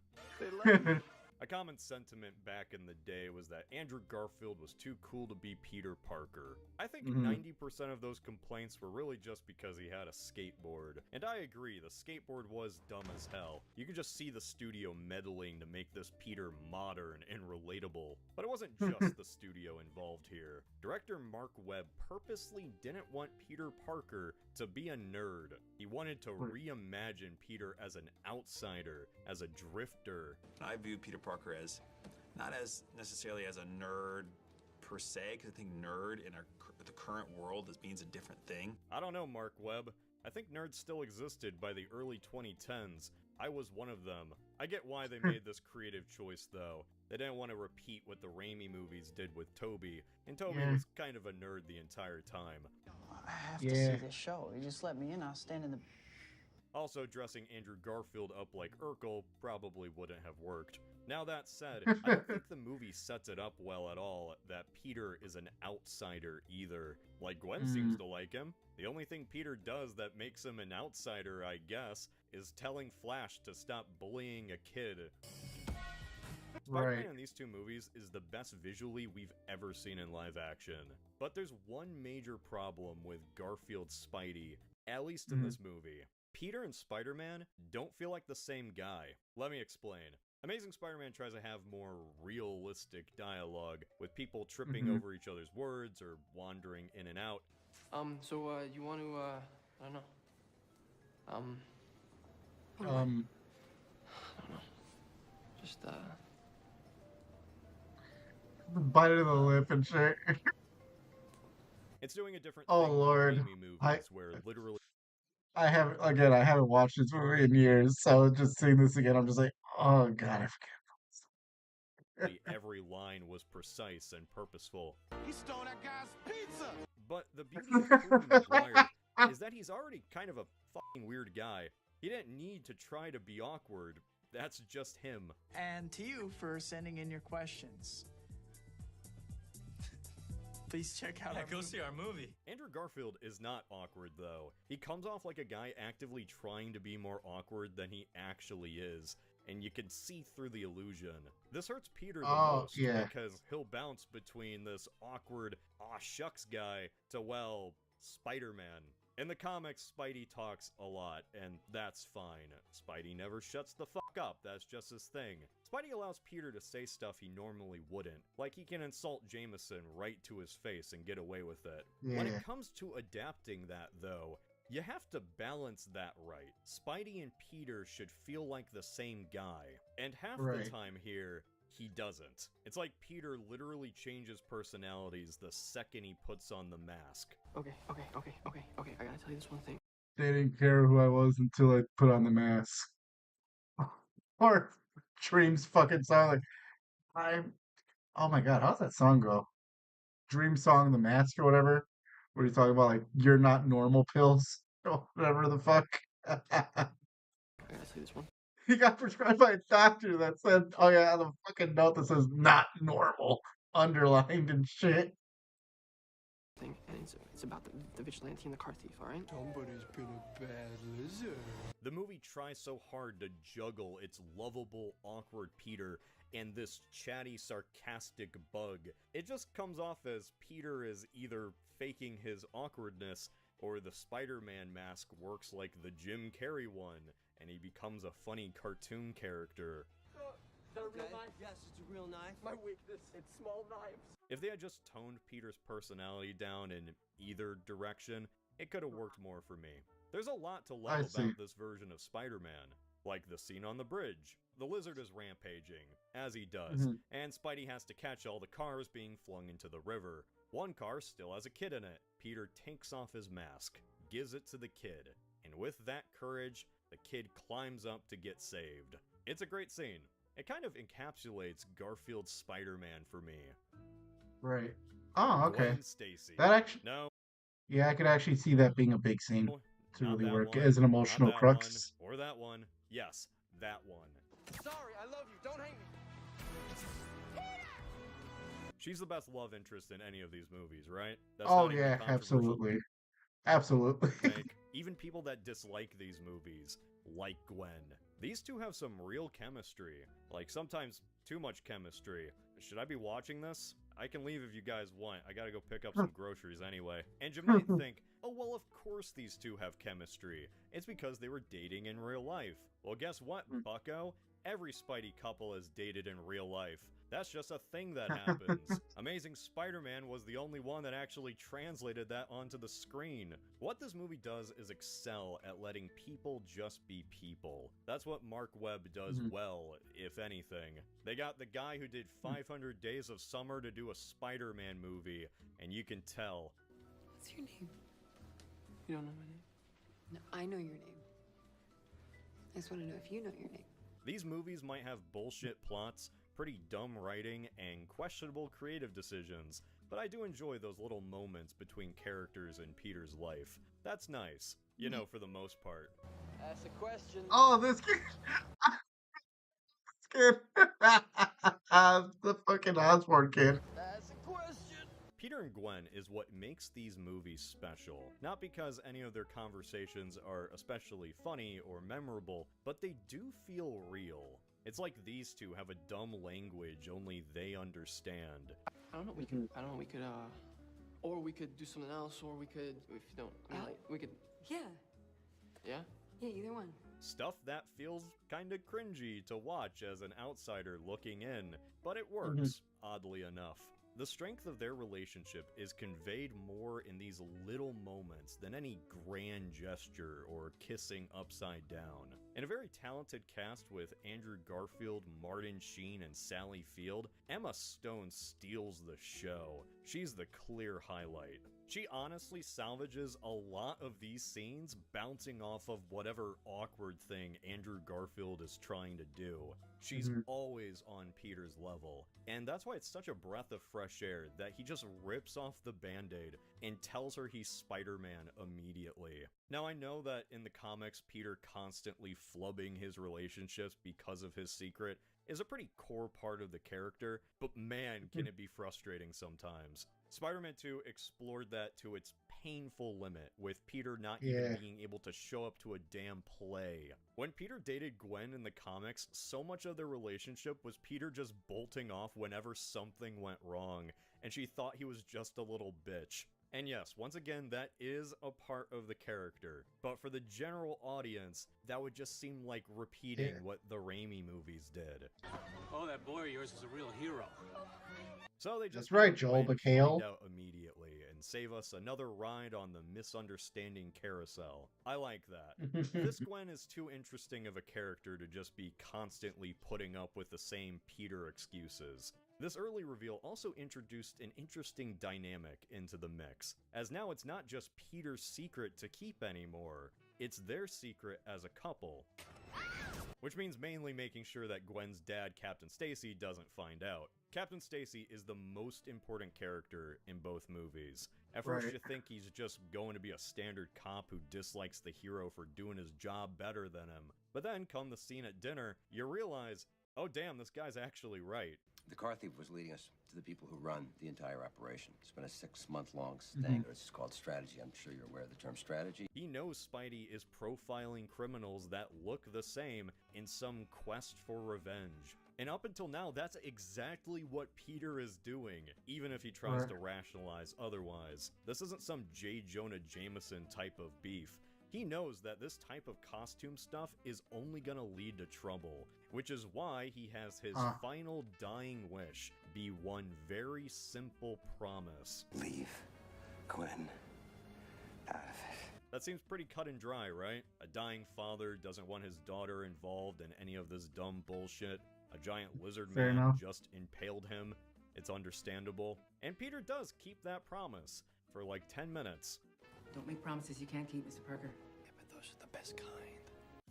A common sentiment back in the day was that Andrew Garfield was too cool to be Peter Parker. I think 90% of those complaints were really just because he had a skateboard. And I agree, the skateboard was dumb as hell. You could just see the studio meddling to make this Peter modern and relatable. But it wasn't just the studio involved here. Director Mark Webb purposely didn't want Peter Parker to be a nerd. He wanted to reimagine Peter as an outsider, as a drifter. I view Peter Parker as, not as necessarily as a nerd per se, because I think nerd in the current world means a different thing. I don't know, Mark Webb. I think nerds still existed by the early 2010s. I was one of them. I get why they made this creative choice, though. They didn't want to repeat what the Raimi movies did with Toby, and Toby was kind of a nerd the entire time. I have to see this show. You just let me in, I'll stand in the... Also, dressing Andrew Garfield up like Urkel probably wouldn't have worked. Now that said, I don't think the movie sets it up well at all that Peter is an outsider either. Like, Gwen seems to like him. The only thing Peter does that makes him an outsider, I guess, is telling Flash to stop bullying a kid. Spider-Man in these two movies is the best visually we've ever seen in live action. But there's one major problem with Garfield's Spidey, at least in this movie. Peter and Spider-Man don't feel like the same guy. Let me explain. Amazing Spider-Man tries to have more realistic dialogue, with people tripping over each other's words or wandering in and out. You want to, I don't know. I don't know. Just, bite of the lip and shit. It's doing a different thing Lord. Raimi movies where literally I haven't watched this movie in years, so just seeing this again, I'm just like, oh god, I forget. Every line was precise and purposeful. He stole that guy's pizza! But the beauty of Tobey Maguire is that he's already kind of a fucking weird guy. He didn't need to try to be awkward. That's just him. And to you for sending in your questions. Please check out our movie. See our movie. Andrew Garfield is not awkward, though. He comes off like a guy actively trying to be more awkward than he actually is, and you can see through the illusion. This hurts Peter the most, because he'll bounce between this awkward, aw shucks guy to, well, Spider-Man. In the comics, Spidey talks a lot, and that's fine. Spidey never shuts the fuck up, that's just his thing. Spidey allows Peter to say stuff he normally wouldn't, like he can insult Jameson right to his face and get away with it. When it comes to adapting that, though, you have to balance that right. Spidey and Peter should feel like the same guy, and half the time here, he doesn't. It's like Peter literally changes personalities the second he puts on the mask. Okay, I gotta tell you this one thing. They didn't care who I was until I put on the mask. Or Dream's fucking song, like, oh my god, how's that song go? Dream song, The Mask or whatever? Where you talking about, like, you're not normal pills? Or whatever the fuck. I gotta tell you this one. He got prescribed by a doctor that said, "Oh yeah, the fucking note that says not normal underlined and shit." Thing, and it's about the vigilante and the car thief, all right? Somebody's been a bad lizard. The movie tries so hard to juggle its lovable, awkward Peter and this chatty, sarcastic bug. It just comes off as Peter is either faking his awkwardness or the Spider-Man mask works like the Jim Carrey one, and he becomes a funny cartoon character. Is that a real knife? Yes, it's a real knife. My weakness, it's small knives. If they had just toned Peter's personality down in either direction, it could have worked more for me. There's a lot to love about this version of Spider-Man, like the scene on the bridge. The lizard is rampaging, as he does, and Spidey has to catch all the cars being flung into the river. One car still has a kid in it. Peter takes off his mask, gives it to the kid, and with that courage, the kid climbs up to get saved. It's a great scene. It kind of encapsulates Garfield's Spider-Man for me. Right. Oh, okay. Gwen Stacy. That actually. No. Yeah, I could actually see that being a big scene to Not really that work one, as an not emotional that crux. one, or that one. Yes, that one. Sorry, I love you. Don't hate me. She's the best love interest in any of these movies, right? Oh not even yeah, controversial absolutely, absolutely. take. Even people that dislike these movies, like Gwen. These two have some real chemistry. Like, sometimes too much chemistry. Should I be watching this? I can leave if you guys want. I gotta go pick up some groceries anyway. And you might think, oh well, of course these two have chemistry. It's because they were dating in real life. Well, guess what, bucko? Every Spidey couple is dated in real life. That's just a thing that happens. Amazing Spider-Man was the only one that actually translated that onto the screen. What this movie does is excel at letting people just be people. That's what Mark Webb does well, if anything. They got the guy who did 500 Days of Summer to do a Spider-Man movie, and you can tell. What's your name? You don't know my name? No, I know your name. I just want to know if you know your name. These movies might have bullshit plots, pretty dumb writing, and questionable creative decisions, but I do enjoy those little moments between characters in Peter's life. That's nice, you know, for the most part. Ask a question. Oh, this kid. This kid. The fucking Osborn kid. Ask a question. Peter and Gwen is what makes these movies special. Not because any of their conversations are especially funny or memorable, but they do feel real. It's like these two have a dumb language only they understand. I don't know, we could, or we could do something else, or we could, if you don't, I mean, like, we could... Yeah. Yeah? Yeah, either one. Stuff that feels kinda cringy to watch as an outsider looking in, but it works, oddly enough. The strength of their relationship is conveyed more in these little moments than any grand gesture or kissing upside down. In a very talented cast with Andrew Garfield, Martin Sheen, and Sally Field, Emma Stone steals the show. She's the clear highlight. She honestly salvages a lot of these scenes bouncing off of whatever awkward thing Andrew Garfield is trying to do. She's always on Peter's level, and that's why it's such a breath of fresh air that he just rips off the band-aid and tells her he's Spider-Man immediately. Now I know that in the comics, Peter constantly flubbing his relationships because of his secret is a pretty core part of the character, but man, can it be frustrating sometimes. Spider-Man 2 explored that to its painful limit, with Peter not even being able to show up to a damn play. When Peter dated Gwen in the comics, so much of their relationship was Peter just bolting off whenever something went wrong, and she thought he was just a little bitch. And yes, once again, that is a part of the character, but for the general audience, that would just seem like repeating what the Raimi movies did. Oh, that boy of yours is a real hero. So they just That's right, Joel McHale. find out immediately and save us another ride on the misunderstanding carousel. I like that. This Gwen is too interesting of a character to just be constantly putting up with the same Peter excuses. This early reveal also introduced an interesting dynamic into the mix, as now it's not just Peter's secret to keep anymore, it's their secret as a couple. Which means mainly making sure that Gwen's dad, Captain Stacy, doesn't find out. Captain Stacy is the most important character in both movies. At first Right. you think he's just going to be a standard cop who dislikes the hero for doing his job better than him. But then, come the scene at dinner, you realize, oh damn, this guy's actually right. The car thief was leading us to the people who run the entire operation. It's been a 6-month-long sting. It's called strategy. I'm sure you're aware of the term strategy. He knows Spidey is profiling criminals that look the same in some quest for revenge. And up until now, that's exactly what Peter is doing, even if he tries to rationalize otherwise. This isn't some J. Jonah Jameson type of beef. He knows that this type of costume stuff is only gonna lead to trouble, which is why he has his final dying wish be one very simple promise. Leave Gwen out of it. That seems pretty cut and dry, right? A dying father doesn't want his daughter involved in any of this dumb bullshit. A giant lizard Fair man enough. just impaled him. It's understandable. And Peter does keep that promise for like 10 minutes. Don't make promises you can't keep, Mr. Parker. Yeah, but those are the best kind.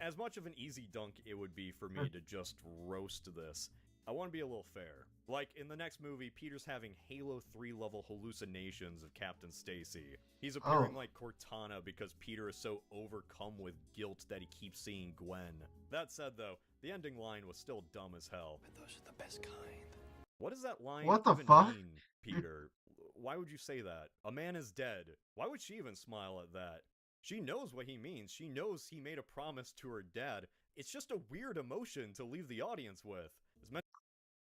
As much of an easy dunk it would be for me to just roast this, I want to be a little fair. Like, in the next movie, Peter's having Halo 3 level hallucinations of Captain Stacy. He's appearing like Cortana because Peter is so overcome with guilt that he keeps seeing Gwen. That said, though, the ending line was still dumb as hell. But those are the best kind. What does that line What the even fuck? mean, Peter? Why would you say that? A man is dead. Why would she even smile at that? She knows what he means. She knows he made a promise to her dad. It's just a weird emotion to leave the audience with. It's meant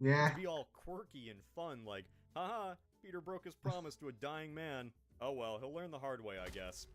to be all quirky and fun, like, haha, Peter broke his promise to a dying man. Oh well, he'll learn the hard way, I guess.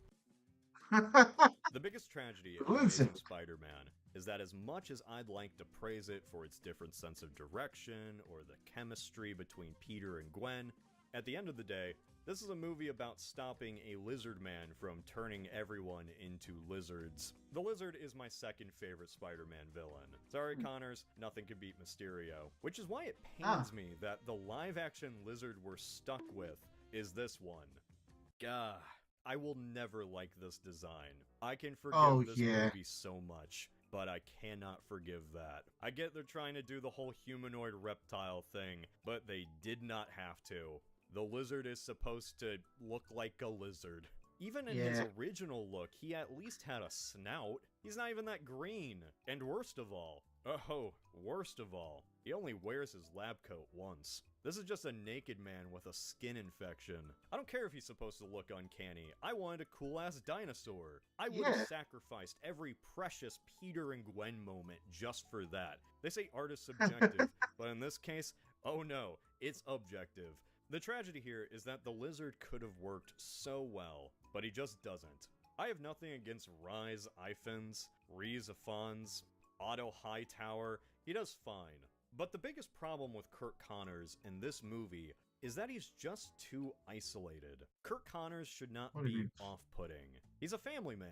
The biggest tragedy of Amazing Spider-Man is that as much as I'd like to praise it for its different sense of direction or the chemistry between Peter and Gwen, at the end of the day, this is a movie about stopping a lizard man from turning everyone into lizards. The Lizard is my second favorite Spider-Man villain. Sorry, Connors, nothing can beat Mysterio. Which is why it pains me that the live-action lizard we're stuck with is this one. Gah. I will never like this design. I can forgive this movie so much, but I cannot forgive that. I get they're trying to do the whole humanoid reptile thing, but they did not have to. The lizard is supposed to look like a lizard. Even in his original look, he at least had a snout. He's not even that green. And worst of all, he only wears his lab coat once. This is just a naked man with a skin infection. I don't care if he's supposed to look uncanny. I wanted a cool-ass dinosaur. I would have sacrificed every precious Peter and Gwen moment just for that. They say art is subjective, but in this case, oh no, it's objective. The tragedy here is that the lizard could have worked so well, but he just doesn't. I have nothing against Rise Ifans, Reese Afons, Otto Hightower. He does fine. But the biggest problem with Kirk Connors in this movie is that he's just too isolated. Kirk Connors should not be off-putting. He's a family man.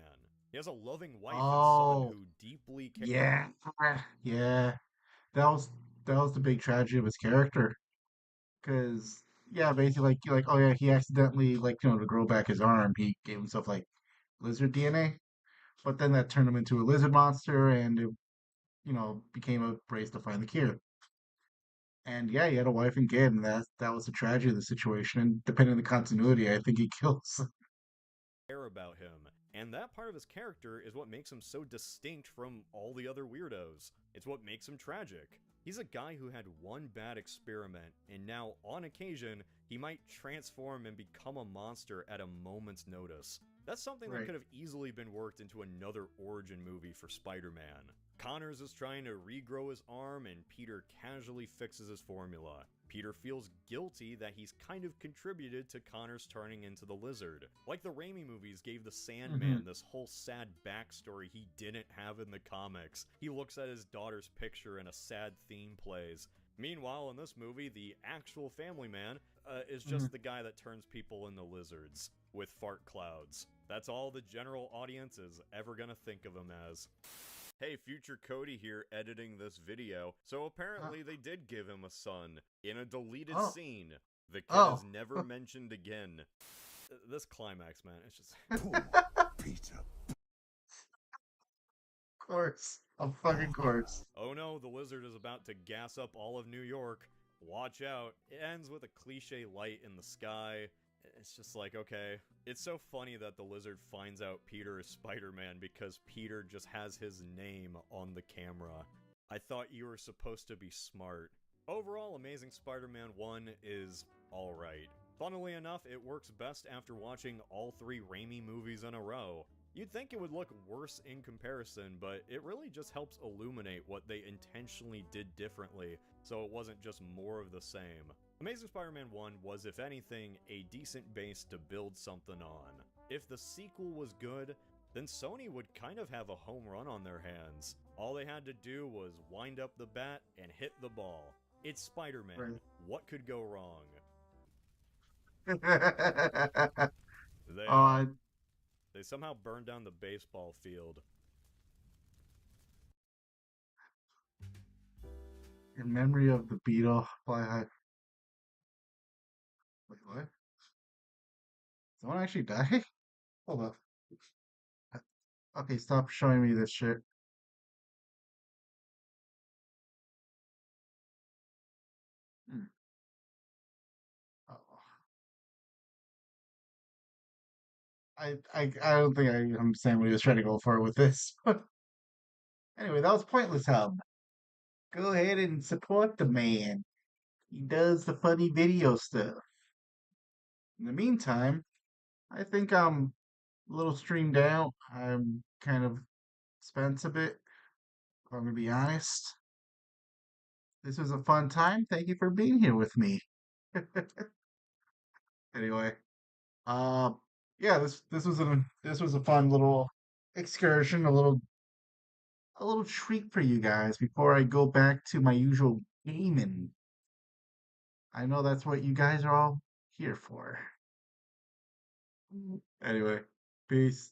He has a loving wife and son who deeply care. Yeah. That was the big tragedy of his character. Because basically, like, oh yeah, he accidentally, like, to grow back his arm, he gave himself like lizard DNA, but then that turned him into a lizard monster, and it, became a race to find the cure. And yeah, he had a wife and kid, and that was the tragedy of the situation. And depending on the continuity, I think he kills. Care about him, and that part of his character is what makes him so distinct from all the other weirdos. It's what makes him tragic. He's a guy who had one bad experiment, and now, on occasion, he might transform and become a monster at a moment's notice. That's something that could have easily been worked into another origin movie for Spider-Man. Connors is trying to regrow his arm, and Peter casually fixes his formula. Peter feels guilty that he's kind of contributed to Connors turning into the lizard. Like the Raimi movies gave the Sandman this whole sad backstory he didn't have in the comics. He looks at his daughter's picture and a sad theme plays. Meanwhile, in this movie, the actual family man is just the guy that turns people into lizards with fart clouds. That's all the general audience is ever gonna think of him as. Hey, future Cody here editing this video. So apparently they did give him a son in a deleted scene. The kid is never mentioned again. This climax, man, it's just... Peter. Of course. Of fucking course. Oh no, the lizard is about to gas up all of New York. Watch out. It ends with a cliche light in the sky, It's just like, okay. It's so funny that the lizard finds out Peter is Spider-Man because Peter just has his name on the camera. I thought you were supposed to be smart. Overall, Amazing Spider-Man 1 is alright. Funnily enough, it works best after watching all 3 Raimi movies in a row. You'd think it would look worse in comparison, but it really just helps illuminate what they intentionally did differently, so it wasn't just more of the same. Amazing Spider-Man 1 was, if anything, a decent base to build something on. If the sequel was good, then Sony would kind of have a home run on their hands. All they had to do was wind up the bat and hit the ball. It's Spider-Man. Right. What could go wrong? They somehow burned down the baseball field. In memory of the Beetle. Wait, what? Someone actually die? Hold up. Okay, stop showing me this shit. Hmm. Oh. I don't think I understand what he was trying to go for with this. Anyway, that was pointless, Hub. Go ahead and support the man. He does the funny video stuff. In the meantime, I think I'm a little streamed out. I'm kind of spent a bit, if I'm gonna be honest. This was a fun time. Thank you for being here with me. Anyway, uh, yeah, this was a fun little excursion, a little treat for you guys before I go back to my usual gaming. I know that's what you guys are all here for. Anyway, peace.